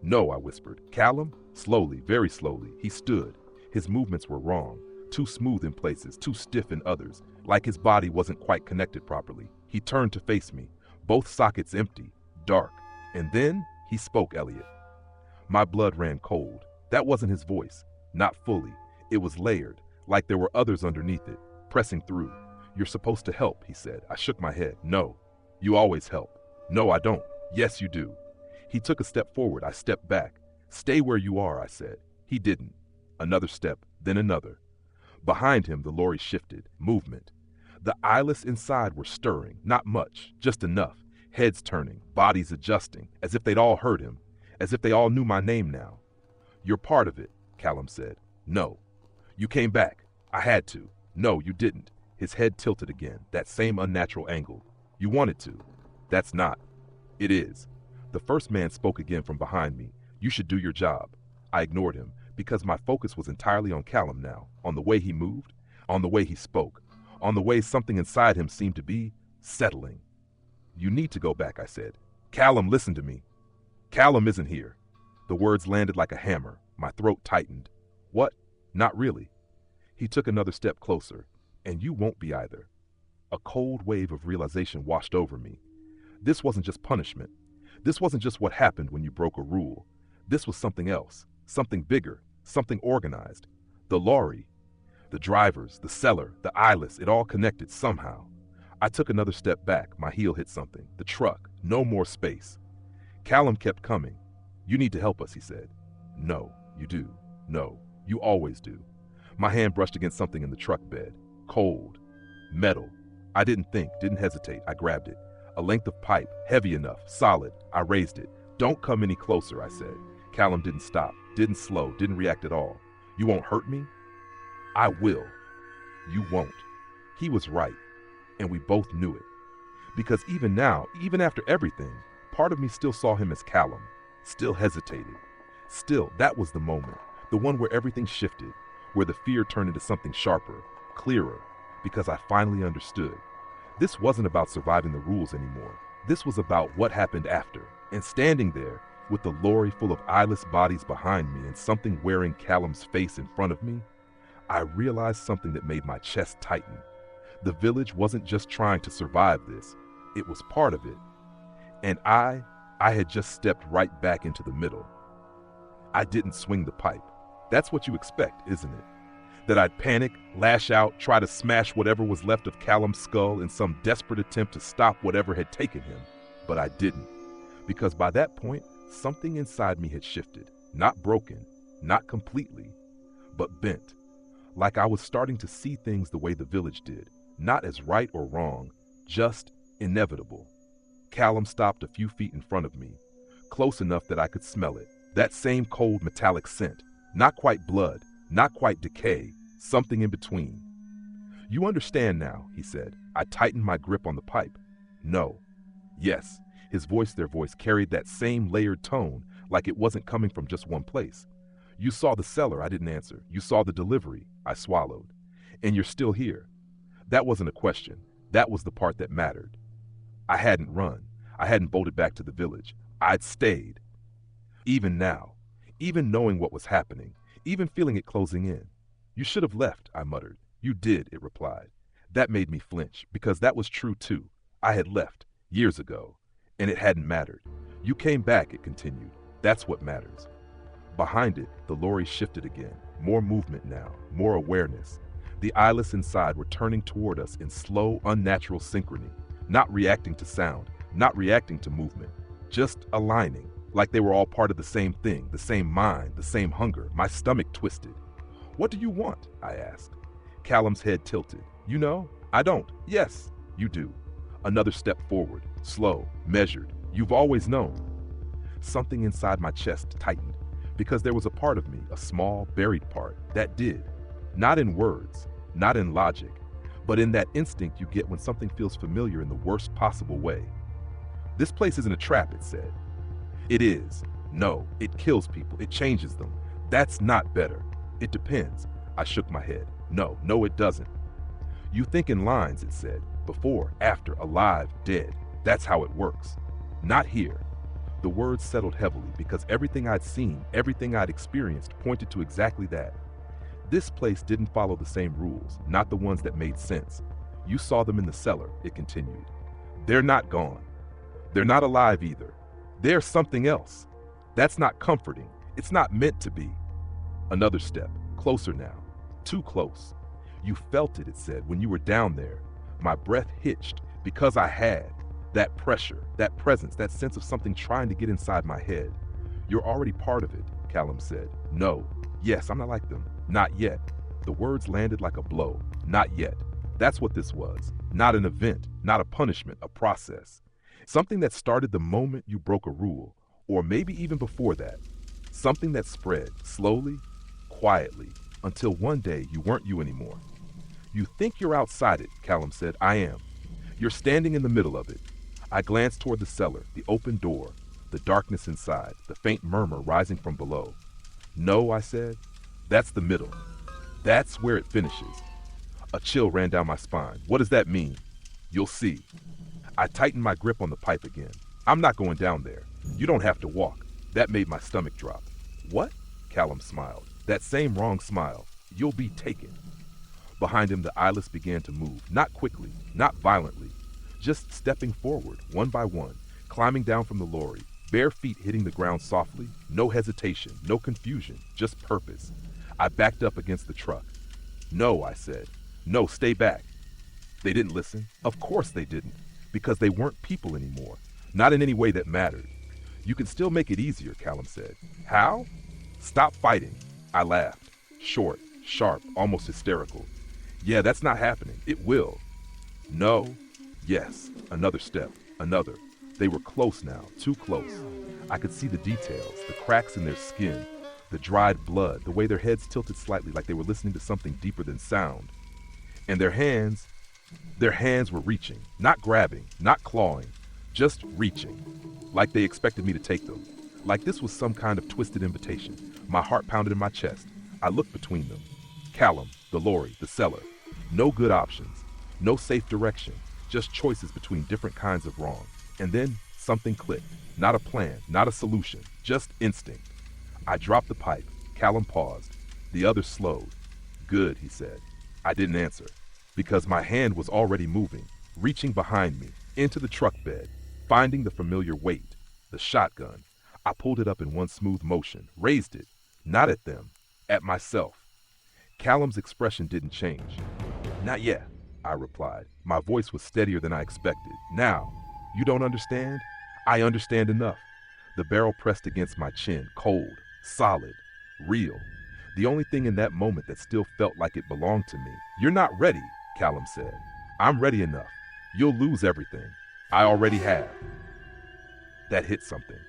No, I whispered. Callum? Slowly, very slowly, he stood. His movements were wrong, too smooth in places, too stiff in others, like his body wasn't quite connected properly. He turned to face me, both sockets empty, dark. And then he spoke, Elliot. My blood ran cold. That wasn't his voice. Not fully. It was layered, like there were others underneath it, pressing through. You're supposed to help, he said. I shook my head. No. You always help. No, I don't. Yes, you do. He took a step forward. I stepped back. Stay where you are, I said. He didn't. Another step, then another. Behind him, the lorry shifted. Movement. The eyeless inside were stirring. Not much, just enough. Heads turning, bodies adjusting, as if they'd all heard him, as if they all knew my name now. You're part of it, Callum said. No. You came back. I had to. No, you didn't. His head tilted again, that same unnatural angle. You wanted to. That's not. It is. The first man spoke again from behind me. You should do your job. I ignored him, because my focus was entirely on Callum now, on the way he moved, on the way he spoke, on the way something inside him seemed to be settling. You need to go back, I said. Callum, listen to me. Callum isn't here. The words landed like a hammer. My throat tightened. What? Not really. He took another step closer. And you won't be either. A cold wave of realization washed over me. This wasn't just punishment. This wasn't just what happened when you broke a rule. This was something else, something bigger, something organized. The lorry, the drivers, the seller, the eyeless, it all connected somehow. I took another step back. My heel hit something. The truck. No more space. Callum kept coming. You need to help us, he said. No, you do. No, you always do. My hand brushed against something in the truck bed. Cold. Metal. I didn't think, didn't hesitate. I grabbed it. A length of pipe, heavy enough, solid. I raised it. Don't come any closer, I said. Callum didn't stop, didn't slow, didn't react at all. You won't hurt me? I will. You won't. He was right. And we both knew it. Because even now, even after everything, part of me still saw him as Callum. Still hesitated. Still, that was the moment. The one where everything shifted. Where the fear turned into something sharper, clearer. Because I finally understood. This wasn't about surviving the rules anymore. This was about what happened after. And standing there, with the lorry full of eyeless bodies behind me and something wearing Callum's face in front of me, I realized something that made my chest tighten. The village wasn't just trying to survive this. It was part of it. And I had just stepped right back into the middle. I didn't swing the pipe. That's what you expect, isn't it? That I'd panic, lash out, try to smash whatever was left of Callum's skull in some desperate attempt to stop whatever had taken him. But I didn't. Because by that point, something inside me had shifted. Not broken, not completely, but bent. Like I was starting to see things the way the village did. Not as right or wrong, just inevitable. Callum stopped a few feet in front of me, close enough that I could smell it. That same cold metallic scent, Not quite blood, not quite decay, something in between. You understand now, he said. I tightened my grip on the pipe. No. Yes. Their voice carried that same layered tone, like it wasn't coming from just one place. You saw the cellar, I didn't answer. You saw the delivery, I swallowed. And you're still here. That wasn't a question. That was the part that mattered. I hadn't run. I hadn't bolted back to the village. I'd stayed. Even now, even knowing what was happening, even feeling it closing in. You should have left, I muttered. You did, it replied. That made me flinch, because that was true too. I had left, years ago, and it hadn't mattered. You came back, it continued. That's what matters. Behind it, the lorry shifted again. More movement now, more awareness. The eyeless inside were turning toward us in slow, unnatural synchrony, not reacting to sound, not reacting to movement, just aligning, like they were all part of the same thing, the same mind, the same hunger. My stomach twisted. What do you want? I asked. Callum's head tilted. You know? I don't. Yes, you do. Another step forward, slow, measured. You've always known. Something inside my chest tightened, because there was a part of me, a small, buried part, that did. Not in words, not in logic, but in that instinct you get when something feels familiar in the worst possible way. This place isn't a trap, it said. It is. No, it kills people, it changes them. That's not better. It depends. I shook my head. No, it doesn't. You think in lines, it said. Before, after, alive, dead. That's how it works. Not here. The words settled heavily because everything I'd seen, everything I'd experienced pointed to exactly that. This place didn't follow the same rules, not the ones that made sense. You saw them in the cellar, it continued. They're not gone. They're not alive either. They're something else. That's not comforting. It's not meant to be. Another step, closer now. Too close. You felt it said, when you were down there. My breath hitched because I had. That pressure, that presence, that sense of something trying to get inside my head. You're already part of it, Callum said. No. Yes, I'm not like them. Not yet. The words landed like a blow. Not yet. That's what this was. Not an event, not a punishment, a process. Something that started the moment you broke a rule, or maybe even before that. Something that spread, slowly, quietly, until one day you weren't you anymore. You think you're outside it, Callum said. I am. You're standing in the middle of it. I glanced toward the cellar, the open door, the darkness inside, the faint murmur rising from below. No, I said. That's the middle. That's where it finishes. A chill ran down my spine. What does that mean? You'll see. I tightened my grip on the pipe again. I'm not going down there. You don't have to walk. That made my stomach drop. What? Callum smiled. That same wrong smile. You'll be taken. Behind him, the eyeless began to move, not quickly, not violently, just stepping forward, one by one, climbing down from the lorry, bare feet hitting the ground softly, no hesitation, no confusion, just purpose. I backed up against the truck. No, I said. No, stay back. They didn't listen. Of course they didn't, because they weren't people anymore, not in any way that mattered. You can still make it easier, Callum said. How? Stop fighting. I laughed. Short, sharp, almost hysterical. Yeah, that's not happening. It will. No. Yes. Another step. Another. They were close now, too close. I could see the details, the cracks in their skin, the dried blood, the way their heads tilted slightly like they were listening to something deeper than sound. And their hands were reaching, not grabbing, not clawing, just reaching, like they expected me to take them. Like this was some kind of twisted invitation. My heart pounded in my chest. I looked between them. Callum, the lorry, the cellar. No good options, no safe direction, just choices between different kinds of wrong. And then something clicked. Not a plan, not a solution, just instinct. I dropped the pipe. Callum paused. The other slowed. Good, he said. I didn't answer, because my hand was already moving, reaching behind me, into the truck bed, finding the familiar weight, the shotgun. I pulled it up in one smooth motion, raised it, not at them, at myself. Callum's expression didn't change. Not yet, I replied. My voice was steadier than I expected. Now, you don't understand? I understand enough. The barrel pressed against my chin, cold, solid, real. The only thing in that moment that still felt like it belonged to me. You're not ready, Callum said. I'm ready enough. You'll lose everything. I already have. That hit something.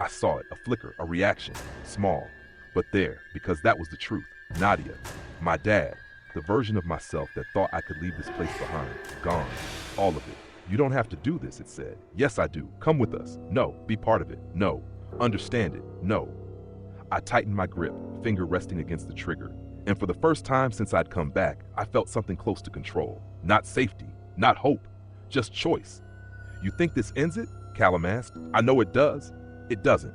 I saw it, a flicker, a reaction, small. But there, because that was the truth. Nadia, my dad, the version of myself that thought I could leave this place behind, gone. All of it. You don't have to do this, it said. Yes, I do. Come with us. No. Be part of it. No. Understand it. No. I tightened my grip, finger resting against the trigger. And for the first time since I'd come back, I felt something close to control. Not safety, not hope, just choice. You think this ends it? Callum asked. I know it does. It doesn't.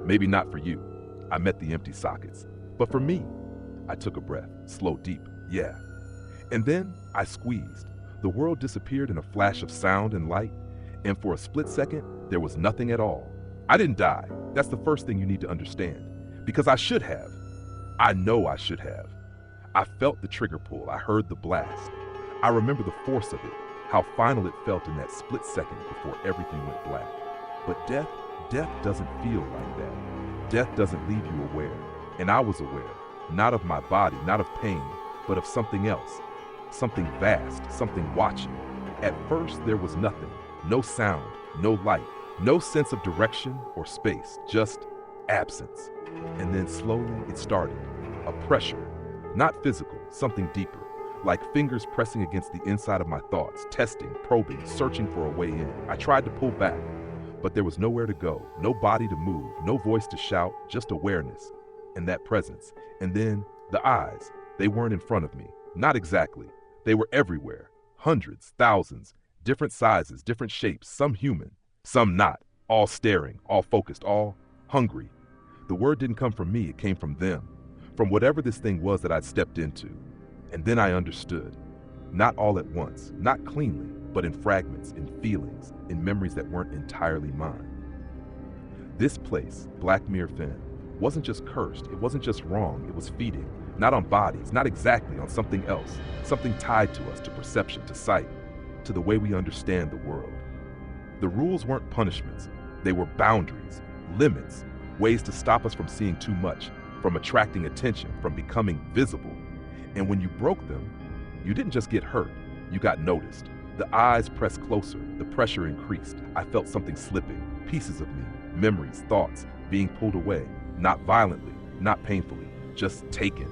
Maybe not for you. I met the empty sockets. But for me, I took a breath, slow, deep. Yeah. And then I squeezed. The world disappeared in a flash of sound and light, and for a split second, there was nothing at all. I didn't die. That's the first thing you need to understand. Because I should have. I know I should have. I felt the trigger pull. I heard the blast. I remember the force of it, how final it felt in that split second before everything went black. But death doesn't feel like that. Death doesn't leave you aware. And I was aware, not of my body, not of pain, but of something else. Something vast, something watching. At first, there was nothing. No sound, no light, no sense of direction or space, just absence. And then slowly it started. A pressure, not physical, something deeper, like fingers pressing against the inside of my thoughts, testing, probing, searching for a way in. I tried to pull back, but there was nowhere to go, no body to move, no voice to shout, just awareness and that presence. And then the eyes, they weren't in front of me, not exactly. They were everywhere, hundreds, thousands, different sizes, different shapes, some human, some not, all staring, all focused, all hungry. The word didn't come from me, it came from them, from whatever this thing was that I'd stepped into. And then I understood, not all at once, not cleanly, but in fragments, in feelings, in memories that weren't entirely mine. This place, Black Mirror Fen, wasn't just cursed, it wasn't just wrong, it was feeding, not on bodies, not exactly, on something else, something tied to us, to perception, to sight, to the way we understand the world. The rules weren't punishments, they were boundaries, limits, ways to stop us from seeing too much, from attracting attention, from becoming visible. And when you broke them, you didn't just get hurt, you got noticed. The eyes pressed closer, the pressure increased. I felt something slipping, pieces of me, memories, thoughts, being pulled away, not violently, not painfully, just taken,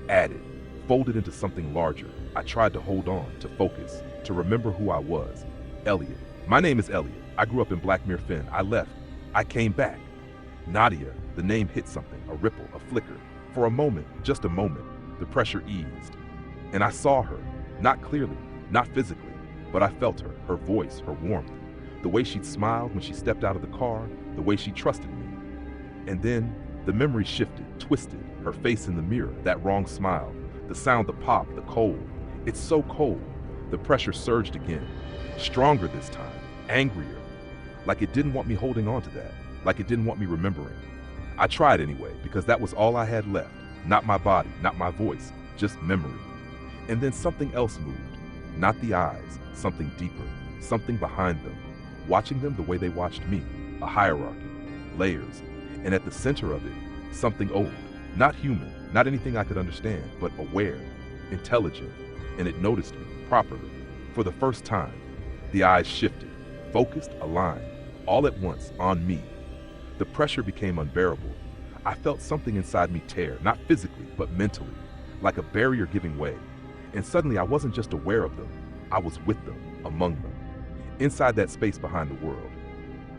added, folded into something larger. I tried to hold on, to focus, to remember who I was. Elliot. My name is Elliot. I grew up in Black Mirror Fen. I left. I came back. Nadia, the name hit something, a ripple, a flicker. For a moment, just a moment, the pressure eased. And I saw her, not clearly, not physically, but I felt her, her voice, her warmth, the way she'd smiled when she stepped out of the car, the way she trusted me. And then the memory shifted, twisted, her face in the mirror, that wrong smile, the sound, the pop, the cold. It's so cold. The pressure surged again, stronger this time, angrier, like it didn't want me holding on to that, like it didn't want me remembering. I tried anyway, because that was all I had left, not my body, not my voice, just memory. And then something else moved, not the eyes, something deeper, something behind them, watching them the way they watched me, a hierarchy, layers, and at the center of it, something old, not human, not anything I could understand, but aware, intelligent, and it noticed me properly. For the first time, the eyes shifted, focused, aligned, all at once on me. The pressure became unbearable. I felt something inside me tear, not physically, but mentally, like a barrier giving way. And suddenly I wasn't just aware of them, I was with them, among them, inside that space behind the world.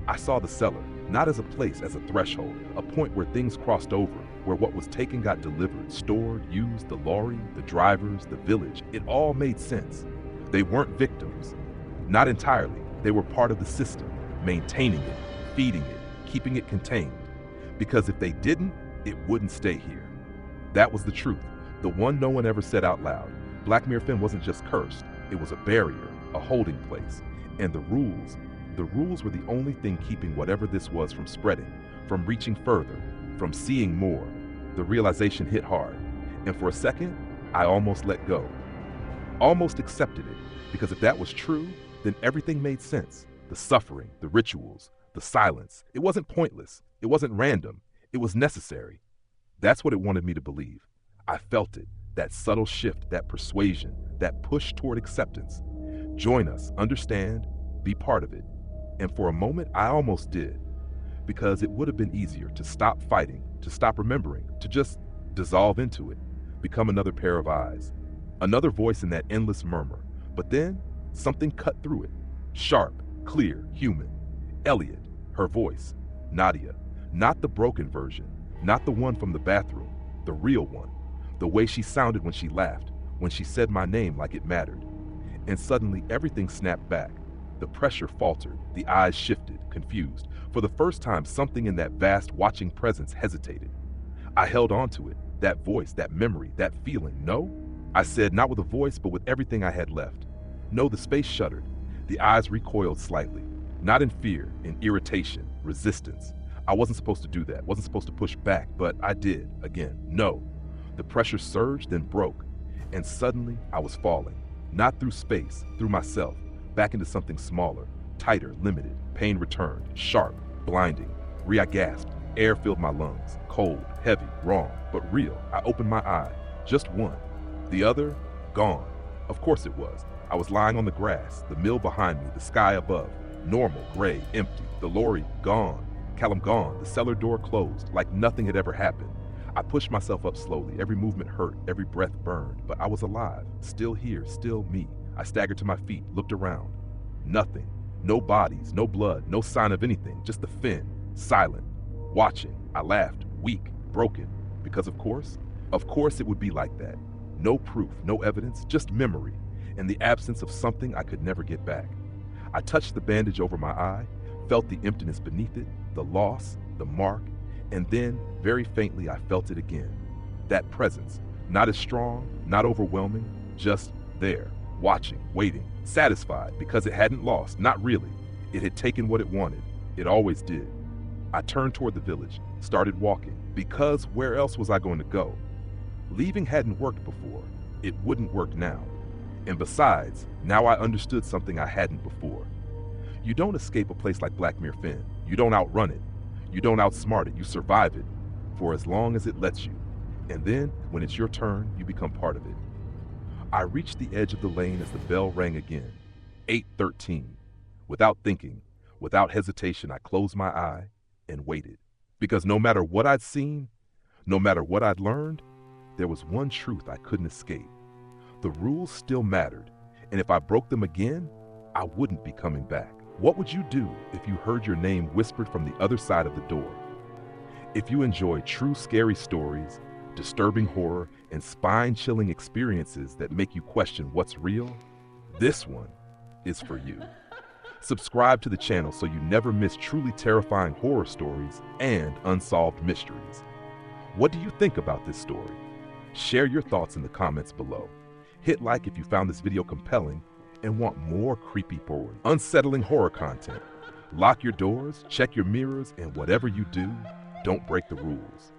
I saw the cellar, not as a place, as a threshold, a point where things crossed over, where what was taken got delivered, stored, used, the lorry, the drivers, the village. It all made sense. They weren't victims. Not entirely. They were part of the system, maintaining it, feeding it, keeping it contained. Because if they didn't, it wouldn't stay here. That was the truth, the one no one ever said out loud. Black Mirror Fen wasn't just cursed. It was a barrier, a holding place. And the rules were the only thing keeping whatever this was from spreading, from reaching further, from seeing more. The realization hit hard. And for a second, I almost let go. Almost accepted it, because if that was true, then everything made sense. The suffering, the rituals, the silence. It wasn't pointless. It wasn't random. It was necessary. That's what it wanted me to believe. I felt it, that subtle shift, that persuasion, that push toward acceptance. Join us, understand, be part of it. And for a moment, I almost did. because it would have been easier to stop fighting, to stop remembering, to just dissolve into it, become another pair of eyes, another voice in that endless murmur. But then something cut through it, sharp, clear, human. Elliot, her voice. Nadia, not the broken version, not the one from the bathroom, the real one. The way she sounded when she laughed, when she said my name like it mattered. And suddenly everything snapped back. The pressure faltered, the eyes shifted, confused. For the first time, something in that vast watching presence hesitated. I held on to it, that voice, that memory, that feeling. No, I said, not with a voice, but with everything I had left. No, the space shuddered. The eyes recoiled slightly, not in fear, in irritation, resistance. I wasn't supposed to do that, wasn't supposed to push back, but I did, again. No. The pressure surged, then broke, and suddenly I was falling, not through space, through myself, back into something smaller, tighter, limited. Pain returned, sharp, blinding. I gasped. Air filled my lungs, cold, heavy, wrong, but real. I opened my eye, just one. The other, gone. Of course it was. I was lying on the grass, the mill behind me, the sky above. Normal, gray, empty. The lorry, gone. Callum gone, the cellar door closed, like nothing had ever happened. I pushed myself up slowly, every movement hurt, every breath burned, but I was alive, still here, still me. I staggered to my feet, looked around. Nothing. No bodies, no blood, no sign of anything, just the fin, silent, watching. I laughed, weak, broken, because of course it would be like that. No proof, no evidence, just memory, and the absence of something I could never get back. I touched the bandage over my eye, felt the emptiness beneath it, the loss, the mark, and then, very faintly, I felt it again. That presence, not as strong, not overwhelming, just there, watching, waiting, satisfied because it hadn't lost, not really. It had taken what it wanted. It always did. I turned toward the village, started walking, because where else was I going to go? Leaving hadn't worked before. It wouldn't work now. And besides, now I understood something I hadn't before. You don't escape a place like Blackmere Fen. You don't outrun it. You don't outsmart it. You survive it for as long as it lets you. And then, when it's your turn, you become part of it. I reached the edge of the lane as the bell rang again. 8:13. Without thinking, without hesitation, I closed my eye and waited. Because no matter what I'd seen, no matter what I'd learned, there was one truth I couldn't escape. The rules still mattered, and if I broke them again, I wouldn't be coming back. What would you do if you heard your name whispered from the other side of the door? If you enjoy true scary stories, disturbing horror, and spine-chilling experiences that make you question what's real, this one is for you. Subscribe to the channel so you never miss truly terrifying horror stories and unsolved mysteries. What do you think about this story? Share your thoughts in the comments below. Hit like if you found this video compelling and want more creepy, boring, unsettling horror content. Lock your doors, check your mirrors, and whatever you do, don't break the rules.